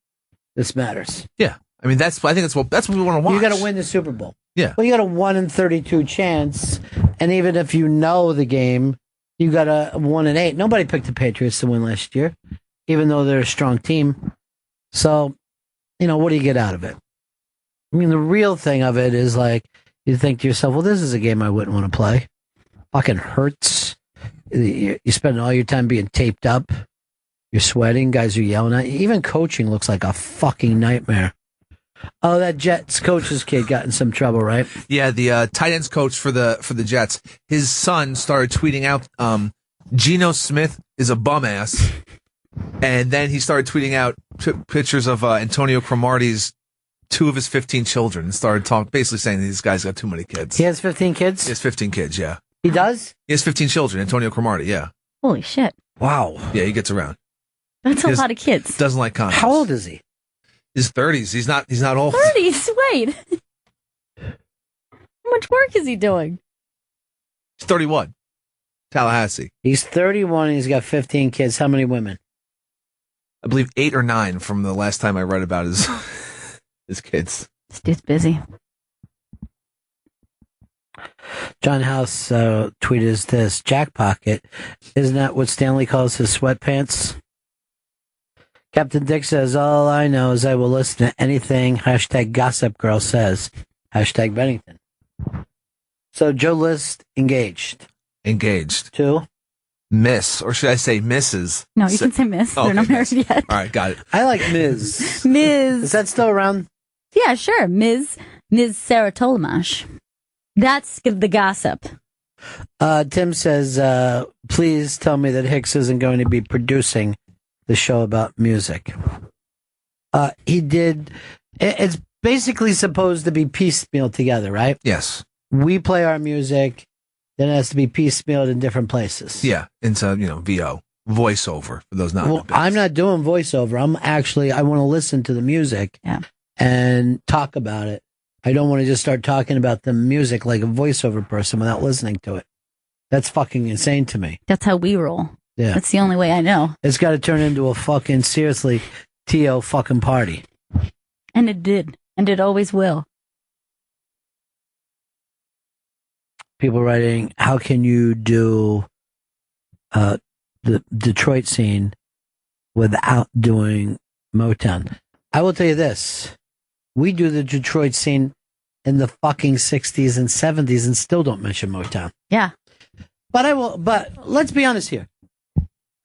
this matters. Yeah, I mean I think that's what we want to watch. You got to win the Super Bowl. Yeah. Well, you got a 1 in 32 chance, and even if you know the game, you got a 1 in 8. Nobody picked the Patriots to win last year, even though they're a strong team. So, what do you get out of it? I mean, the real thing of it is like, you think to yourself, well, this is a game I wouldn't want to play. Fucking hurts. You spend all your time being taped up. You're sweating. Guys are yelling at you. Even coaching looks like a fucking nightmare. Oh, that Jets coach's kid got in some trouble, right? Yeah, the tight ends coach for the Jets. His son started tweeting out, Geno Smith is a bum ass. And then he started tweeting out pictures of Antonio Cromartie's 2 of his 15 children and started basically saying these guys got too many kids. He has 15 kids? He has 15 kids, yeah. He does? He has 15 children, Antonio Cromartie, yeah. Holy shit. Wow. Yeah, he gets around. That's a lot of kids. Doesn't like condoms. How old is he? His 30s. He's not old. 30s? Wait. How much work is he doing? He's 31. Tallahassee. He's 31 and he's got 15 kids. How many women? I believe 8 or 9 from the last time I read about his kids. This dude's busy. John House tweeted this, Jack Pocket, isn't that what Stanley calls his sweatpants? Captain Dick says, all I know is I will listen to anything #Gossip Girl says. #Bennington. So Joe List engaged. Engaged. To? Miss, or should I say Mrs.? No, you can say Miss. They're not married yet. All right, got it. I like Ms. Ms. Is that still around? Yeah, sure. Ms. Sarah Tolamash. That's the gossip. Tim says, please tell me that Hicks isn't going to be producing the show about music. He did. It's basically supposed to be piecemeal together, right? Yes. We play our music, then it has to be piecemealed in different places. Yeah, into, VO. Voiceover, for those not in the business. I'm not doing voiceover. I want to listen to the music and talk about it. I don't want to just start talking about the music like a voiceover person without listening to it. That's fucking insane to me. That's how we roll. Yeah. That's the only way I know. It's got to turn into a fucking, seriously, T.O. fucking party. And it did. And it always will. People writing, how can you do the Detroit scene without doing Motown? I will tell you this. We do the Detroit scene in the fucking 60s and 70s and still don't mention Motown. Yeah. But let's be honest here.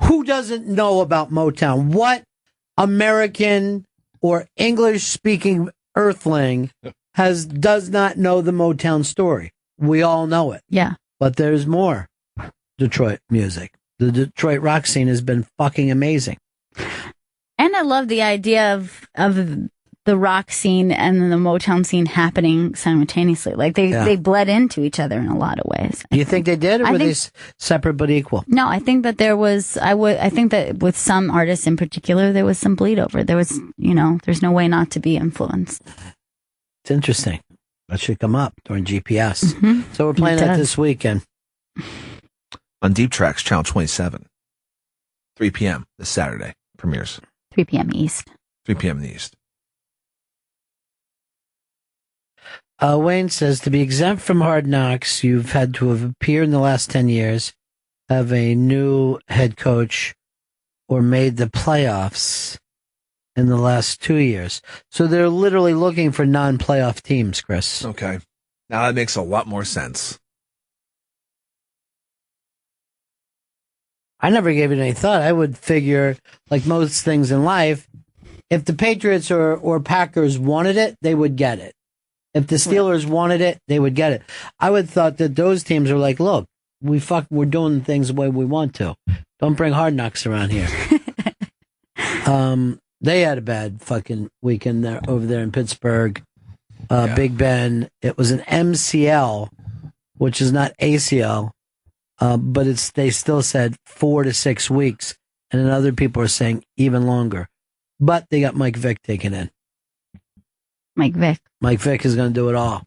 Who doesn't know about Motown? What American or English speaking earthling does not know the Motown story? We all know it. Yeah. But there's more Detroit music. The Detroit rock scene has been fucking amazing. And I love the idea of the rock scene and the Motown scene happening simultaneously. Like they bled into each other in a lot of ways. You think they did, or were they separate but equal? No, I think that there was. I think that with some artists in particular, there was some bleed over. There was, there's no way not to be influenced. It's interesting. That should come up during GPS. Mm-hmm. So we're playing that this weekend on Deep Tracks, Channel 27, 3 p.m. this Saturday premieres. 3 p.m. East. 3 p.m. in the East. Wayne says, to be exempt from Hard Knocks, you've had to have appeared in the last 10 years, have a new head coach, or made the playoffs in the last 2 years. So they're literally looking for non-playoff teams, Chris. Okay. Now that makes a lot more sense. I never gave it any thought. I would figure, like most things in life, if the Patriots or Packers wanted it, they would get it. If the Steelers wanted it, they would get it. I would have thought that those teams are like, look, we're doing things the way we want to. Don't bring Hard Knocks around here. They had a bad fucking weekend there over there in Pittsburgh. Big Ben. It was an MCL, which is not ACL. But they still said 4 to 6 weeks, and then other people are saying even longer. But they got Mike Vick taken in. Mike Vick is going to do it all.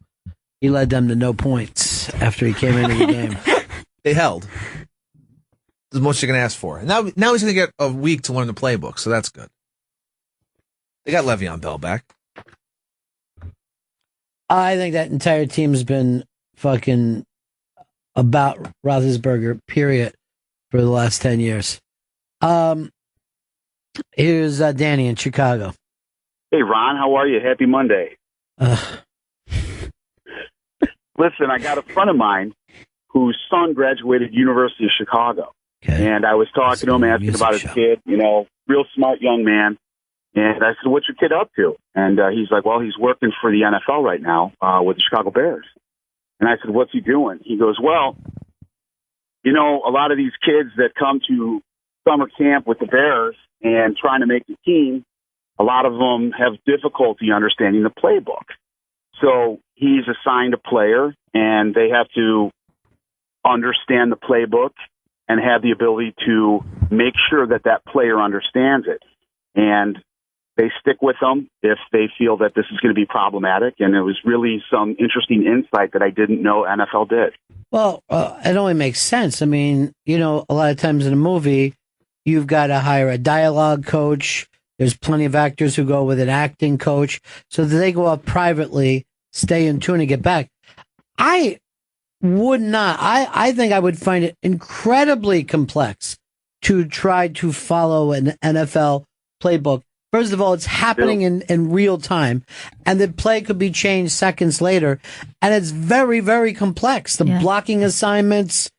He led them to no points after he came into the game. They held. There's much you can ask for. And now he's going to get a week to learn the playbook, so that's good. They got Le'Veon Bell back. I think that entire team's been fucking about Roethlisberger, period, for the last 10 years. Here's Danny in Chicago. Hey, Ron, how are you? Happy Monday. Listen, I got a friend of mine whose son graduated University of Chicago. Okay. And I was talking to him, asking about his kid, real smart young man. And I said, what's your kid up to? And he's like, well, he's working for the NFL right now with the Chicago Bears. And I said, what's he doing? He goes, well, a lot of these kids that come to summer camp with the Bears and trying to make the team, a lot of them have difficulty understanding the playbook. So he's assigned a player, and they have to understand the playbook and have the ability to make sure that that player understands it. And they stick with them if they feel that this is going to be problematic. And it was really some interesting insight that I didn't know NFL did. Well, it only makes sense. I mean, a lot of times in a movie, you've got to hire a dialogue coach. There's plenty of actors who go with an acting coach. So that they go up privately, stay in tune and get back. I would not. I think I would find it incredibly complex to try to follow an NFL playbook. First of all, it's happening in real time, and the play could be changed seconds later, and it's very, very complex. The blocking assignments,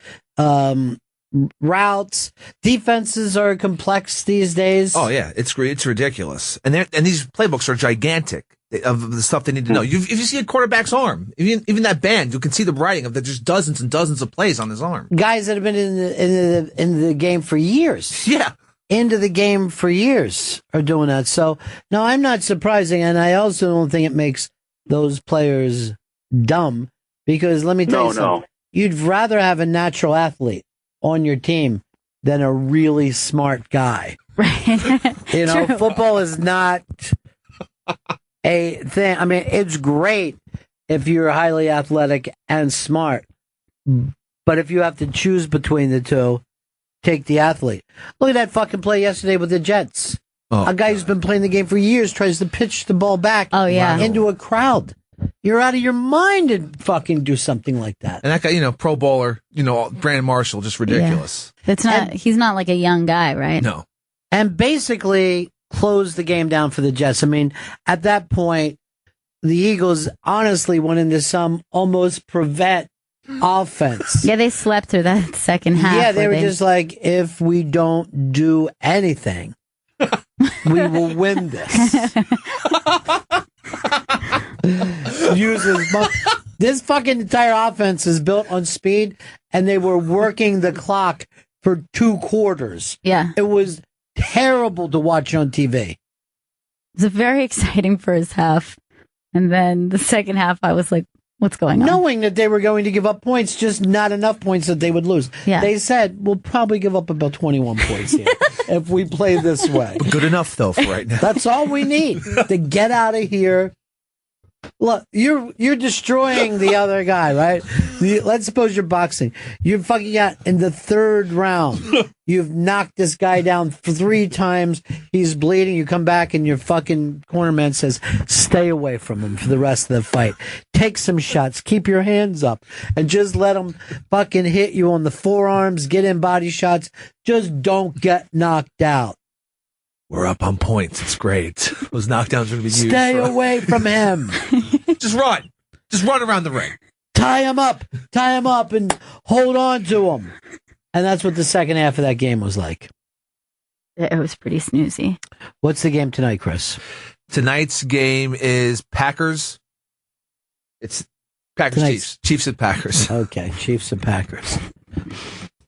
routes, defenses are complex these days. Oh yeah, it's ridiculous, and these playbooks are gigantic of the stuff they need to know. If you see a quarterback's arm, even that band, you can see the writing of just dozens and dozens of plays on his arm. Guys that have been in the game for years. Yeah. Into the game for years are doing that. So, no, I'm not surprising, and I also don't think it makes those players dumb, because let me tell you something. You'd rather have a natural athlete on your team than a really smart guy. Right. True. Football is not a thing. I mean, it's great if you're highly athletic and smart, but if you have to choose between the two, take the athlete. Look at that fucking play yesterday with the Jets. A guy who's been playing the game for years tries to pitch the ball back into a crowd. You're out of your mind to fucking do something like that. And that guy, Pro Bowler, Brandon Marshall, just ridiculous. Yeah. He's not like a young guy, right? No. And basically closed the game down for the Jets. I mean, at that point, the Eagles honestly went into some almost prevent offense. Yeah, they slept through that second half. Yeah, they were just like, if we don't do anything, we will win this. This fucking entire offense is built on speed, and they were working the clock for 2 quarters. Yeah. It was terrible to watch on TV. It was a very exciting first half. And then the second half, I was like, what's going on? Knowing that they were going to give up points, just not enough points that they would lose. Yeah. They said, we'll probably give up about 21 points here if we play this way. Good enough, though, for right now. That's all we need to get out of here. Look, you're destroying the other guy, right? Let's suppose you're boxing. You're fucking out in the 3rd round. You've knocked this guy down 3 times. He's bleeding. You come back and your fucking cornerman says, stay away from him for the rest of the fight. Take some shots. Keep your hands up and just let him fucking hit you on the forearms. Get in body shots. Just don't get knocked out. We're up on points. It's great. Those knockdowns are going to be huge. Stay away from him. Just run. Just run around the ring. tie him up, and hold on to him. And that's what the second half of that game was like. It was pretty snoozy. What's the game tonight, Chris? Tonight's game is Packers. It's Packers Chiefs. Chiefs and Packers. Okay, Chiefs and Packers.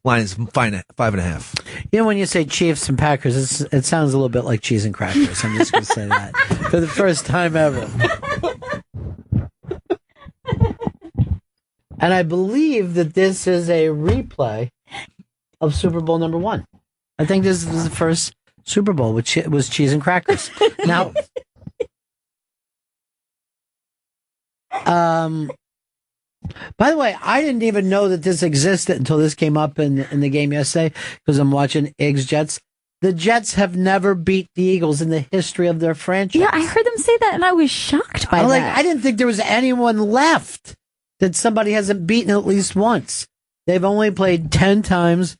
Line is 5.5. You know, when you say Chiefs and Packers, it sounds a little bit like cheese and crackers. I'm just going to say that for the first time ever. And I believe that this is a replay of Super Bowl number 1. I think this is the first Super Bowl, which was cheese and crackers. Now, by the way, I didn't even know that this existed until this came up in the game yesterday because I'm watching Eagles Jets. The Jets have never beat the Eagles in the history of their franchise. Yeah, I heard them say that, and I was shocked by that. I didn't think there was anyone left that somebody hasn't beaten at least once. They've only played 10 times,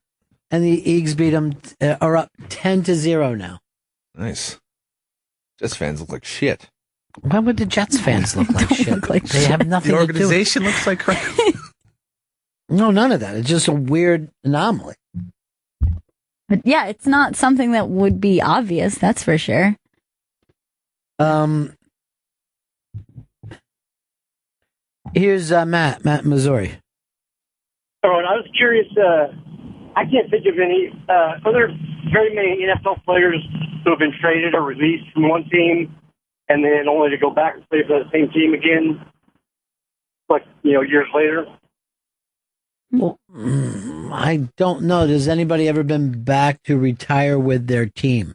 and the Eagles beat them, are up 10-0 now. Nice. Jets fans look like shit. Why would the Jets fans look like shit? They have nothing to do. The organization looks like crap. No, none of that. It's just a weird anomaly. But yeah, it's not something that would be obvious, that's for sure. Here's Matt in Missouri. All right, I was curious. I can't think of any. Are there very many NFL players who have been traded or released from one team and then only to go back and play for the same team again, like, years later? Well, I don't know. Has anybody ever been back to retire with their team?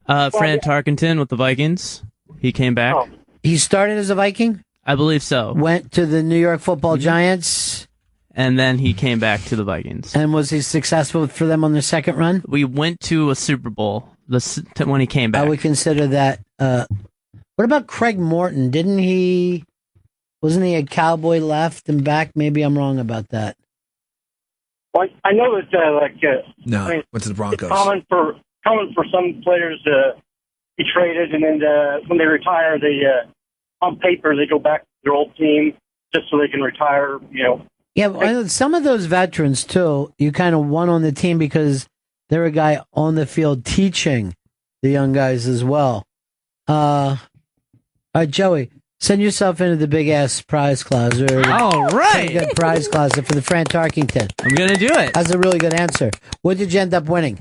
Fran Tarkenton with the Vikings. He came back. Oh. He started as a Viking? I believe so. Went to the New York Football Giants. And then he came back to the Vikings. And was he successful for them on their second run? We went to a Super Bowl when he came back. I would consider that. What about Craig Morton? Wasn't he a Cowboy left and back? Maybe I'm wrong about that. Well, I know that, no, went to the Broncos. It's common for some players to be traded, and then when they retire, on paper, they go back to their old team just so they can retire, Yeah, some of those veterans, too, you kind of won on the team because they're a guy on the field teaching the young guys as well. All right, Joey, send yourself into the big-ass prize closet. All right. Good prize closet for the Fran Tarkington. I'm going to do it. That's a really good answer. What did you end up winning?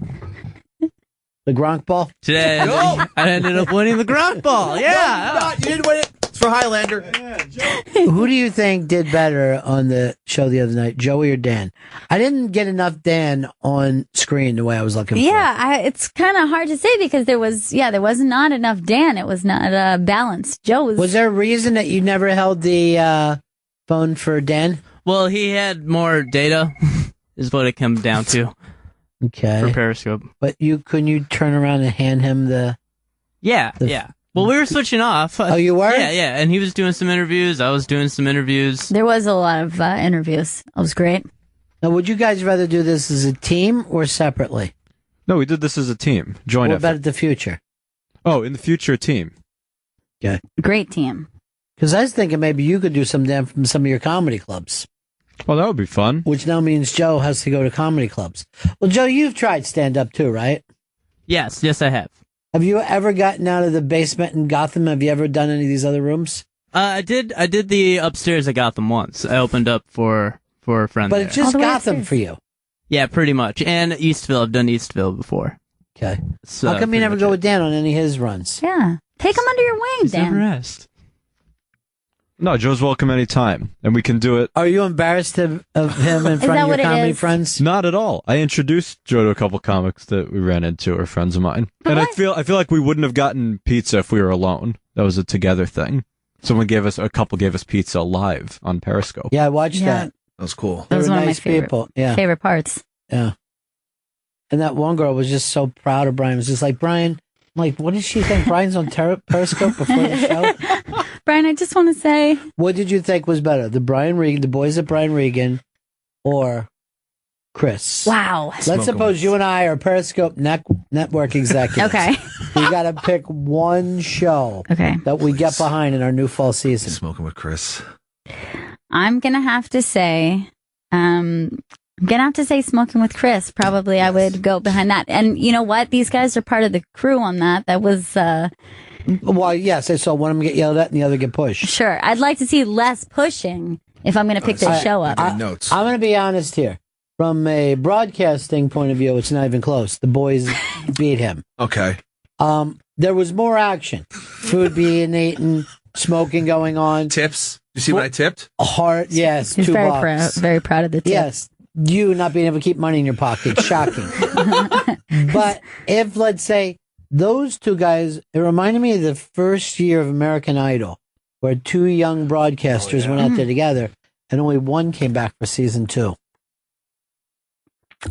The Gronk ball? Today, I ended up winning the Gronk ball. Yeah. No, you didn't win it. It's for Highlander. Who do you think did better on the show the other night, Joey or Dan? I didn't get enough Dan on screen the way I was looking for. Yeah, it's kind of hard to say because there was not enough Dan. It was not balanced. Joe was. Was there a reason that you never held the phone for Dan? Well, he had more data, is what it comes down to. Okay. For Periscope. But couldn't you turn around and hand him the... Yeah. Well, we were switching off. Oh, you were? Yeah. And he was doing some interviews. I was doing some interviews. There was a lot of interviews. It was great. Now, would you guys rather do this as a team or separately? No, we did this as a team. Joint What effort. about the future? Oh, in the future, team. Okay. Great team. Because I was thinking maybe you could do some Dan from some of your comedy clubs. Well, that would be fun. Which now means Joe has to go to comedy clubs. Well, Joe, you've tried stand-up too, right? Yes, I have. Have you ever gotten out of the basement in Gotham? Have you ever done any of these other rooms? I did the upstairs at Gotham once. I opened up for a friend But there. it's just Gotham for you. Yeah, pretty much. And Eastville. I've done Eastville before. Okay. How come you never go with Dan on any of his runs? Yeah. Take him under your wing, Dan. Never asked. No, Joe's welcome anytime, and we can do it. Are you embarrassed of him in front of your comedy friends? Not at all. I introduced Joe to a couple comics that we ran into, or friends of mine, and I feel like we wouldn't have gotten pizza if we were alone. That was a together thing. A couple gave us pizza live on Periscope. Yeah, I watched that. That was cool. That was one nice of my people. Yeah. favorite parts. Yeah. And that one girl was just so proud of Brian. It was just like, Brian, I'm like, what did she think? Brian's on Periscope before the show? Brian, I just want to say. What did you think was better? The boys at Brian Regan, or Chris? Wow. Let's suppose you and I are Periscope network executives. Okay. We got to pick one show that we get behind in our new fall season. Smoking with Chris. I'm going to have to say, Smoking with Chris. Probably I would go behind that. And you know what? These guys are part of the crew on that. That was, well, yes, I saw one of them get yelled at and the other get pushed. Sure. I'd like to see less pushing if I'm going to pick this show up. I'm going to be honest here. From a broadcasting point of view, it's not even close. The boys beat him. Okay. There was more action. Food being eaten, smoking going on. Tips. You see what I tipped? Yes. He's $2. very proud of the tip. Yes. You not being able to keep money in your pocket. Shocking. But if, let's say, those two guys, it reminded me of the first year of American Idol, where two young broadcasters went out there together, and only one came back for season 2.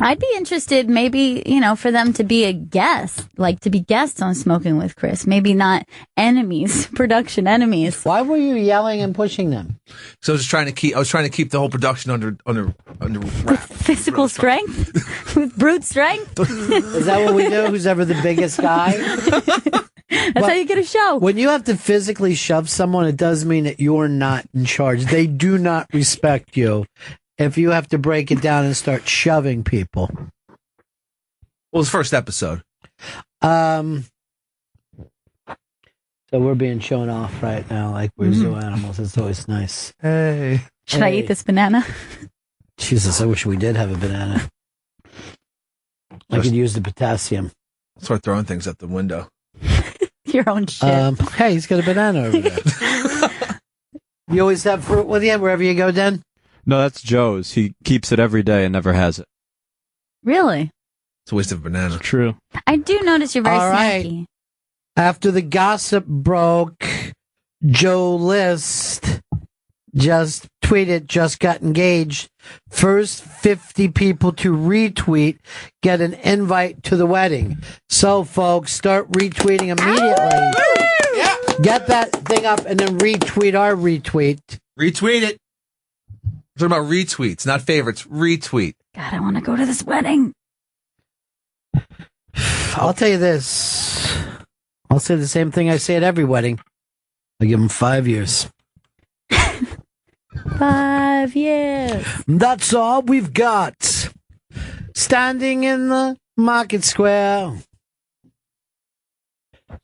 I'd be interested, maybe, for them to be a guest, like to be guests on Smoking with Chris. Maybe not enemies, production enemies. Why were you yelling and pushing them? So I was trying to keep the whole production under with physical strength, with brute strength. Is that what we do? Who's ever the biggest guy? That's how you get a show. When you have to physically shove someone, it does mean that you're not in charge. They do not respect you. If you have to break it down and start shoving people. Well, it's first episode. So we're being shown off right now like we're zoo animals. It's always nice. Hey. Should I eat this banana? Jesus, I wish we did have a banana. I could use the potassium. Start throwing things at the window. Your own shit. Hey, he's got a banana over there. You always have fruit with you wherever you go, Den? No, that's Joe's. He keeps it every day and never has it. Really? It's a waste of a banana. True. I do notice you're very All right. snacky. After the gossip broke, Joe List just tweeted, just got engaged. First 50 people to retweet get an invite to the wedding. So, folks, start retweeting immediately. Yeah. Get that thing up and then retweet our retweet. Retweet it. We're talking about retweets, not favorites. Retweet. God, I want to go to this wedding. I'll tell you this. I'll say the same thing I say at every wedding. I give them 5 years. 5 years. That's all we've got. Standing in the market square.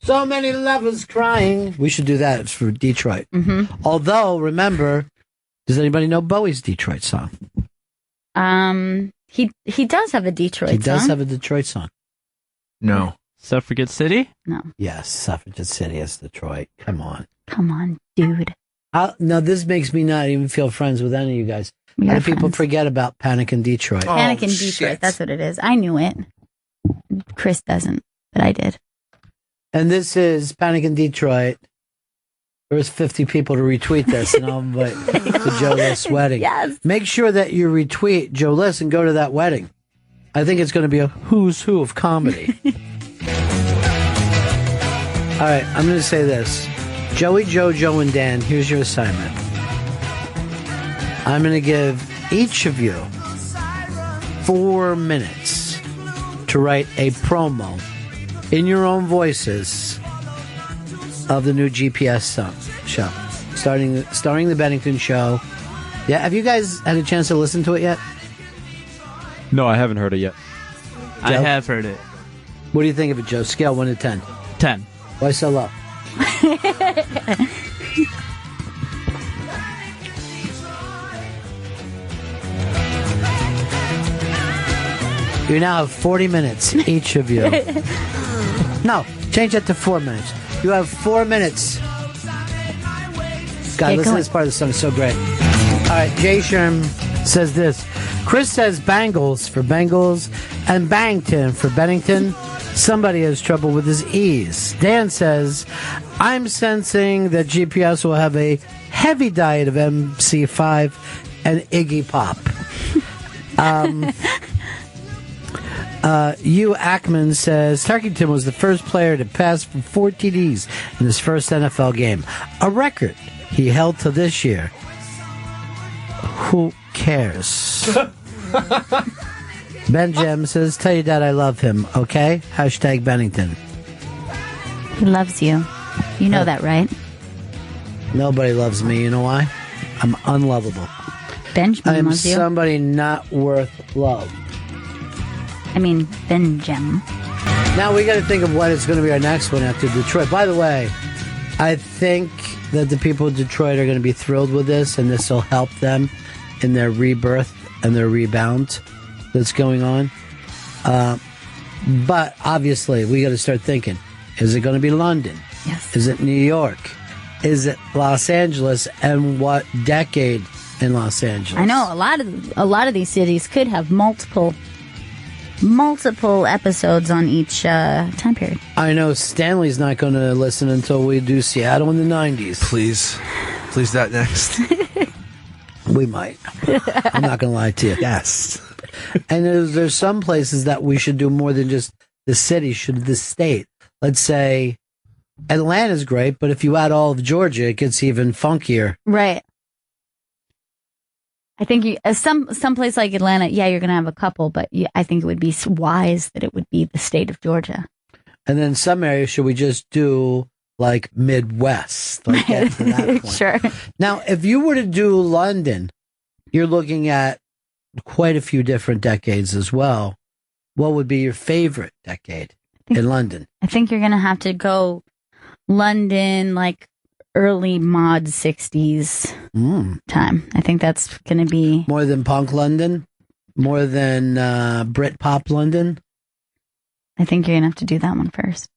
So many lovers crying. We should do that. It's for Detroit. Mm-hmm. Although, remember, does anybody know Bowie's Detroit song? He does have a Detroit song. He does have a Detroit song. No. Suffragette City? No. Yes, Suffragette City is Detroit. Come on. Come on, dude. No, this makes me not even feel friends with any of you guys. How do people forget about Panic in Detroit? Panic in Detroit. Shit. That's what it is. I knew it. Chris doesn't, but I did. And this is Panic in Detroit. There's 50 people to retweet this, and I'll invite to Joe List's wedding. Yes. Make sure that you retweet Joe List and go to that wedding. I think it's going to be a who's who of comedy. All right, I'm going to say this. Joey, Joe, and Dan, here's your assignment. I'm going to give each of you 4 minutes to write a promo in your own voices of the new GPS show, starring the Bennington show. Yeah, have you guys had a chance to listen to it yet? No, I haven't heard it yet. I have heard it. What do you think of it, Joe? Scale 1 to 10. 10. Why so low? You now have 40 minutes, each of you. No, change that to 4 minutes. You have 4 minutes. God, listen to this part of the song. It's so great. All right, Jay Sherm says this. Chris says Bangles for Bengals and Bangton for Bennington. Somebody has trouble with his E's. Dan says, I'm sensing that GPS will have a heavy diet of MC5 and Iggy Pop. Hugh Ackman says Tarkington was the first player to pass for 4 TDs in his first NFL game, a record he held to this year. Who cares? Ben Jem says, tell your dad I love him, okay? Hashtag Bennington. He loves you. You know that, right? Nobody loves me, you know why? I'm unlovable. Benjamin I am loves you. somebody not worth love. I mean, Benjamin. Now we got to think of what is going to be our next one after Detroit. By the way, I think that the people of Detroit are going to be thrilled with this, and this will help them in their rebirth and their rebound that's going on. But obviously, we got to start thinking: is it going to be London? Yes. Is it New York? Is it Los Angeles? And what decade in Los Angeles? I know a lot of these cities could have multiple episodes on each time period. I know Stanley's not going to listen until we do Seattle in the 90s. Please that next. We might. I'm not going to lie to you. Yes. And there's some places that we should do more than just the city, should the state. Let's say Atlanta's great, but if you add all of Georgia, it gets even funkier. Right. I think some place like Atlanta, yeah, you're going to have a couple, but I think it would be wise that it would be the state of Georgia. And then some areas, should we just do like Midwest? Like get to that point. Sure. Now, if you were to do London, you're looking at quite a few different decades as well. What would be your favorite decade in London? I think you're going to have to go London, like early mod 60s time. I think that's going to be more than punk London, more than Brit pop London. I think you're going to have to do that one first.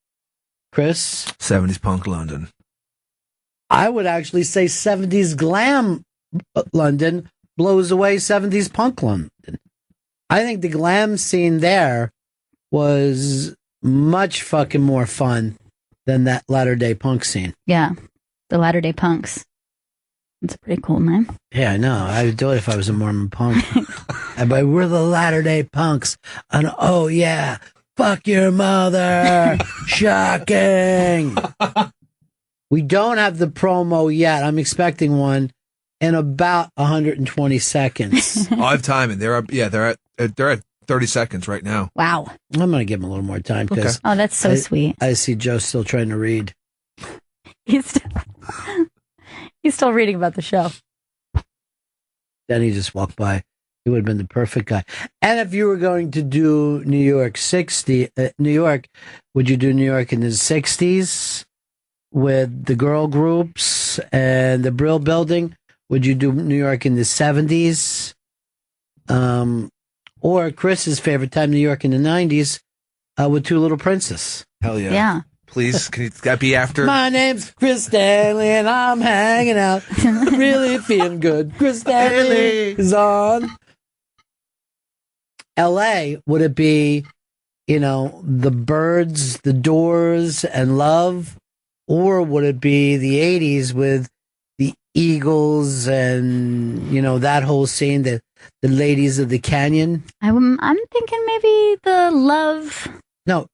Chris? 70s punk London. I would actually say 70s glam London blows away 70s punk London. I think the glam scene there was much fucking more fun than that latter day punk scene. Yeah. The Latter Day Punks. It's a pretty cool name. Yeah, I know. I would do it if I was a Mormon punk. But we're the Latter Day Punks. And oh, yeah, fuck your mother. Shocking. We don't have the promo yet. I'm expecting one in about 120 seconds. Oh, I have time, and they're at 30 seconds right now. Wow. I'm going to give them a little more time because Oh, that's so sweet. I see Joe still trying to read. He's still reading about the show. Then he just walked by. He would have been the perfect guy. And if you were going to do New York, would you do New York in the 60s with the girl groups and the Brill Building? Would you do New York in the 70s? Or Chris's favorite time, New York in the 90s, with Two Little Princes? Hell yeah. Yeah. Please, can that be after? My name's Chris Stanley, and I'm hanging out. Really feeling good. Chris Stanley is on. L.A., would it be, the Birds, the Doors, and Love? Or would it be the 80s with the Eagles and, that whole scene, the Ladies of the Canyon? I'm thinking maybe the Love. No,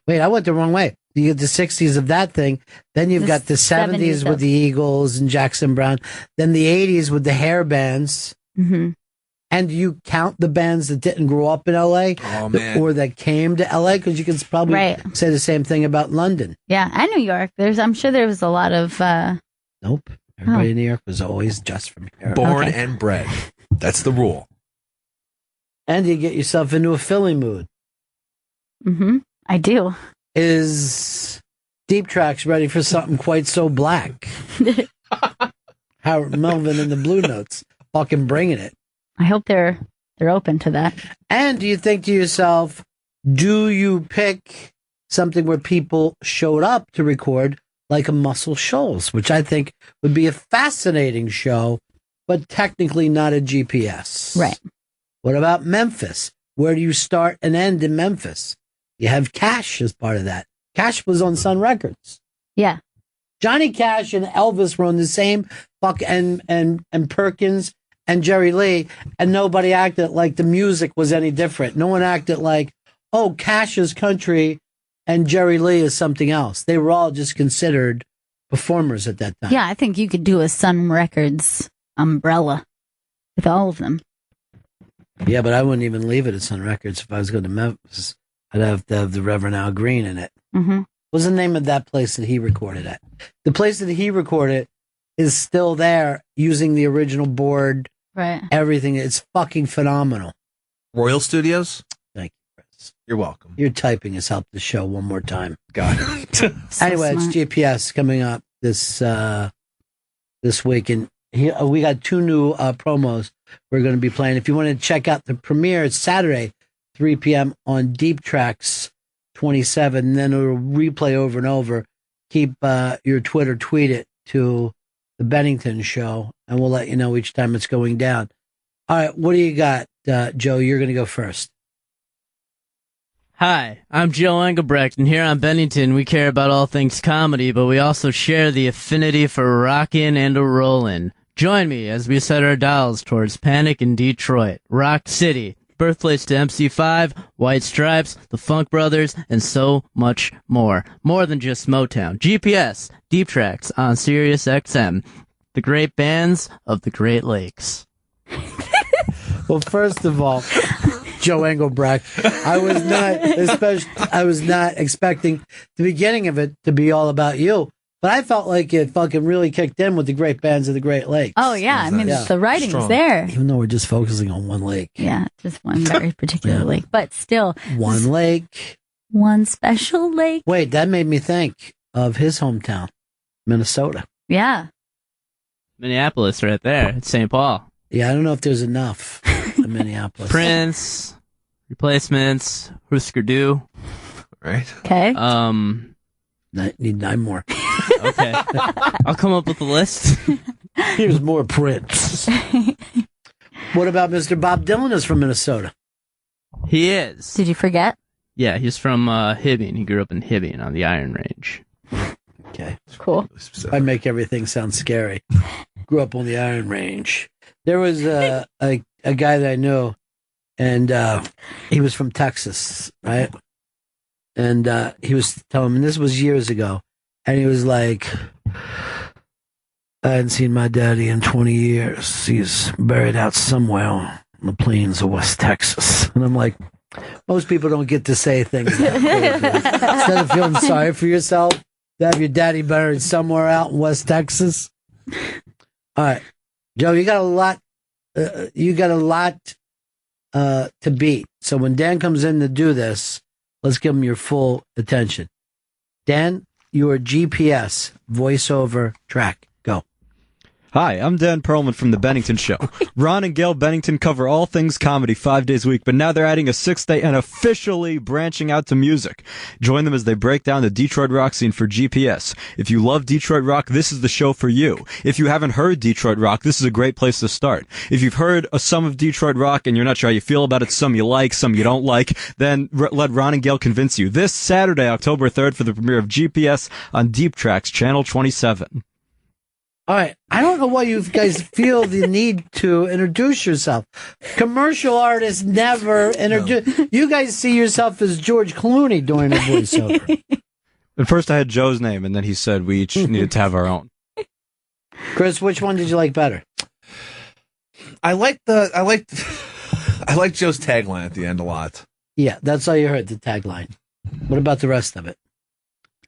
wait, I went the wrong way. You get the 60s of that thing. Then you've got the 70s with the Eagles and Jackson Brown. Then the 80s with the hair bands. Mm-hmm. And you count the bands that didn't grow up in L.A. Or that came to L.A. Because you can probably say the same thing about London. Yeah, and New York. I'm sure there was a lot of... Nope. Everybody in New York was always just from here. Born and bred. That's the rule. And you get yourself into a Philly mood. Mm-hmm. I do. Is Deep Tracks ready for something quite so black? Howard Melvin and the Blue Notes fucking bringing it. I hope they're open to that. And do you think to yourself, do you pick something where people showed up to record, like a Muscle Shoals, which I think would be a fascinating show, but technically not a GPS? Right. What about Memphis? Where do you start and end in Memphis? You have Cash as part of that. Cash was on Sun Records. Yeah. Johnny Cash and Elvis were on the same and Perkins and Jerry Lee, and nobody acted like the music was any different. No one acted like, oh, Cash is country and Jerry Lee is something else. They were all just considered performers at that time. Yeah, I think you could do a Sun Records umbrella with all of them. Yeah, but I wouldn't even leave it at Sun Records if I was going to Memphis. I'd have to have the Reverend Al Green in it. Mm-hmm. What was the name of that place that he recorded at? The place that he recorded is still there using the original board. Right. Everything. It's fucking phenomenal. Royal Studios? Thank you, Chris. You're welcome. Your typing has helped the show one more time. Got it. Anyway, smart. it's GPS coming up this week, and we got 2 new promos we're going to be playing. If you want to check out the premiere, it's Saturday, 3 p.m. on Deep Tracks 27, and then it'll replay over and over. Keep your Twitter, tweet it to the Bennington Show, and we'll let you know each time it's going down. All right, what do you got, Joe? You're going to go first. Hi, I'm Joe Engelbrecht, and here on Bennington, we care about all things comedy, but we also share the affinity for rockin' and a-rollin'. Join me as we set our dials towards Panic in Detroit, Rock City, birthplace to MC5, White Stripes, the Funk Brothers, and so much more. More than just Motown. GPS, Deep Tracks on Sirius XM, the great bands of the Great Lakes. Well, first of all, Joe Engelbrecht, I was not expecting the beginning of it to be all about you, but I felt like it fucking really kicked in with the great bands of the Great Lakes. Oh, yeah. I mean, the writing's there. Even though we're just focusing on one lake. Yeah, just one very particular lake. But still. One lake. One special lake. Wait, that made me think of his hometown, Minnesota. Yeah. Minneapolis right there. It's St. Paul. Yeah, I don't know if there's enough in Minneapolis. Prince, Replacements, Husker Du. Right. Okay. Need 9 more. Okay. I'll come up with a list. Here's more Prince. What about Mr. Bob Dylan is from Minnesota? He is. Did you forget? Yeah, he's from Hibbing. He grew up in Hibbing on the Iron Range. Okay. Cool. I make everything sound scary. Grew up on the Iron Range. There was a guy that I knew, and he was from Texas, right? And he was telling me, and this was years ago, and he was like, I hadn't seen my daddy in 20 years. He's buried out somewhere on the plains of West Texas. And I'm like, most people don't get to say things that way. Instead of feeling sorry for yourself, to have your daddy buried somewhere out in West Texas. All right, Joe, you got a lot to beat. So when Dan comes in to do this, let's give him your full attention. Dan, your GPS voiceover track. Go. Hi, I'm Dan Perlman from The Bennington Show. Ron and Gail Bennington cover all things comedy 5 days a week, but now they're adding a 6th day and officially branching out to music. Join them as they break down the Detroit rock scene for GPS. If you love Detroit rock, this is the show for you. If you haven't heard Detroit rock, this is a great place to start. If you've heard some of Detroit rock and you're not sure how you feel about it, some you like, some you don't like, then let Ron and Gail convince you. This Saturday, October 3rd, for the premiere of GPS on Deep Tracks, Channel 27. All right. I don't know why you guys feel the need to introduce yourself. Commercial artists never introduce. No. You guys see yourself as George Clooney doing a voiceover. At first I had Joe's name, and then he said we each needed to have our own. Chris, which one did you like better? I like Joe's tagline at the end a lot. Yeah, that's all you heard, the tagline. What about the rest of it?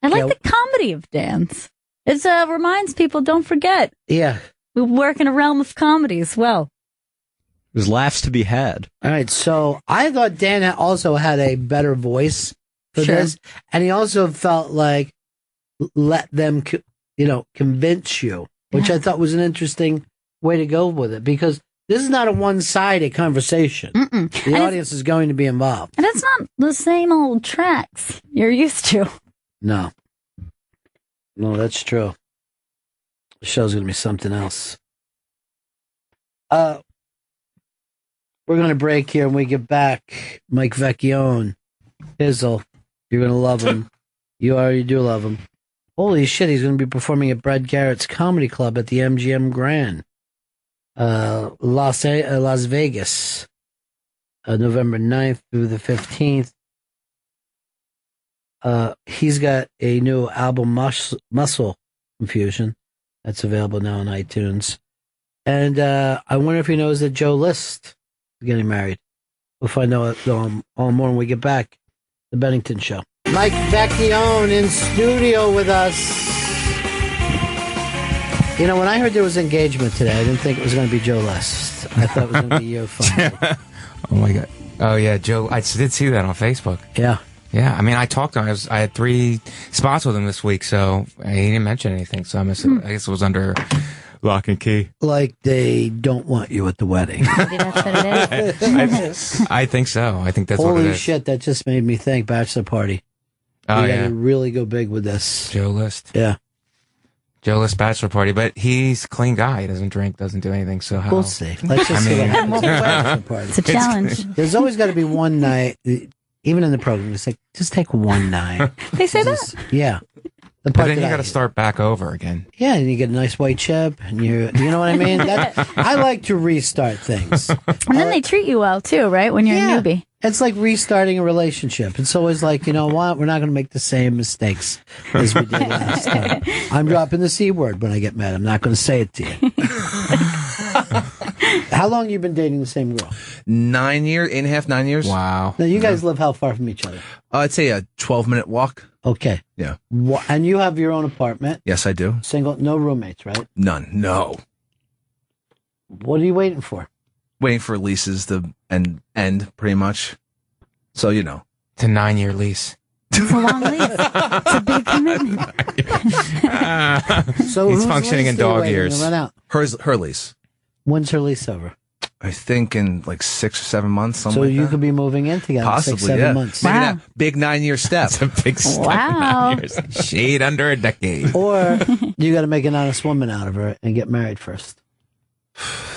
I like the comedy of Dan's. It reminds people, don't forget. Yeah. We work in a realm of comedy as well. There's laughs to be had. All right, so I thought Dan also had a better voice for this, and he also felt like let them, convince you, which I thought was an interesting way to go with it, because this is not a one-sided conversation. Mm-mm. The audience is going to be involved. And it's not the same old tracks you're used to. No, that's true. The show's going to be something else. We're going to break here. When we get back, Mike Vecchione, Hizzle, you're going to love him. You already do love him. Holy shit, he's going to be performing at Brad Garrett's Comedy Club at the MGM Grand, Las Vegas, November 9th through the 15th. He's got a new album, Muscle Confusion, that's available now on iTunes. And I wonder if he knows that Joe List is getting married. We'll find out all more when we get back. The Bennington Show. Mike Vecchione in studio with us. You know, when I heard there was engagement today, I didn't think it was going to be Joe List. I thought it was going to be you. Oh my God. Oh yeah, Joe. I did see that on Facebook. Yeah. Yeah. I mean, I talked to him. I had 3 spots with him this week, so he didn't mention anything. So I guess it was under lock and key. Like they don't want you at the wedding. Maybe that's what it is. I think so. I think that's what it Holy is. shit! That just made me think bachelor party. Oh We yeah. gotta really go big with this. Joe List. Yeah. Joe List bachelor party, but he's a clean guy. He doesn't drink, doesn't do anything. So how? We'll see. Let's just see what happens. Bachelor party. It's a challenge. There's always got to be one night, even in the program. It's like just take one night. They say that? Yeah. The But part then that you I got to hate. start back over again. Yeah, and you get a nice white chip, and you know what I mean. I like to restart things. And then they treat you well too, right? When you're Yeah. a newbie. It's like restarting a relationship. It's always like, you know what? We're not going to make the same mistakes as we did last time. I'm dropping the C word when I get mad. I'm not going to say it to you. How long have you been dating the same girl? 9 years, 8.5, 9 years. Wow. Now, you guys live how far from each other? I'd say a 12-minute walk. Okay. Yeah. And you have your own apartment? Yes, I do. Single? No roommates, right? None. No. What are you waiting for? Waiting for leases to end pretty much. So, you know. It's a 9-year lease. It's a long lease. It's a big commitment. So He's whose functioning lease in are you dog waiting years. to run out? Her lease. When's her lease over? I think in like 6 or 7 months, something So like you that. could be moving in together in Possibly, 6, 7 yeah. months. Maybe Wow. that big 9-year step. It's a big step. Wow. 9 years. Shade under a decade. Or you got to make an honest woman out of her and get married first.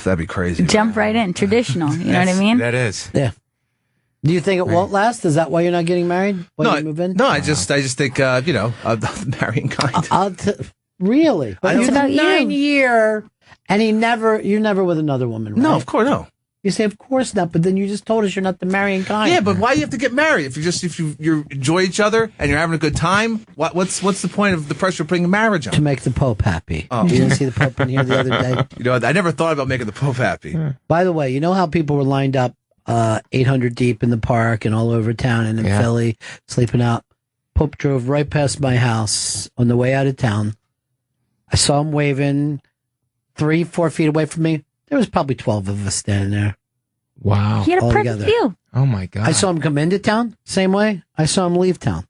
That'd be crazy. Jump right in. Traditional. You know what I mean? That is. Yeah. Do you think it won't last? Is that why you're not getting married? When you move in? No, I just think, the marrying kind. Really? But It's you're about you. 9-year, and you're never with another woman, right? No, of course, no. You say, of course not, but then you just told us you're not the marrying kind. Yeah, but why do you have to get married? If you enjoy each other and you're having a good time, what's the point of the pressure of putting marriage on? To make the Pope happy. Oh. You didn't see the Pope in here the other day? You know, I never thought about making the Pope happy. By the way, you know how people were lined up 800 deep in the park and all over town and in Philly, sleeping out? Pope drove right past my house on the way out of town. I saw him waving 3-4 feet away from me. There was probably 12 of us standing there. Wow. He had a All perfect together. view. Oh my God. I saw him come into town, same way. I saw him leave town.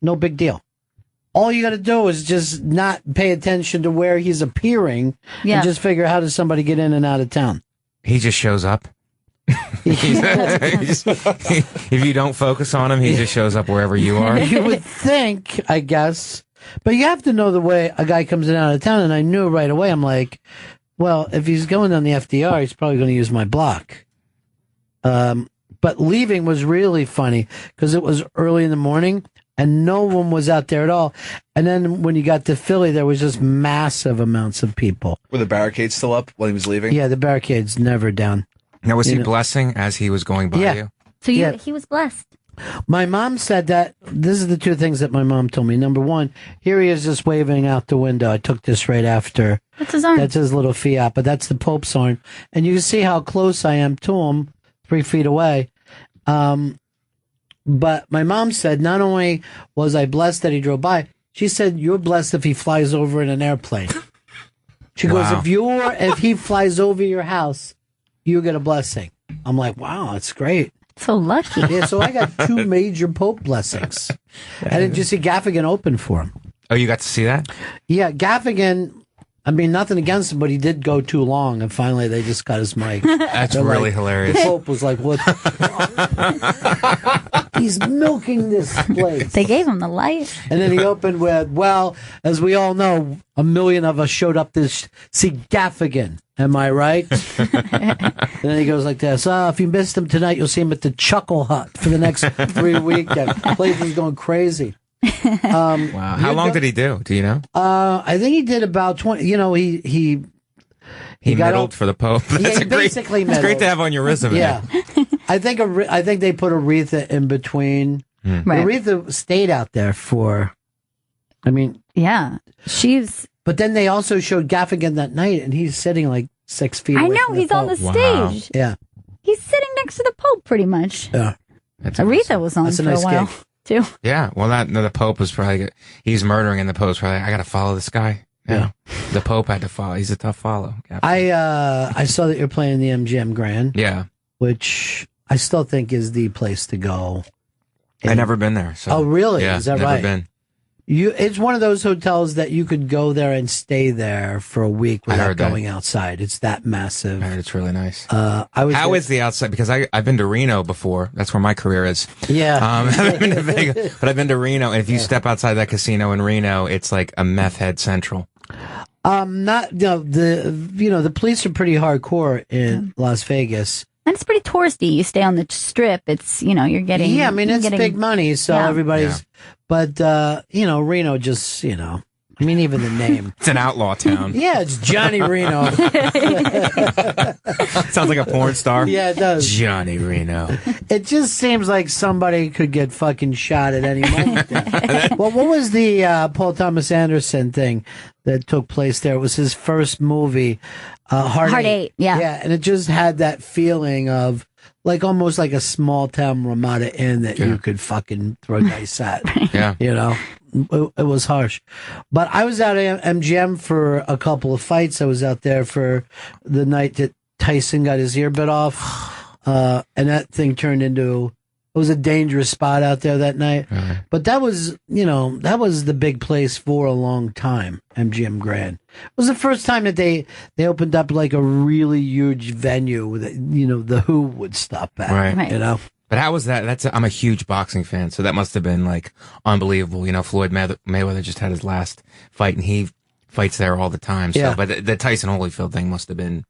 No big deal. All you got to do is just not pay attention to where he's appearing and just figure out how does somebody get in and out of town. He just shows up. If you don't focus on him, he just shows up wherever you are. You would think, I guess, but you have to know the way a guy comes in and out of town. And I knew right away. I'm like, well, if he's going on the FDR, he's probably going to use my block. But leaving was really funny because it was early in the morning and no one was out there at all. And then when you got to Philly, there was just massive amounts of people. Were the barricades still up while he was leaving? Yeah, the barricade's never down. Now, was he blessing as he was going by you? So he was blessed. My mom said that. This is the two things that my mom told me. Number one, here he is just waving out the window. I took this right after. That's his arm. That's his little fiat, but that's the Pope's arm. And you can see how close I am to him, 3 feet away. But my mom said not only was I blessed that he drove by, she said, you're blessed if he flies over in an airplane. She goes, if he flies over your house, you get a blessing. I'm like, wow, that's great. So lucky. Yeah, so I got 2 major Pope blessings. And did you see Gaffigan open for him? Oh, you got to see that? Yeah, Gaffigan, I mean, nothing against him, but he did go too long, and finally they just got his mic. That's really hilarious. The Pope was like, what? He's milking this place. They gave him the light. And then he opened with, well, as we all know, 1 million of us showed up to see Gaffigan. Am I right? And then he goes like this. If you missed him tonight, you'll see him at the Chuckle Hut for the next 3 weekends. Place was going crazy. Wow. How long did he do? Do you know? I think he did about 20. You know, he got middled for the Pope. That's he basically It's great middled. to have on your resume. Yeah. I think they put Aretha in between. Right. Aretha stayed out there for, I mean. Yeah. But then they also showed Gaffigan that night, and he's sitting like 6 feet away I know, from the he's on the Pope. stage. Yeah. He's sitting next to the Pope pretty much. Yeah. Aretha was on That's a for nice a while, gig. too. Yeah. Well, the Pope was probably, he's murdering, and the Pope's probably, I got to follow this guy. Yeah. The Pope had to follow. He's a tough follow. I saw that you're playing the MGM Grand. Yeah. Which I still think is the place to go. I've never been there. So. Oh, really? Yeah, is that never right? Been. It's one of those hotels that you could go there and stay there for a week without going outside. It's that massive. I heard it's really nice. How is the outside? Because I've been to Reno before. That's where my career is. Yeah. I've been to Vegas, but I've been to Reno. And if you step outside that casino in Reno, it's like a meth head central. The police are pretty hardcore in Las Vegas. And it's pretty touristy. You stay on the strip. It's, you're getting. Yeah, I mean, it's big money. So everybody's. Yeah. But, Reno just, I mean, even the name. It's an outlaw town. Yeah, it's Johnny Reno. Sounds like a porn star. Yeah, it does. Johnny Reno. It just seems like somebody could get fucking shot at any moment. Well, what was the Paul Thomas Anderson thing that took place there? It was his first movie, Heart 8. Yeah. Yeah, and it just had that feeling of almost like a small town Ramada Inn that you could fucking throw dice at. Yeah. It was harsh. But I was out at MGM for a couple of fights. I was out there for the night that Tyson got his ear bit off. And that thing turned into, it was a dangerous spot out there that night. But that was, that was the big place for a long time, MGM Grand. It was the first time that they opened up like a really huge venue that, the Who would stop at, right. But how was that? I'm a huge boxing fan, so that must have been like unbelievable. Floyd Mayweather just had his last fight, and he fights there all the time. So, but the Tyson Holyfield thing must have been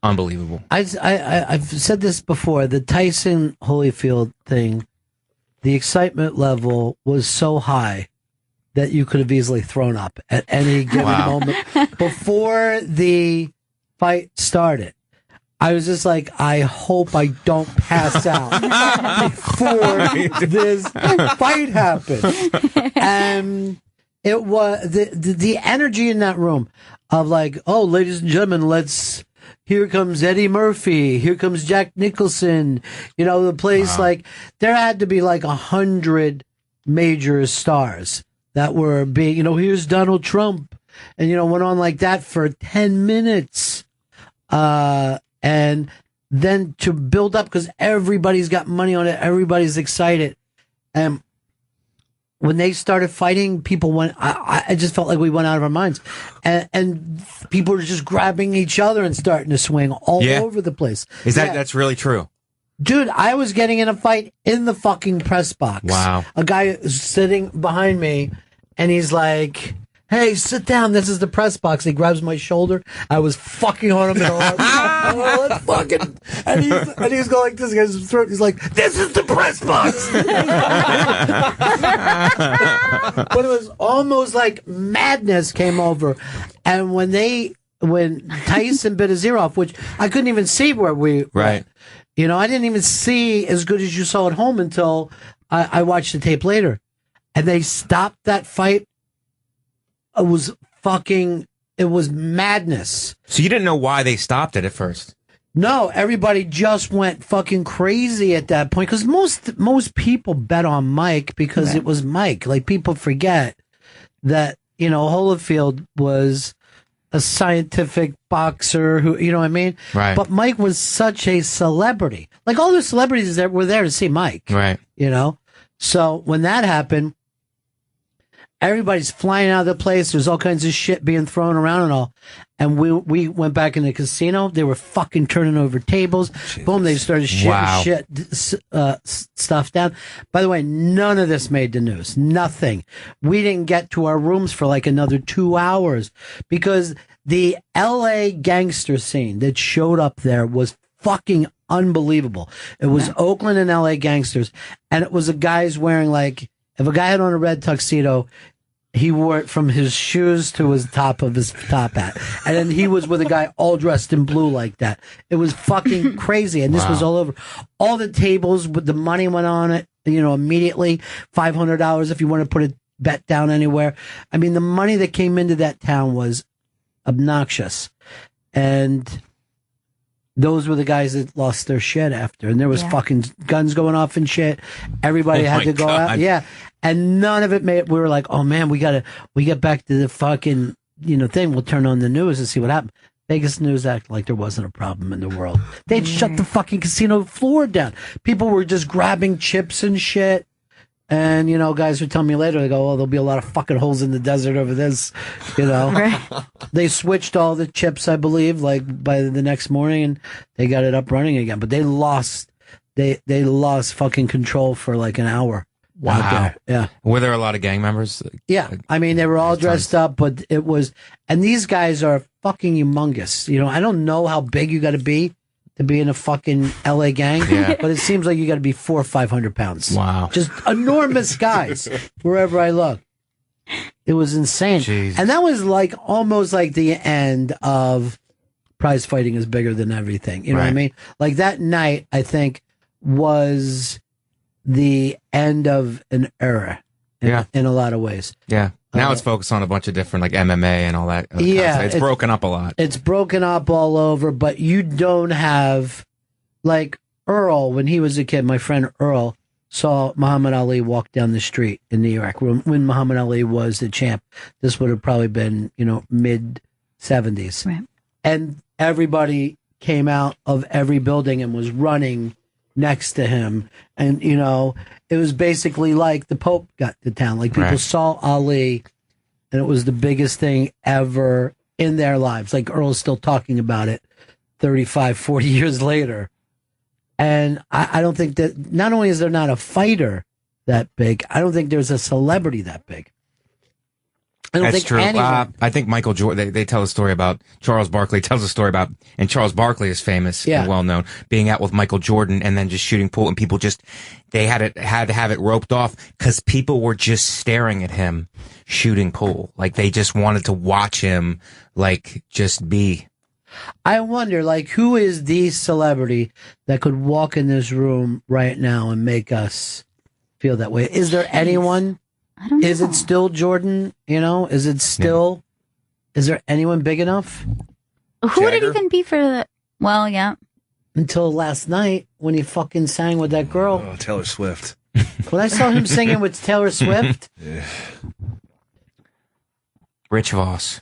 unbelievable. I've said this before. The Tyson Holyfield thing, the excitement level was so high that you could have easily thrown up at any given moment before the fight started. I was just like, I hope I don't pass out before this fight happens. And it was the energy in that room of like, oh, ladies and gentlemen, here comes Eddie Murphy, here comes Jack Nicholson. The place there had to be 100 major stars that were being, here's Donald Trump, and went on like that for 10 minutes. And then to build up, because everybody's got money on it, everybody's excited. And when they started fighting, people went, I just felt like we went out of our minds. And people were just grabbing each other and starting to swing all over the place. That's really true? Dude, I was getting in a fight in the fucking press box. Wow. A guy is sitting behind me, and he's like, hey, sit down. This is the press box. He grabs my shoulder. I was fucking on him. Let's fucking. And he's going like this. His throat. He's like, this is the press box. But it was almost like madness came over. And when Tyson bit his ear off, which I couldn't even see where we. Right. I didn't even see as good as you saw at home until I watched the tape later. And they stopped that fight. It was madness. So you didn't know why they stopped it at first? No, everybody just went fucking crazy at that point because most people bet on Mike because it was Mike. Like, people forget that, Holyfield was a scientific boxer who, you know what I mean? Right. But Mike was such a celebrity. Like, all the celebrities that were there to see Mike. Right. So when that happened, everybody's flying out of the place. There's all kinds of shit being thrown around and all. And we went back in the casino. They were fucking turning over tables. Jesus. Boom, they started shitting stuff down. By the way, none of this made the news. Nothing. We didn't get to our rooms for another 2 hours because the LA gangster scene that showed up there was fucking unbelievable. It was Oakland and LA gangsters. And it was guys wearing if a guy had on a red tuxedo, he wore it from his shoes to his top of his top hat. And then he was with a guy all dressed in blue like that. It was fucking crazy. And this was all over. All the tables with the money went on it, immediately. $500 if you want to put a bet down anywhere. I mean, the money that came into that town was obnoxious. And those were the guys that lost their shit after. And there was fucking guns going off and shit. Everybody had to go out. Yeah. And none of it made, we were like, oh man, we get back to the fucking thing. We'll turn on the news and see what happened. Vegas news act like there wasn't a problem in the world. They'd shut the fucking casino floor down. People were just grabbing chips and shit. And, guys would tell me later, they go, there'll be a lot of fucking holes in the desert over this, Right. They switched all the chips, I believe, like by the next morning, and they got it up running again. But they lost fucking control for like an hour. Wow. Yeah. Were there a lot of gang members? Yeah. I mean, they were all dressed up, but it was, and these guys are fucking humongous. I don't know how big you got to be in a fucking LA gang, but it seems like you got to be 400 or 500 pounds. Wow. Just enormous guys wherever I look. It was insane. Jeez. And that was like almost like the end of prize fighting is bigger than everything. You know what I mean? Like that night, I think, was the end of an era in a lot of ways. Yeah. Now it's focused on a bunch of different like MMA and all that. It's broken up a lot. It's broken up all over, but you don't have like Earl when he was a kid. My friend Earl saw Muhammad Ali walk down the street in New York when Muhammad Ali was the champ. This would have probably been mid 70s, right. And everybody came out of every building and was running next to him, and it was basically like the Pope got to town. Like people saw Ali, and it was the biggest thing ever in their lives. Like Earl's still talking about it 35, 40 years later. And I don't think that, not only is there not a fighter that big, I don't think there's a celebrity that big. I don't That's think true. anyone. I think Michael Jordan, they tell a story about, Charles Barkley tells a story about, and Charles Barkley is famous and well known, being out with Michael Jordan and then just shooting pool, and people they had to have it roped off because people were just staring at him shooting pool. Like they just wanted to watch him, like just be. I wonder, like, who is the celebrity that could walk in this room right now and make us feel that way? Is there anyone? I don't know. Is it still Jordan? Is it still? Is there anyone big enough? Who would it even be for the? Well, yeah. Until last night when he fucking sang with that girl. Oh, Taylor Swift. When I saw him singing with Taylor Swift. Rich Voss.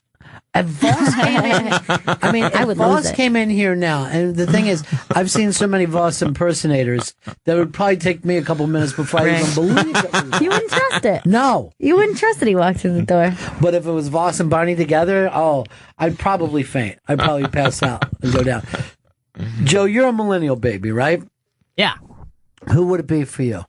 If Voss came in, if Voss came in here now, and the thing is, I've seen so many Voss impersonators that it would probably take me a couple minutes before I even believe it. You wouldn't trust it. No. You wouldn't trust that he walked through the door. But if it was Voss and Barney together, I'd probably faint. I'd probably pass out and go down. Joe, you're a millennial baby, right? Yeah. Who would it be for you?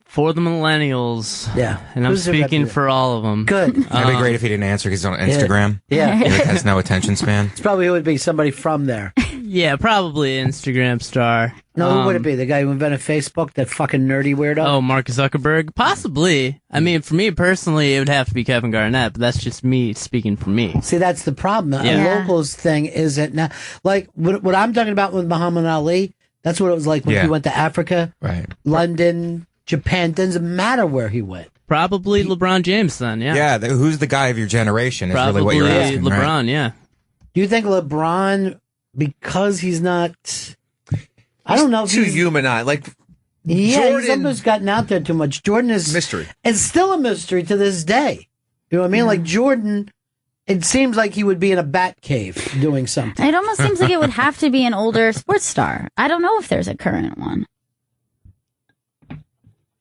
For the millennials. Yeah. And I'm speaking for all of them. Good. That'd be great if he didn't answer because he's on Instagram. Yeah. He has no attention span. It's probably who would be somebody from there. Yeah, probably Instagram star. No, who would it be? The guy who invented Facebook, that fucking nerdy weirdo? Oh, Mark Zuckerberg? Possibly. I mean, for me personally, it would have to be Kevin Garnett, but that's just me speaking for me. See, that's the problem. A locals thing isn't now. Like, what I'm talking about with Muhammad Ali, that's what it was like when he went to Africa, London, Japan. Doesn't matter where he went. Probably LeBron James then, yeah. Yeah, who's the guy of your generation is Probably really what you're asking, LeBron, right? yeah. Do you think LeBron, because he's not... I don't know if too he's humanized. Like, he's Jordan, almost gotten out there too much. Jordan is mystery. It's still a mystery to this day. You know what I mean? Like Jordan, it seems like he would be in a bat cave doing something. It almost seems like it would have to be an older sports star. I don't know if there's a current one.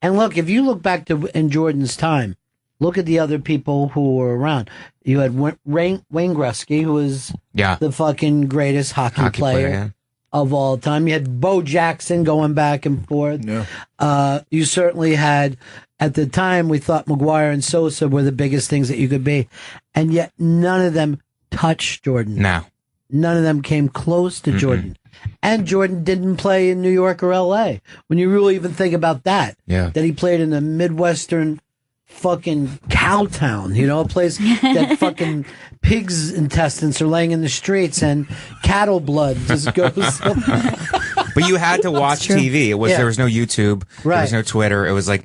And look, if you look back to in Jordan's time, look at the other people who were around. You had Wayne Gretzky, who was the fucking greatest hockey player of all time. You had Bo Jackson going back and forth. Yeah. You certainly had, at the time, we thought McGuire and Sosa were the biggest things that you could be. And yet none of them touched Jordan. No. None of them came close to Jordan. And Jordan didn't play in New York or L.A. When you really even think about that. Yeah. That he played in a Midwestern fucking cow town, a place that fucking pigs' intestines are laying in the streets and cattle blood just goes. But you had to watch TV. There was no YouTube. There was no Twitter. It was like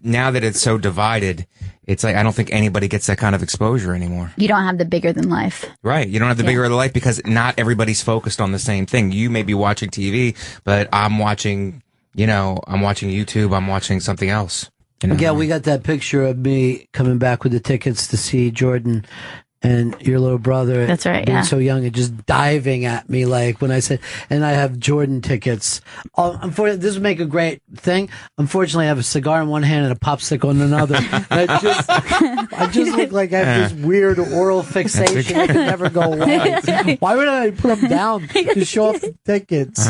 now that it's so divided, it's like I don't think anybody gets that kind of exposure anymore. You don't have the bigger than life. Right. You don't have the bigger than life because not everybody's focused on the same thing. You may be watching TV, but I'm watching YouTube. I'm watching something else. Yeah, we got that picture of me coming back with the tickets to see Jordan and your little brother. That's right, being yeah. so young and just diving at me like when I said, and I have Jordan tickets. Unfortunately, this would make a great thing. Unfortunately, I have a cigar in one hand and a popsicle in another. I just look like I have this weird oral fixation that can never go away. Why would I put them down to show off the tickets?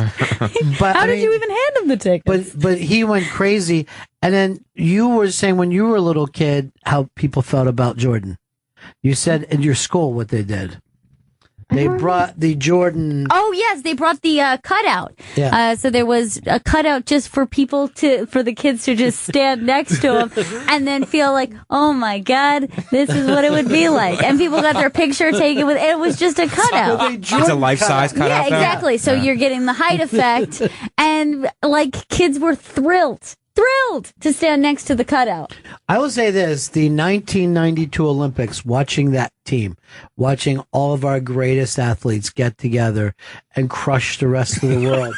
But How did you even hand him the tickets? But he went crazy. And then you were saying when you were a little kid how people felt about Jordan. You said in your school what they did. They brought the Jordan. Oh yes, they brought the cutout. Yeah. So there was a cutout just for for the kids to just stand next to him and then feel like, oh my God, this is what it would be like. And people got their picture taken with it. Was just a cutout. It's a life-size cutout. Yeah, exactly. So you're getting the height effect, and like kids were thrilled to stand next to the cutout. I will say this, the 1992 Olympics, watching that team, watching all of our greatest athletes get together and crush the rest of the world.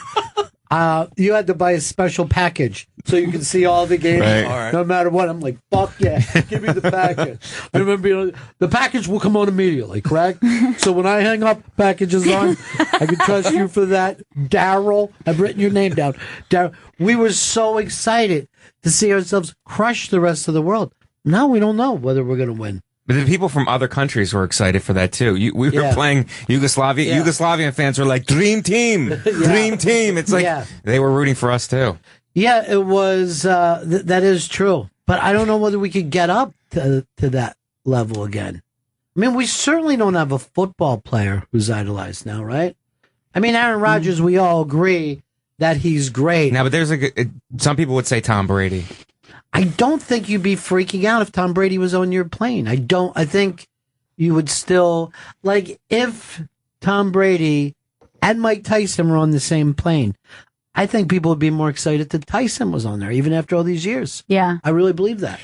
You had to buy a special package so you could see all the games, right. No matter what. I'm like, fuck yeah, give me the package. I remember the package will come on immediately, correct? So when I hang up, package is on. I can trust you for that. Daryl, I've written your name down. Daryl, we were so excited to see ourselves crush the rest of the world. Now we don't know whether we're going to win. But the people from other countries were excited for that too. We were playing Yugoslavia. Yeah. Yugoslavian fans were like, "Dream team, dream team." It's like they were rooting for us too. Yeah, it was. That is true. But I don't know whether we could get up to that level again. I mean, we certainly don't have a football player who's idolized now, right? I mean, Aaron Rodgers, we all agree that he's great. Now, but there's some people would say Tom Brady. I don't think you'd be freaking out if Tom Brady was on your plane. I think you would still, like, if Tom Brady and Mike Tyson were on the same plane, I think people would be more excited that Tyson was on there, even after all these years. Yeah. I really believe that.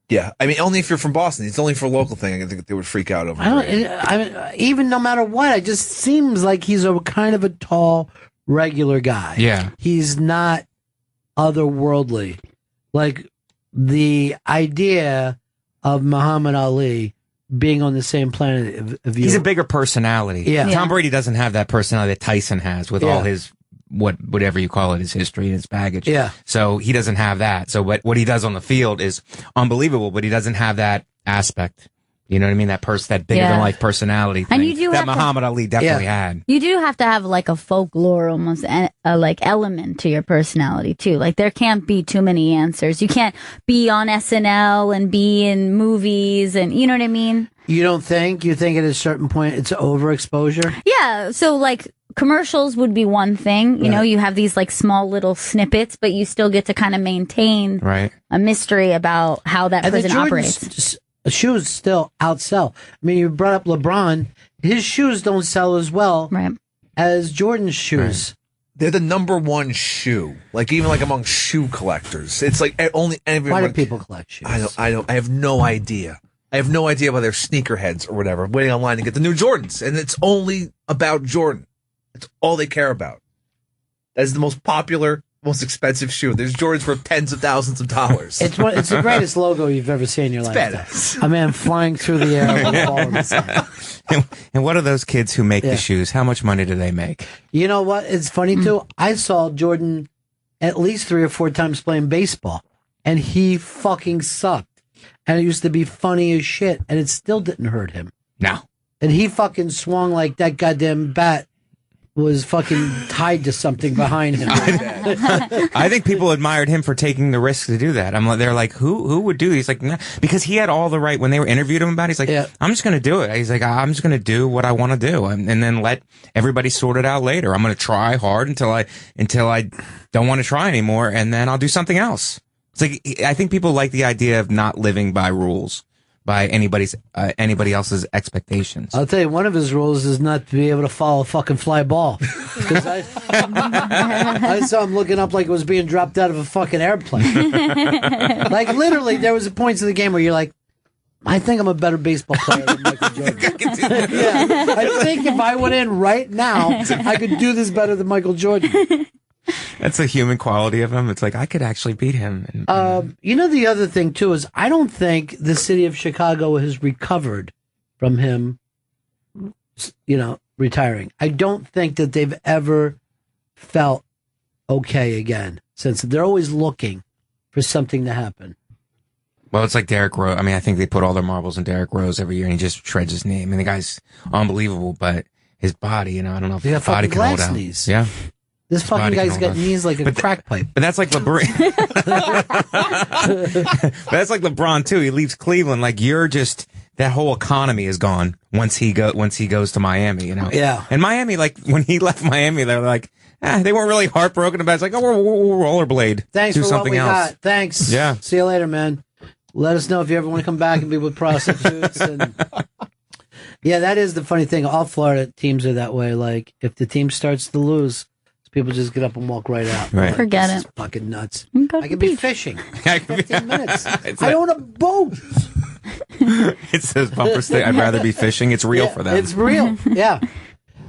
Yeah. I mean, only if you're from Boston. It's only for a local thing. I think they would freak out over it. Even no matter what, it just seems like he's a kind of a tall, regular guy. Yeah. He's not otherworldly. Like, the idea of Muhammad Ali being on the same planet of you. He's a bigger personality. Yeah. Tom Brady doesn't have that personality that Tyson has with all his whatever you call it, his history and his baggage. Yeah. So he doesn't have that. So what he does on the field is unbelievable, but he doesn't have that aspect. You know what I mean? That bigger than life personality thing And you do that have Muhammad Ali definitely had. You do have to have like a folklore almost like element to your personality too. Like there can't be too many answers. You can't be on SNL and be in movies and you know what I mean? You don't think? You think at a certain point it's overexposure? Yeah. So like commercials would be one thing. You know, you have these like small little snippets, but you still get to kind of maintain a mystery about how that person operates. Shoes still outsell. I mean, you brought up LeBron. His shoes don't sell as well as Jordan's shoes. Right. They're the number one shoe. Like even like among shoe collectors, it's like only. Why do people collect shoes? I don't. I have no idea. I have no idea why they're sneakerheads or whatever. Waiting online to get the new Jordans, and it's only about Jordan. It's all they care about. That is the most popular, most expensive shoe. There's Jordans for tens of thousands of dollars. It's the greatest logo you've ever seen in your life. Badass. A man flying through the air with a ball in his hand. And what are those kids who make the shoes? How much money do they make? You know what? It's funny too. I saw Jordan at least 3 or 4 times playing baseball, and he fucking sucked. And it used to be funny as shit, and it still didn't hurt him. No. And he fucking swung like that goddamn bat was fucking tied to something behind him. I think people admired him for taking the risk to do that. They're like, who would do? He's like, nah. Because he had all the right when they were interviewed him about it. He's like, I'm just going to do it. He's like, I'm just going to do what I want to do, and then let everybody sort it out later. I'm going to try hard until I don't want to try anymore, and then I'll do something else. It's like I think people like the idea of not living by rules, by anybody else's expectations. I'll tell you, one of his rules is not to be able to follow a fucking fly ball. Because I saw him looking up like it was being dropped out of a fucking airplane. Like literally, there was points in the game where you're like, I think I'm a better baseball player than Michael Jordan. I think if I went in right now, I could do this better than Michael Jordan. That's a human quality of him. It's like, I could actually beat him. You know, the other thing, too, is I don't think the city of Chicago has recovered from him, you know, retiring. I don't think that they've ever felt okay again, since they're always looking for something to happen. Well, it's like Derrick Rose. I mean, I think they put all their marbles in Derrick Rose every year, and he just shreds his knee. I mean, the guy's unbelievable, but his body, you know, I don't know if his body can hold out. Knees. Yeah. This fucking guy's got knees like a crack pipe. But that's like LeBron. That's like LeBron too. He leaves Cleveland. Like, you're just, that whole economy is gone once he goes to Miami, you know? Yeah. And Miami, like, when he left Miami, they're like, they weren't really heartbroken about it. It's like, oh, we'll rollerblade. Thanks do for something what we else. got. Thanks. Yeah. See you later, man. Let us know if you ever want to come back and be with prostitutes. And yeah, that is the funny thing. All Florida teams are that way. Like, if the team starts to lose, people just get up and walk right out. Right. Like, Forget this it. is fucking nuts. Go I to could the be beach. fishing. 15 minutes. It's I own a boat. It says bumper stick. I'd rather be fishing. It's real for them. It's real. Yeah.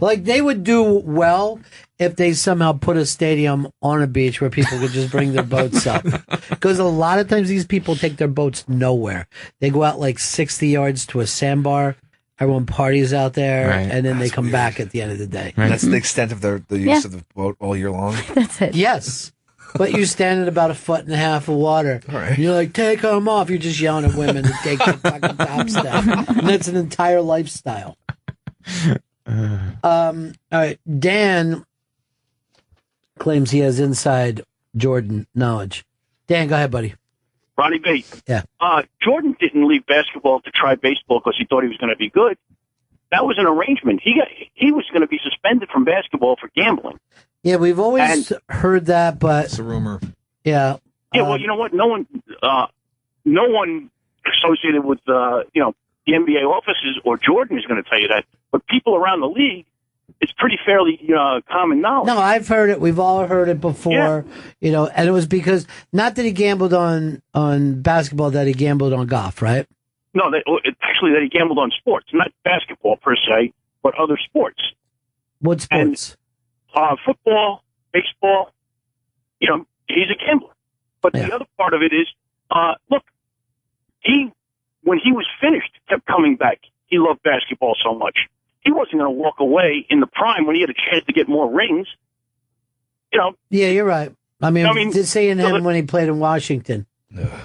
Like, they would do well if they somehow put a stadium on a beach where people could just bring their boats up. Because a lot of times these people take their boats nowhere. They go out like 60 yards to a sandbar. Everyone parties out there, Right. and then they come back at the end of the day. Right. That's the extent of the use Yeah. of the boat all year long. That's it. Yes. But you stand in about 1.5 feet of water. All right. And you're like, take them off. You're just yelling at women to take their fucking tops down. And that's an entire lifestyle. All right. Dan claims he has inside Jordan knowledge. Dan, go ahead, buddy. Ronnie B. Yeah. Jordan didn't leave basketball to try baseball because he thought he was going to be good. That was an arrangement. He was going to be suspended from basketball for gambling. Yeah, we've always heard that, but It's a rumor. yeah. Yeah, well, you know what? No one associated with the NBA offices or Jordan is going to tell you that. But people around the league, it's pretty fairly common knowledge. No, I've heard it. We've all heard it before. You know, and it was because not that he gambled on basketball, that he gambled on golf, right? No, actually, that he gambled on sports, not basketball per se, but other sports. What sports? Football, baseball. You know, he's a gambler. But the other part of it is, look, when he was finished, kept coming back. He loved basketball so much. He wasn't going to walk away in the prime when he had a chance to get more rings. You know. Yeah, you're right. I mean seeing him when he played in Washington.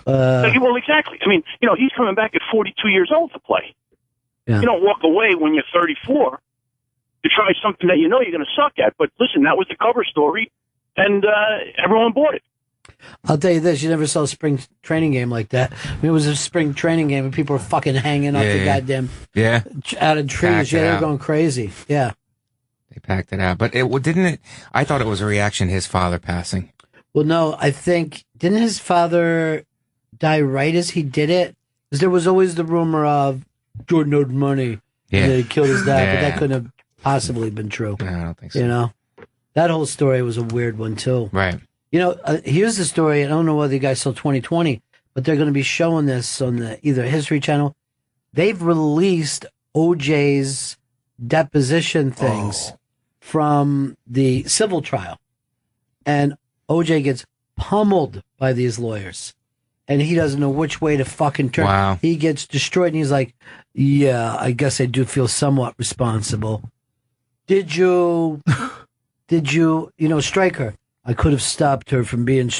Well, exactly. I mean, he's coming back at 42 years old to play. Yeah. You don't walk away when you're 34 to try something that you're going to suck at. But listen, that was the cover story, and everyone bought it. I'll tell you this, you never saw a spring training game like that. I mean, it was a spring training game and people were fucking hanging off the goddamn out of trees. Packed Yeah, it they were out. going crazy. Yeah. They packed it out. But I thought it was a reaction to his father passing. Well, no, I think, didn't his father die right as he did it? Because there was always the rumor of Jordan owed money. Yeah. And that he killed his dad, but Yeah. that couldn't have possibly been true. No, I don't think so. You know? That whole story was a weird one, too. Right. You know, here's the story. I don't know whether you guys saw 2020, but they're going to be showing this on the either History Channel. They've released OJ's deposition things from the civil trial. And OJ gets pummeled by these lawyers. And he doesn't know which way to fucking turn. Wow. He gets destroyed, and he's like, yeah, I guess I do feel somewhat responsible. Did you strike her? I could have stopped her from being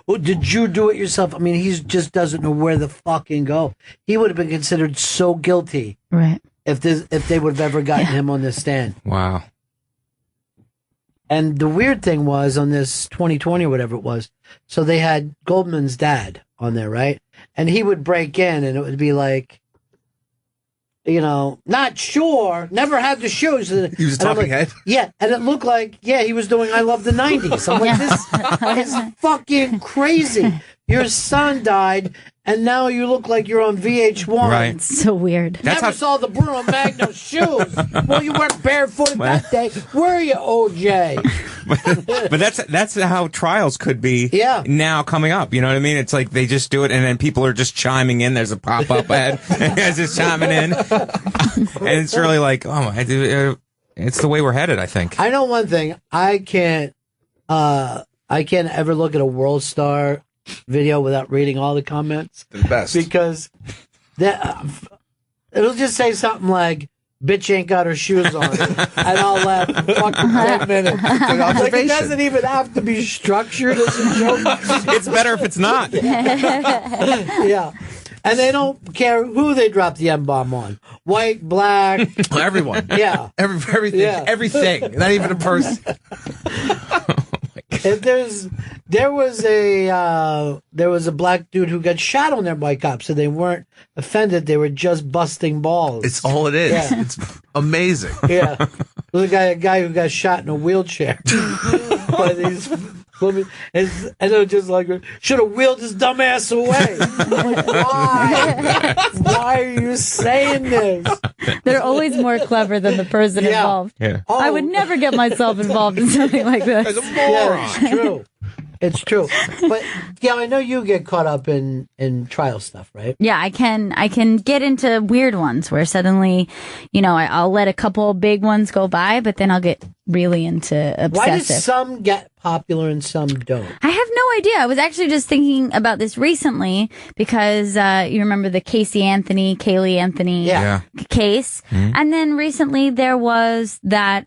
Oh, did you do it yourself? I mean, he just doesn't know where the fucking go. He would have been considered so guilty, right? If they would have ever gotten him on this stand. Wow. And the weird thing was on this 2020 or whatever it was, so they had Goldman's dad on there, right? And he would break in, and it would be like, not sure, never had the shoes. He was a talking head? Yeah, and it looked like, he was doing I Love the 90s. I'm like, this is fucking crazy. Your son died, and now you look like you're on VH1. Right. It's so weird. Never saw the Bruno Magno shoes. Well, you weren't barefooted that day. Were you, OJ? But that's how trials could be now coming up. You know what I mean? It's like they just do it, and then people are just chiming in. There's a pop-up ad. Guys just chiming in. And it's really like, it's the way we're headed, I think. I know one thing. I can't I can't ever look at a World Star video without reading all the comments. The best. Because it'll just say something like, bitch ain't got her shoes on. And I'll laugh for fucking 10 minutes. Like, it doesn't even have to be structured as a joke. It's better if it's not. Yeah. And they don't care who they drop the M-bomb on. White, black. Everyone. Yeah. Everything. Yeah. Everything. Not even a person. If there was a black dude who got shot on there by cops, so they weren't offended. They were just busting balls. It's all it is. Yeah. It's amazing. Yeah. There's a guy who got shot in a wheelchair by these women, and they're just like, should have wheeled his dumb ass away. Like, why? Why are you saying this? They're always more clever than the person involved. Yeah. Oh. I would never get myself involved in something like this. Yeah, it's true. It's true. But yeah, I know you get caught up in trial stuff, right? Yeah, I can get into weird ones where suddenly, I'll let a couple big ones go by, but then I'll get really into obsessive. Why do some get popular and some don't? I have no idea. I was actually just thinking about this recently because you remember the Kaylee Anthony case. Mm-hmm. And then recently there was that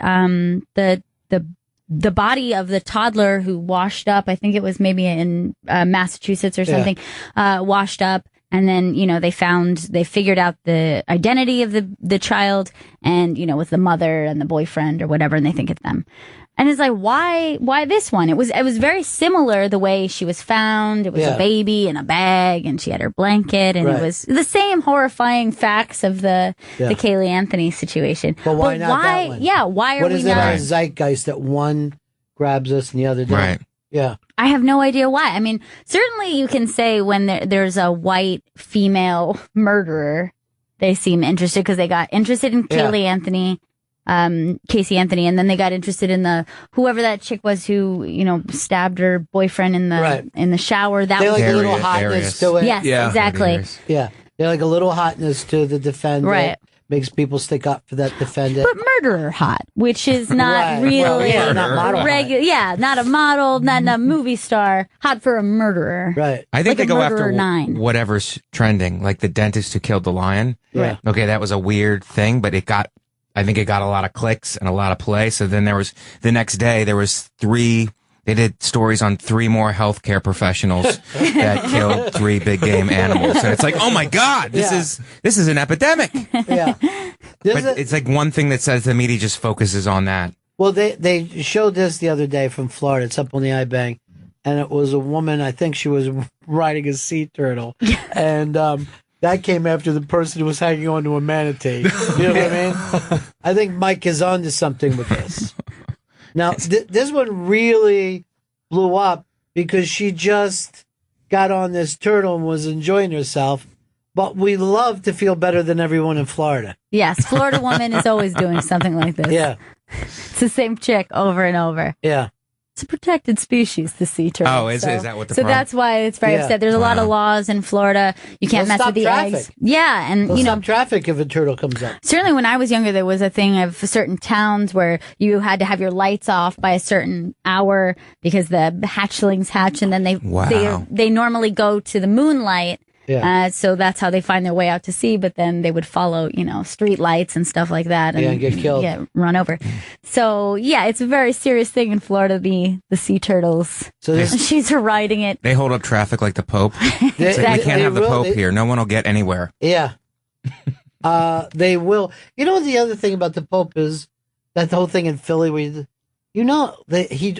the body of the toddler who washed up, I think it was maybe in Massachusetts or something, washed up. And then, they figured out the identity of the child and, with the mother and the boyfriend or whatever, and they think it's them. And it's like, why this one? It was very similar the way she was found. It was a baby in a bag and she had her blanket and it was the same horrifying facts of the Kaylee Anthony situation. But why not that one? Yeah, why are we not? What is it about zeitgeist that one grabs us and the other doesn't? Right. Yeah. I have no idea why. I mean, certainly you can say when there's a white female murderer, they seem interested because they got interested in Casey Anthony, and then they got interested in whoever that chick was who, stabbed her boyfriend in the shower. That they was like a little hotness to it. Yes, exactly. Yeah. They like a little hotness to the defendant. Right. Makes people stick up for that defendant. But murderer hot, which is not really not model regular. Yeah, not a model, not a movie star. Hot for a murderer. Right. I think like they go after 9. whatever's trending, like the dentist who killed the lion. Yeah. Okay, that was a weird thing, but I think it got a lot of clicks and a lot of play. So then the next day, they did stories on 3 more healthcare professionals that killed 3 big game animals. And it's like, oh my God, this is an epidemic. Yeah. But it's like one thing that says the media just focuses on that. Well, they showed this the other day from Florida. It's up on the iBank. And it was a woman, I think she was riding a sea turtle. And that came after the person who was hanging on to a manatee. You know what I mean? I think Mike is on to something with this. Now, this one really blew up because she just got on this turtle and was enjoying herself. But we love to feel better than everyone in Florida. Yes, Florida woman is always doing something like this. Yeah. It's the same chick over and over. Yeah. It's a protected species, the sea turtle. Oh, is that what the So problem? that's why it's very upset. There's a lot of laws in Florida. You can't mess with the eggs. Yeah, and stop traffic if a turtle comes up. Certainly when I was younger, there was a thing of certain towns where you had to have your lights off by a certain hour because the hatchlings hatch, and then they normally go to the moonlight. Yeah. So that's how they find their way out to sea, but then they would follow, street lights and stuff like that and get killed. Get run over. So yeah, it's a very serious thing in Florida, the sea turtles. So she's riding it. They hold up traffic like the Pope. It's like, we can't have the Pope here. No one will get anywhere. Yeah. They will. You know, the other thing about the Pope is that the whole thing in Philly, he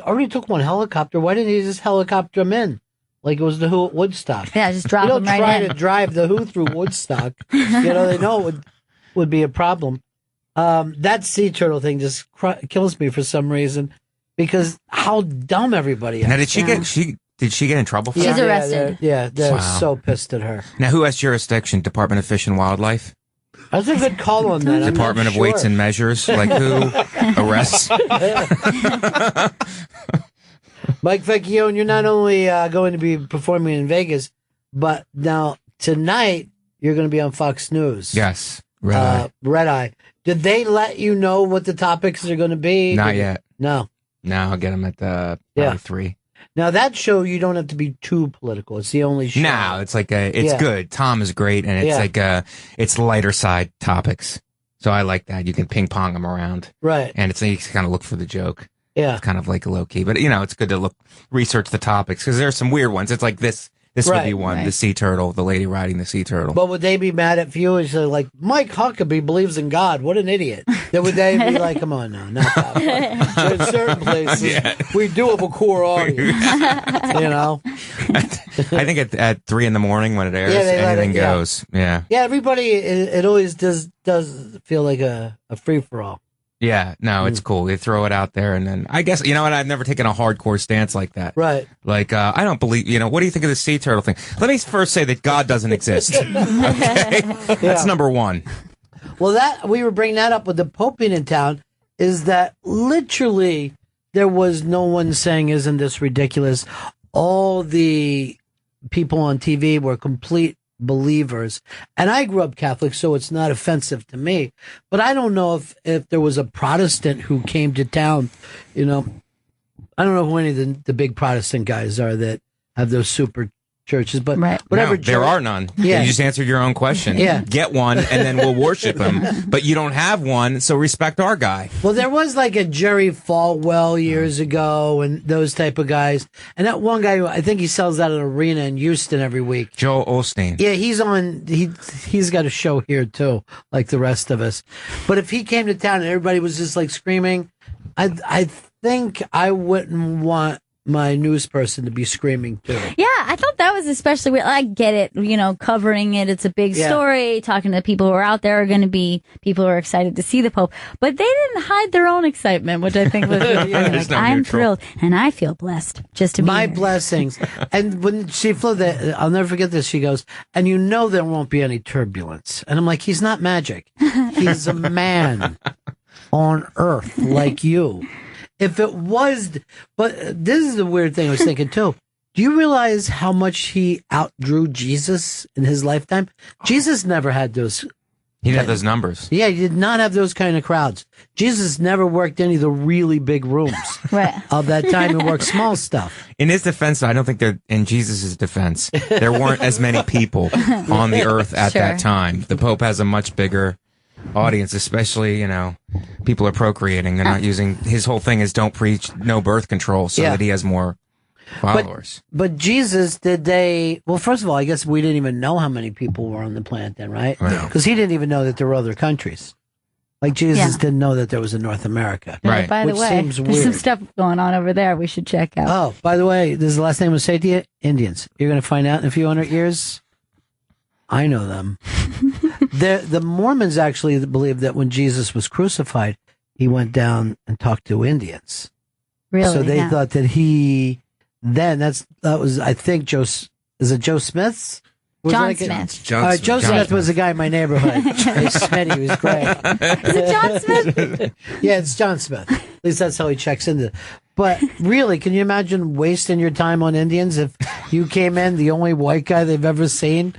already took one helicopter. Why didn't he just helicopter him in? Like it was the Who at Woodstock. Yeah, just drop them right in. You don't try to drive the Who through Woodstock. They know it would be a problem. That sea turtle thing just kills me for some reason because how dumb everybody is. Now, did she get in trouble for that? She's arrested. They're so pissed at her. Now, who has jurisdiction? Department of Fish and Wildlife? That's a good call on that. Department of Weights and Measures? Like who arrests? Mike Vecchione, you're not only going to be performing in Vegas, but now tonight you're going to be on Fox News. Yes, Red Eye. Red Eye. Did they let you know what the topics are going to be? Not yet. No. No, I'll get them at probably 3. Now that show, you don't have to be too political. It's the only show. No, it's like it's good. Tom is great, and it's like it's lighter side topics. So I like that. You can ping pong them around, right? And it's you kind of look for the joke. Yeah, it's kind of like a low key, but it's good to research the topics because there's some weird ones. It's like this. This would be one, the sea turtle, the lady riding the sea turtle. But would they be mad at you? Is like, Mike Huckabee believes in God. What an idiot. Then would they be like, come on now, not that way. In certain places, we do have a core audience. I think at 3 a.m. when it airs, anything goes. Yeah. Yeah, everybody, it always does feel like a free-for-all. Yeah, no, it's cool. They throw it out there, and then I guess what? I've never taken a hardcore stance like that. Right. Like, I don't believe. What do you think of the sea turtle thing? Let me first say that God doesn't exist. Okay, that's number one. Well, that we were bringing that up with the Pope being in town. Is that literally there was no one saying, "Isn't this ridiculous?" All the people on TV were complete believers, and I grew up Catholic, so it's not offensive to me, but I don't know if there was a Protestant who came to town. I don't know who any of the big Protestant guys are that have those super churches, but whatever. No, there are none. Yeah. You just answered your own question. Yeah. Get one, and then we'll worship him. But you don't have one, so respect our guy. Well, there was like a Jerry Falwell years ago, and those type of guys. And that one guy, I think he sells out an arena in Houston every week. Joel Osteen. Yeah, he's on. He's got a show here too, like the rest of us. But if he came to town and everybody was just like screaming, I think I wouldn't want my news person to be screaming too. Yeah, I thought that was especially weird. I get it, covering it. It's a big story. Talking to the people who are out there are going to be people who are excited to see the Pope. But they didn't hide their own excitement, which I think was really funny. Like, I'm thrilled, and I feel blessed just to be my here. blessings. And when she flew I'll never forget this. She goes, and there won't be any turbulence. And I'm like, he's not magic. He's a man on earth like you. If it was, but this is the weird thing I was thinking too. Do you realize how much he outdrew Jesus in his lifetime? Jesus never had those. He didn't have those numbers. Yeah, he did not have those kind of crowds. Jesus never worked any of the really big rooms of that time. He worked small stuff. In his defense, I don't think in Jesus' defense, there weren't as many people on the earth at that time. The Pope has a much bigger audience, especially, people are procreating. They're not using, his whole thing is don't preach no birth control so that he has more followers. But Jesus, well, first of all, I guess we didn't even know how many people were on the planet then, right? Because he didn't even know that there were other countries. Like Jesus didn't know that there was a North America. Right. By the way, there's some stuff going on over there we should check out. Oh, by the way, this is the last name I say to you, Indians. You're going to find out in a few hundred years. I know them. The Mormons actually believe that when Jesus was crucified, he went down and talked to Indians. Really? So they thought that that was I think Joe. Is it Joe Smith's? John Smith. Joe Smith was a guy in my neighborhood. Hey, Smitty, he was great. Is it John Smith? Yeah, it's John Smith. At least that's how he checks into. But really, can you imagine wasting your time on Indians if you came in the only white guy they've ever seen?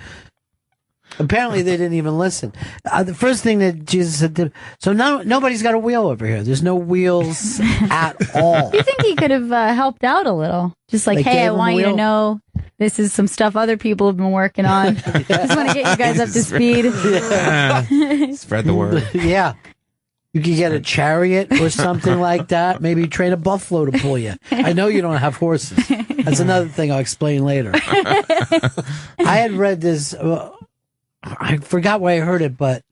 Apparently, they didn't even listen. The first thing that Jesus said, so now nobody's got a wheel over here. There's no wheels at all. You think he could have helped out a little? Just like, hey, I want you to know this is some stuff other people have been working on. Just want to get you guys up to speed. Spread the word. Yeah. You could get a chariot or something like that. Maybe train a buffalo to pull you. I know you don't have horses. That's another thing I'll explain later. I had read this. I forgot where I heard it, but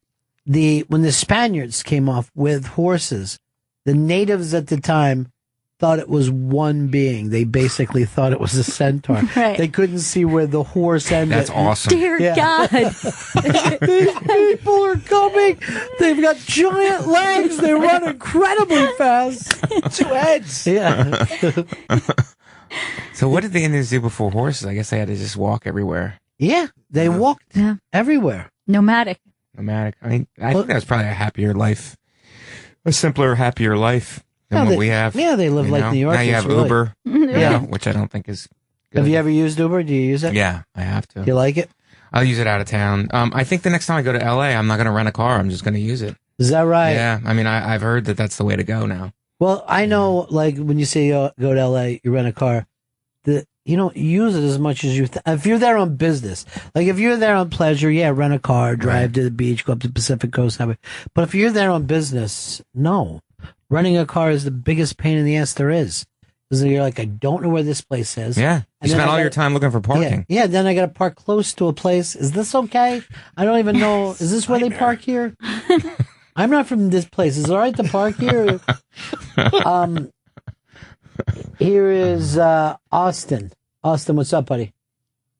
when the Spaniards came off with horses, the natives at the time thought it was one being. They basically thought it was a centaur. Right. They couldn't see where the horse ended. That's awesome. Dear God. These people are coming. They've got giant legs. They run incredibly fast. 2 heads. Yeah. So what did the Indians do before horses? I guess they had to just walk everywhere. Yeah, they walked everywhere. Nomadic. I mean, I think that was probably a happier life. A simpler, happier life than what we have. Yeah, they live like New York. Now you have really. Uber, which I don't think is good. Have you ever used Uber? Do you use it? Yeah, I have to. Do you like it? I'll use it out of town. I think the next time I go to LA, I'm not going to rent a car. I'm just going to use it. Is that right? Yeah. I mean, I've heard that that's the way to go now. Well, I know, like, when you say go to L.A., you rent a car, you don't use it as much as you... if you're there on business, like, if you're there on pleasure, yeah, rent a car, drive to the beach, go up to the Pacific Coast Highway. But if you're there on business, no. Renting a car is the biggest pain in the ass there is. Because you're like, I don't know where this place is. Yeah. You spend all your time looking for parking. Yeah, then I got to park close to a place. Is this okay? I don't even know. Is this where they park here? I'm not from this place. Is it all right to park here? Here is Austin. Austin, what's up, buddy?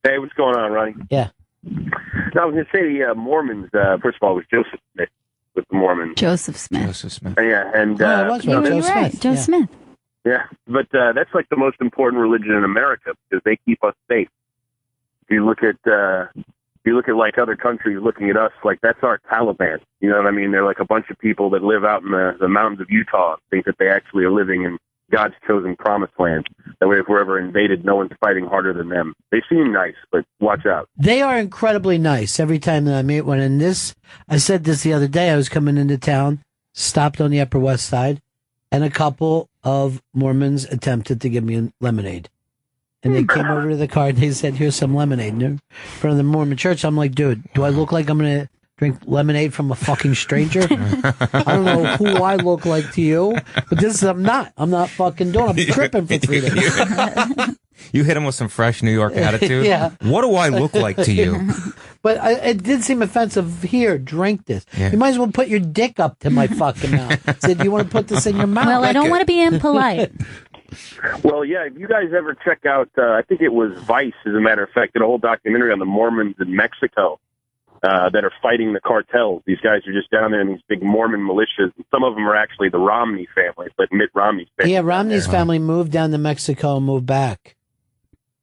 Hey, what's going on, Ronnie? Yeah. No, I was going to say the Mormons, first of all, it was Joseph Smith with the Mormons. Joseph Smith. Joseph Smith. Yeah, and... it was right. You're right. Joe Smith. Yeah, but that's like the most important religion in America because they keep us safe. If you look at like other countries looking at us, like that's our Taliban. You know what I mean? They're like a bunch of people that live out in the mountains of Utah, think that they actually are living in God's chosen promised land. That way, if we're ever invaded, no one's fighting harder than them. They seem nice, but watch out. They are incredibly nice every time that I meet one. And I said this the other day. I was coming into town, stopped on the Upper West Side, and a couple of Mormons attempted to give me lemonade. And they came over to the car and they said, here's some lemonade in front of the Mormon church. I'm like, dude, do I look like I'm going to drink lemonade from a fucking stranger? I don't know who I look like to you, but I'm not fucking doing it. I'm tripping for 3 days. You hit him with some fresh New York attitude. Yeah. What do I look like to you? But it did seem offensive. Here, drink this. Yeah. You might as well put your dick up to my fucking mouth. Said, do you want to put this in your mouth? Well, I don't want to be impolite. Well, yeah, if you guys ever check out, I think it was Vice, as a matter of fact, did a whole documentary on the Mormons in Mexico that are fighting the cartels. These guys are just down there in these big Mormon militias. And some of them are actually the Romney family, like Mitt Romney's family. Yeah, Romney's family moved down to Mexico and moved back.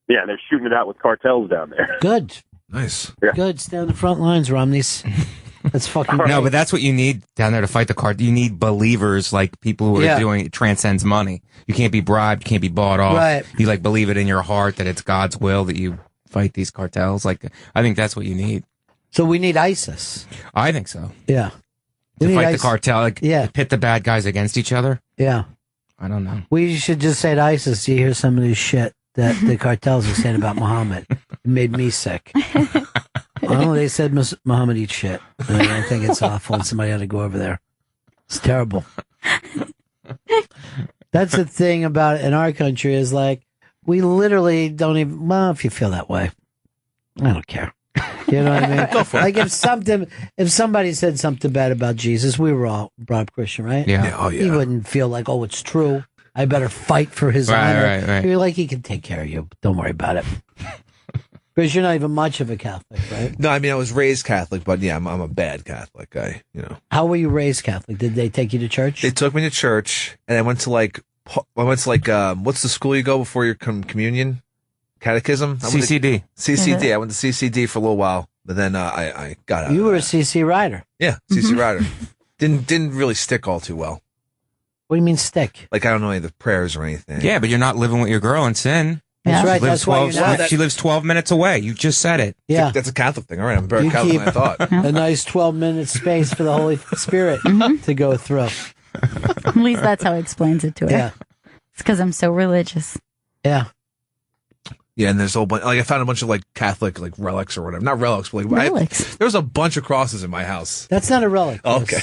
Yeah, they're shooting it out with cartels down there. Good. Nice. Yeah. Good. Stay on the front lines, Romneys. That's fucking great. No, but that's what you need down there to fight the cart. You need believers, like people who are doing it transcends money. You can't be bribed. You can't be bought off. Right. You like believe it in your heart that it's God's will that you fight these cartels. Like, I think that's what you need. So we need ISIS. I think so. Yeah. To fight the cartel, like pit the bad guys against each other. Yeah. I don't know. We should just say to ISIS, you hear some of this shit that the cartels are saying about Muhammad. It made me sick. Well, they said Muhammad eats shit. And I think it's awful and somebody ought to go over there. It's terrible. That's the thing about it in our country is like, we literally don't even, well, if you feel that way, I don't care. You know what I mean? Go for it. Like if somebody said something bad about Jesus, we were all brought up Christian, right? Yeah. Oh, yeah. You wouldn't feel like, oh, it's true. I better fight for his honor. Right. You're like, he can take care of you. Don't worry about it. Because you're not even much of a Catholic, right? No, I mean, I was raised Catholic, but yeah, I'm a bad Catholic. How were you raised Catholic? Did they take you to church? They took me to church, and I went to what's the school you go before your communion? Catechism? CCD. CCD. I went to CCD for a little while, but then I got out. You were a CC rider. Yeah, CC rider. Didn't really stick all too well. What do you mean stick? Like, I don't know any of the prayers or anything. Yeah, but you're not living with your girl in sin. That's right. That's why you're not. She lives 12 minutes away. You just said it. Yeah. That's a Catholic thing. All right, I'm very Catholic than I thought. A nice 12-minute space for the Holy Spirit to go through. At least that's how he explains it to her. Yeah. It's because I'm so religious. Yeah. Yeah, and there's a whole bunch. Like, I found a bunch of like Catholic like relics or whatever. Not relics, but like Relics. there was a bunch of crosses in my house. That's not a relic. Oh, okay.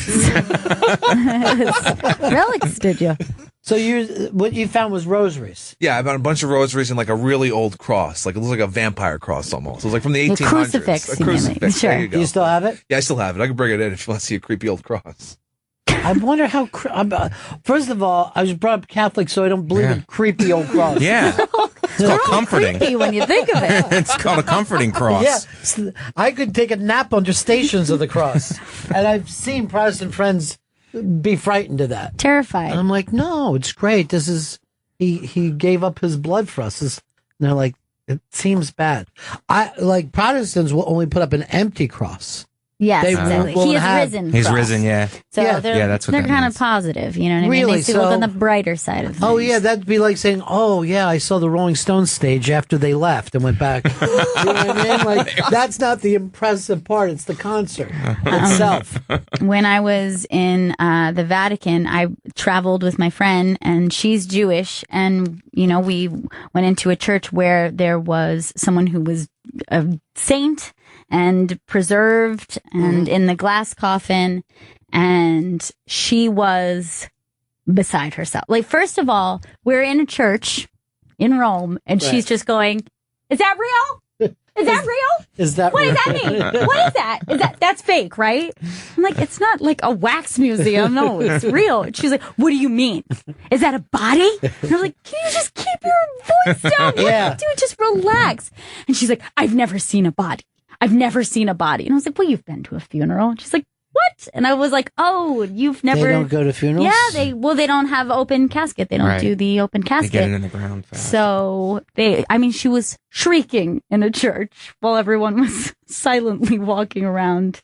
Relics, did you? So what you found was rosaries. Yeah, I found a bunch of rosaries and like a really old cross. Like, it looks like a vampire cross almost. It was like from the 1800s. Crucifix. A crucifix. Sure. There you go. Do you still have it? Yeah, I still have it. I can bring it in if you want to see a creepy old cross. I wonder how. First of all, I was brought up Catholic, so I don't believe in creepy old cross. Yeah. It's called comforting. Creepy when you think of it. It's called a comforting cross. Yeah, I could take a nap under Stations of the Cross, and I've seen Protestant friends be frightened of that, Terrified. and I'm like, no, it's great. This is he gave up his blood for us. And they're like, it seems bad. I like Protestants will only put up an empty cross. Yes, exactly. He is risen. He's cross. risen, yeah. So yeah, that's what they're kind of positive, you know what I mean? Really? They see look on the brighter side of things. Oh, yeah, that'd be like saying, oh, yeah, I saw the Rolling Stones stage after they left and went back. You know what I mean? Like, that's not the impressive part. It's the concert itself. When I was in the Vatican, I traveled with my friend, and she's Jewish, and, you know, we went into a church where there was someone who was a saint and preserved and in the glass coffin, and she was beside herself. Like, first of all, we're in a church in Rome, and she's just going, "Is that real? Is that real? Is that what real? does that mean? What is that? That's fake, right?" I'm like, "It's not like a wax museum. No, it's real." And she's like, "What do you mean? Is that a body?" And I'm like, "Can you just keep your voice down? What are you doing? Just relax." And she's like, "I've never seen a body. I've never seen a body." And I was like, "Well, you've been to a funeral." And she's like, "What?" And I was like, "Oh, you've never." They don't go to funerals? Yeah, they don't have open casket. They don't do the open casket. They get it in the ground fast. So she was shrieking in a church while everyone was silently walking around.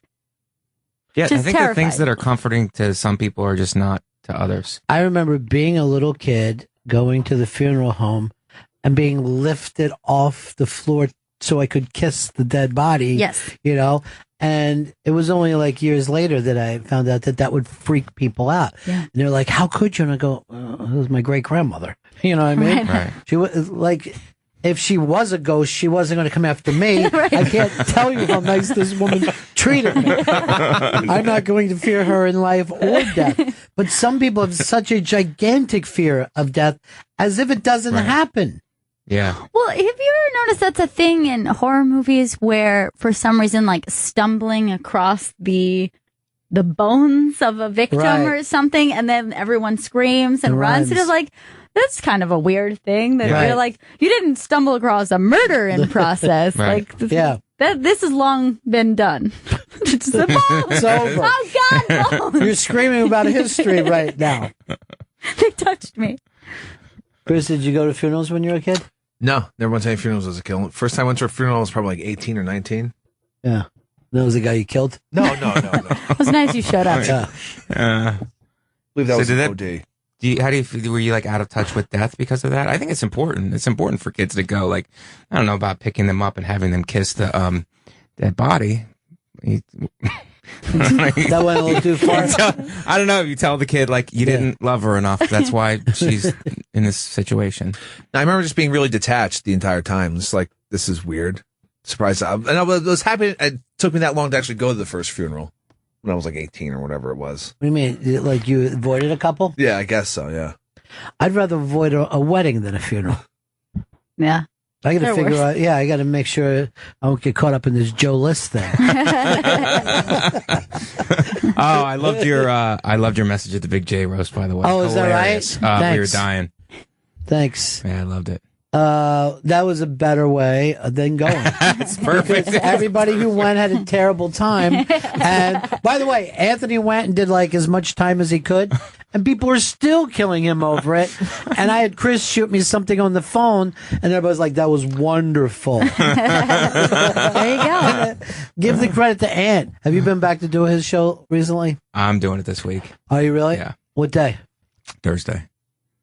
Yeah, Just I think the things terrified. that are comforting to some people are just not to others. I remember being a little kid, going to the funeral home and being lifted off the floor so I could kiss the dead body. Yes. You know? And it was only like years later that I found out that would freak people out. Yeah. And they're like, "How could you?" And I go, "It was my great grandmother." You know what I mean? Right. She was like, if she was a ghost, she wasn't going to come after me. I can't tell you how nice this woman treated me. I'm not going to fear her in life or death. But some people have such a gigantic fear of death as if it doesn't happen. Yeah. Well, have you ever noticed that's a thing in horror movies where, for some reason, like stumbling across the bones of a victim or something, and then everyone screams and runs? And it's like, that's kind of a weird thing that you're like, you didn't stumble across a murder in process. Like, this has long been done. It's the bones. It's over. Oh God, bones. You're screaming about history right now. They touched me. Chris, did you go to funerals when you were a kid? No, never went to any funerals as a kid. First time I went to a funeral, I was probably like 18 or 19. Yeah. That was the guy you killed? No. It was nice you showed up. I believe that was did OD. How do you feel? Were you like out of touch with death because of that? I think it's important. It's important for kids to go. Like, I don't know about picking them up and having them kiss the dead body. That went a little too far. I don't know. You tell the kid like you didn't love her enough. That's why she's in this situation. I remember just being really detached the entire time. Just like, this is weird. Surprised. And I was happy. It took me that long to actually go to the first funeral when I was like 18 or whatever it was. What do you mean? Like you avoided a couple? Yeah, I guess so. Yeah. I'd rather avoid a wedding than a funeral. Yeah. I got to They're figure worse. out. Yeah, I got to make sure I don't get caught up in this Joe List thing. Oh, I loved your message at the Big J roast, by the way. Oh, is that right? Hilarious. We were Thanks. dying. Thanks. Yeah, I loved it. That was a better way than going. It's perfect. Because everybody who went had a terrible time. And by the way, Anthony went and did like as much time as he could, and people were still killing him over it. And I had Chris shoot me something on the phone, and everybody's like, "That was wonderful." There you go. Give the credit to Ant. Have you been back to do his show recently? I'm doing it this week. Are you really? Yeah. What day? Thursday.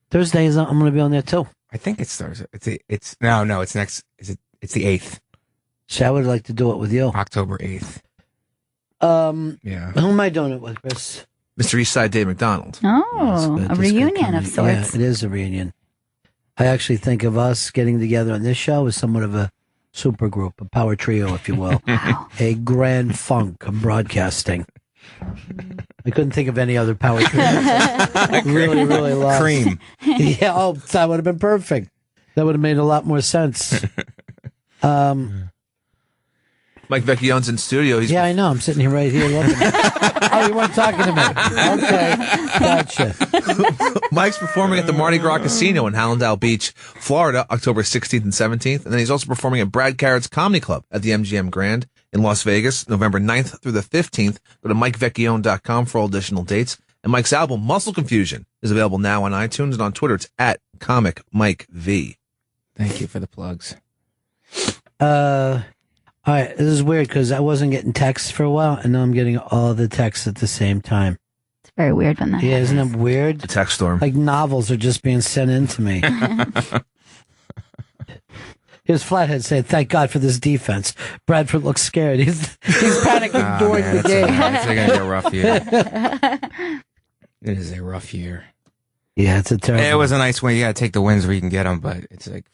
Thursday is. I'm going to be on there too. I think it's Thursday. It's next. It's the 8th. So I would like to do it with you. October 8th. Yeah. Who am I doing it with, Chris? Mr. Eastside Dave McDonald. Oh, a reunion of sorts. Yeah, it is a reunion. I actually think of us getting together on this show as somewhat of a super group, a power trio, if you will. A grand funk of broadcasting. I couldn't think of any other power trio. Really, really lost. Cream. Yeah, that would have been perfect. That would have made a lot more sense. Mike Vecchione's in studio. Yeah, I know. I'm sitting here right here looking. Oh, you weren't talking to me. Okay. Gotcha. Mike's performing at the Mardi Gras Casino in Hallandale Beach, Florida, October 16th and 17th. And then he's also performing at Brad Carrott's Comedy Club at the MGM Grand in Las Vegas, November 9th through the 15th. Go to MikeVecchione.com for all additional dates. And Mike's album, Muscle Confusion, is available now on iTunes and on Twitter. It's at Comic Mike V. Thank you for the plugs. All right, this is weird because I wasn't getting texts for a while, and now I'm getting all the texts at the same time. It's very weird when that happens. Isn't it weird? The text storm. Like novels are just being sent in to me. Here's Flathead saying, "Thank God for this defense. Bradford looks scared. He's panicking during the game." It's going to be a rough year. It is a rough year. Yeah, it's a terrible. It was a nice win. You got to take the wins where you can get them, but it's like,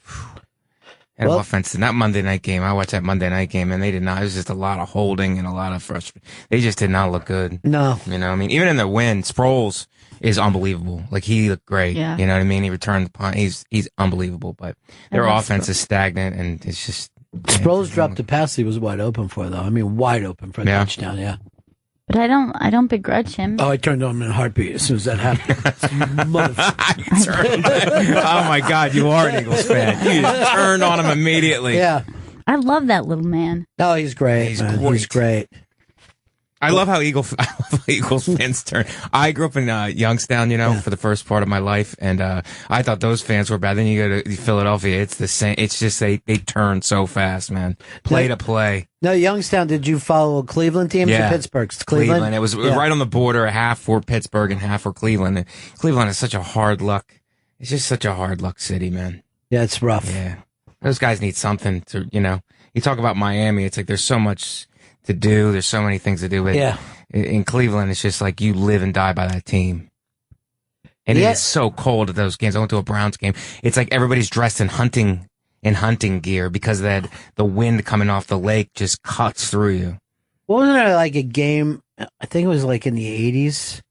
and offense in that Monday night game. I watched that Monday night game, and they did not. It was just a lot of holding and a lot of frustration. They just did not look good. No, you know, what I mean, even in the win, Sproles is unbelievable. Like he looked great. Yeah. You know what I mean? He returned the punt. He's unbelievable, but their offense is stagnant, and it's just. Sproles dropped a pass he was wide open for, though. I mean, wide open for a touchdown. Yeah. But I don't begrudge him. Oh, I turned on him in a heartbeat as soon as that happened. Oh my God, you are an Eagles fan. You just turned on him immediately. Yeah. I love that little man. Oh, he's great. He's great. I love how Eagles fans turn. I grew up in Youngstown, you know, for the first part of my life, and I thought those fans were bad. Then you go to Philadelphia, it's the same. It's just they turn so fast, man. Play to play. No, Youngstown, did you follow Cleveland teams or Pittsburgh? Cleveland? It was right on the border, half for Pittsburgh and half for Cleveland. And Cleveland is such a hard luck. It's just such a hard luck city, man. Yeah, it's rough. Yeah. Those guys need something to, you know, you talk about Miami, it's like there's so much to do. There's so many things to do. But in Cleveland, it's just like you live and die by that team. And it is so cold at those games. I went to a Browns game. It's like everybody's dressed in hunting gear because the wind coming off the lake just cuts through you. Wasn't there like a game, I think it was like in the 80s,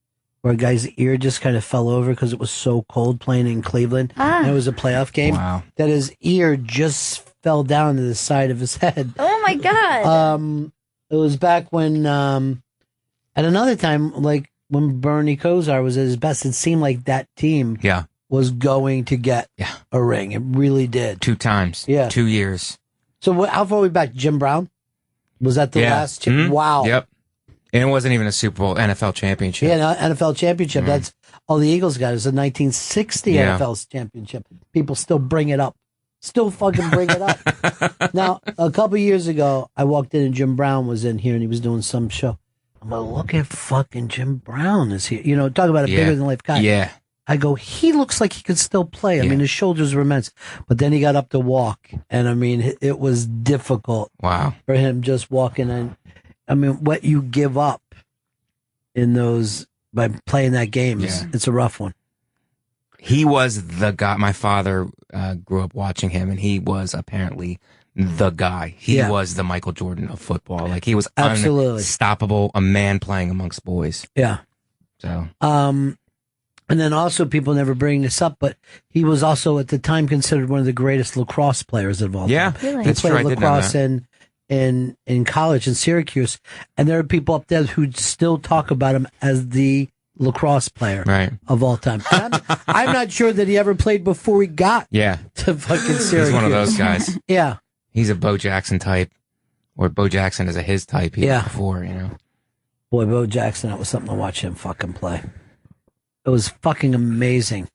where a guy's ear just kind of fell over because it was so cold playing in Cleveland. And it was a playoff game. Wow. That his ear just fell down to the side of his head. Oh my God. It was back when, at another time, like when Bernie Kosar was at his best, it seemed like that team was going to get a ring. It really did. 2 times. 2 years. So how far are we back? Jim Brown? Was that the last? Mm-hmm. Wow. Yep. And it wasn't even a Super Bowl, NFL championship. Yeah, no, NFL championship. That's all the Eagles got. It was a 1960 NFL championship. People still bring it up. Still fucking bring it up. Now, a couple years ago, I walked in and Jim Brown was in here and he was doing some show. I'm like, look at fucking Jim Brown is here. You know, talk about a bigger than life guy. Yeah. I go, he looks like he could still play. I mean, his shoulders were immense. But then he got up to walk. And I mean, it was difficult for him just walking. And I mean, what you give up in those by playing that game, it's a rough one. He was the guy. My father grew up watching him, and he was apparently the guy. He was the Michael Jordan of football. Like, he was unstoppable, a man playing amongst boys. Yeah. So, and then also people never bring this up, but he was also at the time considered one of the greatest lacrosse players of all time. Yeah, really? that's he played true. lacrosse in college in Syracuse, and there are people up there who still talk about him as the lacrosse player of all time. And I'm not sure that he ever played before he got to fucking Syracuse. He's one of those guys. Yeah. He's a Bo Jackson type, or Bo Jackson is a his type before, you know. Boy, Bo Jackson, that was something to watch him fucking play. It was fucking amazing.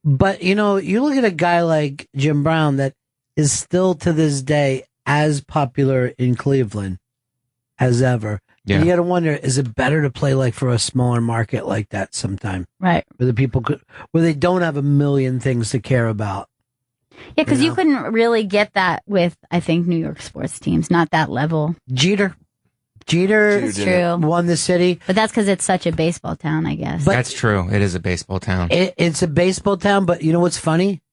But, you know, you look at a guy like Jim Brown that is still to this day as popular in Cleveland as ever. Yeah. You got to wonder, is it better to play like for a smaller market like that sometime? Right. Where the people where they don't have a million things to care about. Yeah, because you couldn't really get that with, I think, New York sports teams. Not that level. Jeter That's true. Won the city. But that's because it's such a baseball town, I guess. But that's true. It is a baseball town. It's a baseball town, but you know what's funny?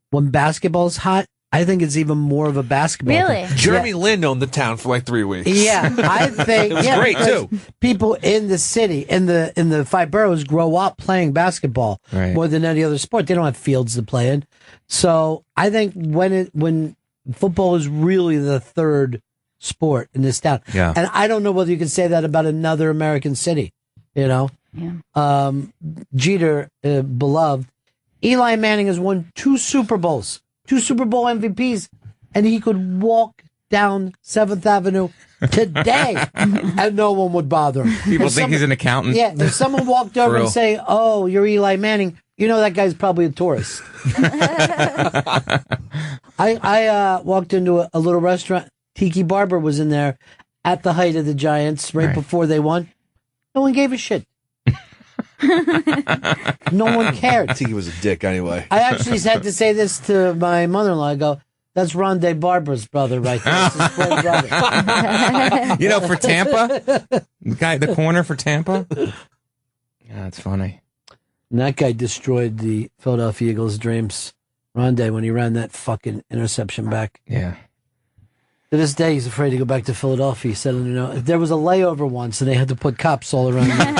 When basketball's hot, I think it's even more of a basketball Really? thing. Jeremy Lin owned the town for like 3 weeks. Yeah, I think it was great too. People in the city, in the 5 boroughs, grow up playing basketball more than any other sport. They don't have fields to play in. So I think when football is really the third sport in this town, and I don't know whether you can say that about another American city. You know, Jeter, beloved. Eli Manning has won 2 Super Bowls. 2 Super Bowl MVPs, and he could walk down 7th Avenue today and no one would bother him. People think he's an accountant. Yeah, if someone walked over and say, "Oh, you're Eli Manning," you know that guy's probably a tourist. I walked into a little restaurant. Tiki Barber was in there at the height of the Giants right before they won. No one gave a shit. No one cared. Tiki was a dick anyway. I actually had to say this to my mother-in-law. I go, that's Rondé Barber's brother right there. That's his twin brother. You know, for Tampa? The corner for Tampa? Yeah, that's funny. And that guy destroyed the Philadelphia Eagles' dreams. Rondé, when he ran that fucking interception back. Yeah. To this day, he's afraid to go back to Philadelphia. He said, you know, there was a layover once, and they had to put cops all around him.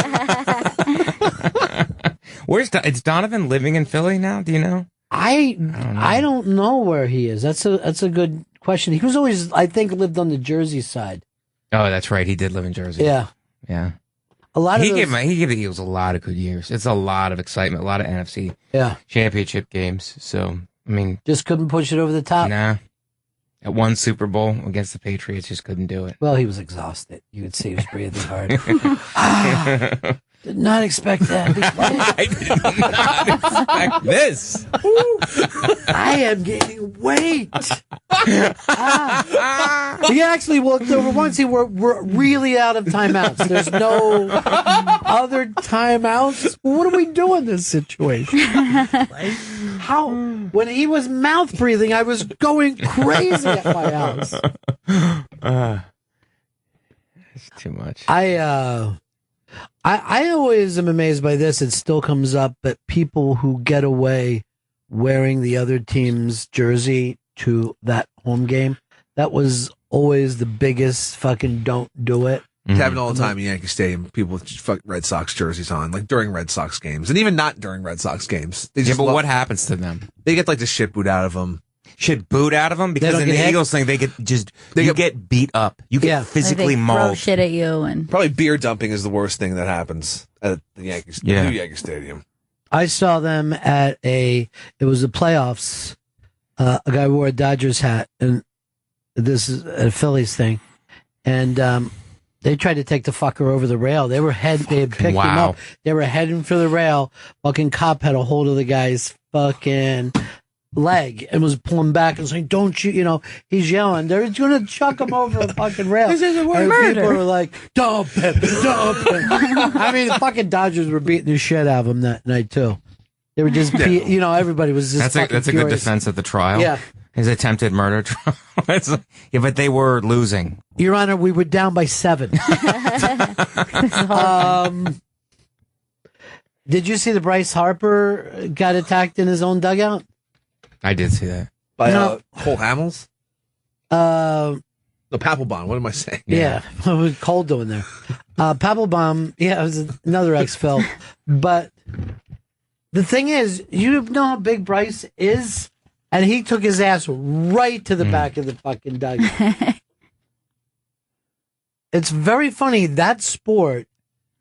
Is Donovan living in Philly now? Do you know? I don't know where he is. That's a good question. He was always, I think, lived on the Jersey side. Oh, that's right. He did live in Jersey. Yeah. Yeah. A lot of he gave the Eagles a lot of good years. It's a lot of excitement, a lot of NFC championship games. So, I mean, just couldn't push it over the top. Nah. At one Super Bowl against the Patriots, just couldn't do it. Well, he was exhausted. You could see he was breathing hard. Did not expect that. I did not expect this. I am gaining weight. He actually walked over once. We're really out of timeouts. There's no other timeouts. What do we do in this situation? How? When he was mouth breathing, I was going crazy at my house. It's too much. I always am amazed by this. It still comes up, but people who get away wearing the other team's jersey to that home game, that was always the biggest fucking don't do it. It happened all the time in Yankee Stadium. People with fucking Red Sox jerseys on, like during Red Sox games, and even not during Red Sox games. They just what happens to them? They get like the shit boot out of them. Shit boot out of them because in the Eagles thing, they get beat up. You get physically mauled. Throw shit at you and Probably beer dumping is the worst thing that happens at the Yankees, the new Yankee Stadium. I saw them at it was the playoffs. A guy wore a Dodgers hat, and this is a Phillies thing, and they tried to take the fucker over the rail. They had picked him up. They were heading for the rail. Fucking cop had a hold of the guy's fucking leg and was pulling back and saying, "Don't you?" You know, he's yelling. They're going to chuck him over a fucking rail. This is a and murder. People were like, "Dump him, dump him." I mean, the fucking Dodgers were beating the shit out of him that night too. They were just, everybody was just. That's a good defense at the trial. Yeah. His attempted murder trial. But they were losing. Your Honor, we were down by 7. Did you see the Bryce Harper got attacked in his own dugout? I did see that. By Cole Hamels? No, Papelbon. What am I saying? Yeah. What was Cole doing there? Papelbon, it was another ex-Phil. But the thing is, you know how big Bryce is? And he took his ass right to the back of the fucking dugout. It's very funny. That sport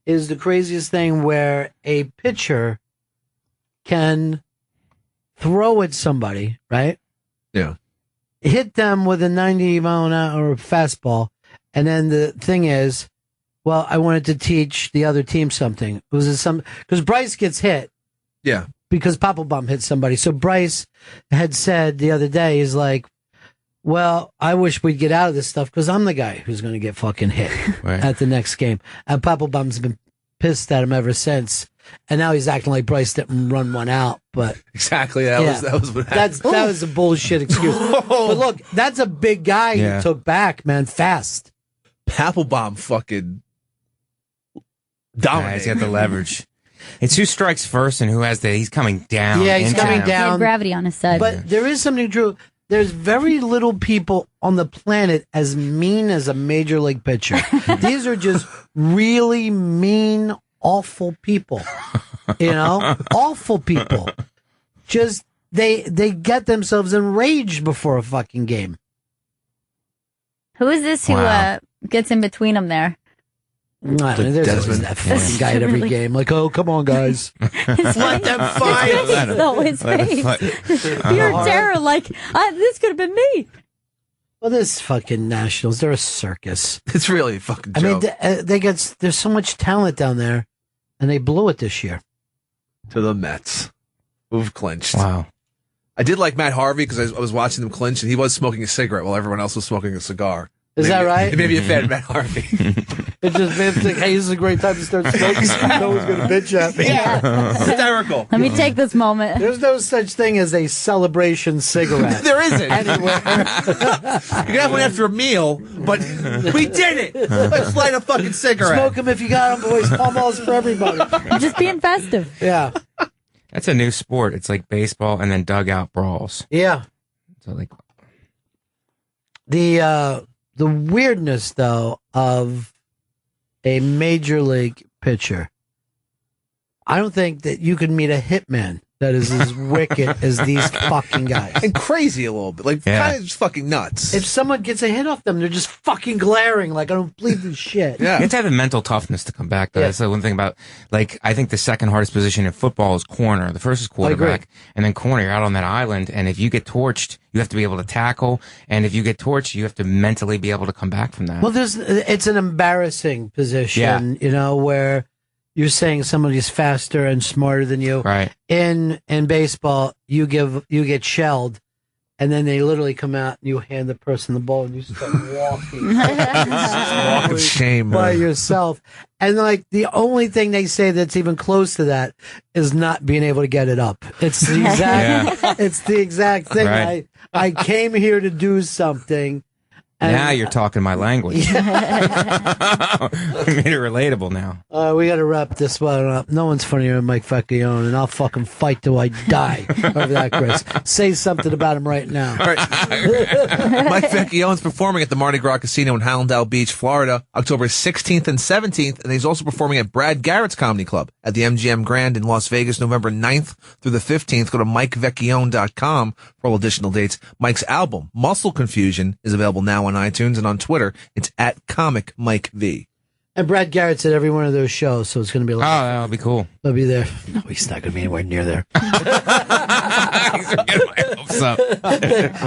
is the craziest thing where a pitcher can throw at somebody, right? Yeah. Hit them with a 90-mile-an-hour fastball. And then the thing is, well, I wanted to teach the other team something. Because Bryce gets hit. Yeah. Because Papelbon hit somebody. So Bryce had said the other day, he's like, well, I wish we'd get out of this stuff because I'm the guy who's going to get fucking hit at the next game. And Papelbon's been pissed at him ever since. And now he's acting like Bryce didn't run one out. But exactly. That was what happened. That was a bullshit excuse. But look, that's a big guy you took back, man, fast. Papelbon fucking dominated. He's got the leverage. It's who strikes first and who has he's coming down. Yeah, he's coming he down. had gravity on his side. But there is something true. There's very little people on the planet as mean as a major league pitcher. These are just really mean, awful people. You know? Awful people. Just, they get themselves enraged before a fucking game. Who is this who gets in between them there? There's always that fucking guy at every game. Like, oh, come on, guys. Let them fight. No, his face. Pure terror. Like, this could have been me. Well, this fucking Nationals, they're a circus. It's really a fucking joke. I mean, there's so much talent down there, and they blew it this year. To the Mets, who've clinched. Wow. I did like Matt Harvey because I was watching them clinch, and he was smoking a cigarette while everyone else was smoking a cigar. Is that right? Maybe a fan of Matt Harvey. It just made him think, hey, this is a great time to start smoking. No one's going to bitch at me. Yeah. Hysterical. Let me take this moment. There's no such thing as a celebration cigarette. There isn't. Anywhere. You can have one after a meal, but we did it. Let's light a fucking cigarette. Smoke them if you got them, boys. Pall Malls for everybody. Just being festive. Yeah. That's a new sport. It's like baseball and then dugout brawls. Yeah. So like the weirdness though of a major league pitcher. I don't think that you could meet a hitman that is as wicked as these fucking guys. And crazy a little bit. Like, kind of just fucking nuts. If someone gets a hit off them, they're just fucking glaring like, I don't believe this shit. Yeah. You have to have the mental toughness to come back. Though. That's the one thing about, like, I think the second hardest position in football is corner. The first is quarterback. And then corner, you're out on that island. And if you get torched, you have to be able to tackle. And if you get torched, you have to mentally be able to come back from that. Well, it's an embarrassing position, you know, where you're saying somebody's faster and smarter than you. Right. In baseball, you get shelled, and then they literally come out and you hand the person the ball and you start walking. Walking shame by yourself. And like the only thing they say that's even close to that is not being able to get it up. It's the exact it's the exact thing. Right. I came here to do something. And now you're talking my language. You made it relatable now. We got to wrap this one up. No one's funnier than Mike Vecchione, and I'll fucking fight till I die over that, Chris. Say something about him right now. All right. Mike Vecchione's performing at the Mardi Gras Casino in Hallandale Beach, Florida, October 16th and 17th, and he's also performing at Brad Garrett's Comedy Club at the MGM Grand in Las Vegas, November 9th through the 15th. Go to MikeVecchione.com for all additional dates. Mike's album, Muscle Confusion, is available now on iTunes, and on Twitter, it's at Comic Mike V. And Brad Garrett's at every one of those shows, so it's going to be Oh, that'll be cool. He'll be there. No, he's not going to be anywhere near there.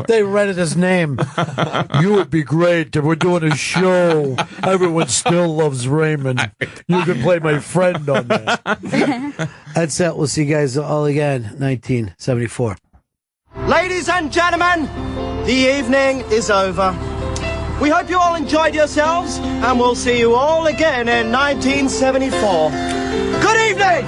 They rented his name. You would be great. We're doing a show. Everyone still loves Raymond. You can play my friend on that. That's it. We'll see you guys all again, 1974. Ladies and gentlemen, the evening is over. We hope you all enjoyed yourselves, and we'll see you all again in 1974. Good evening!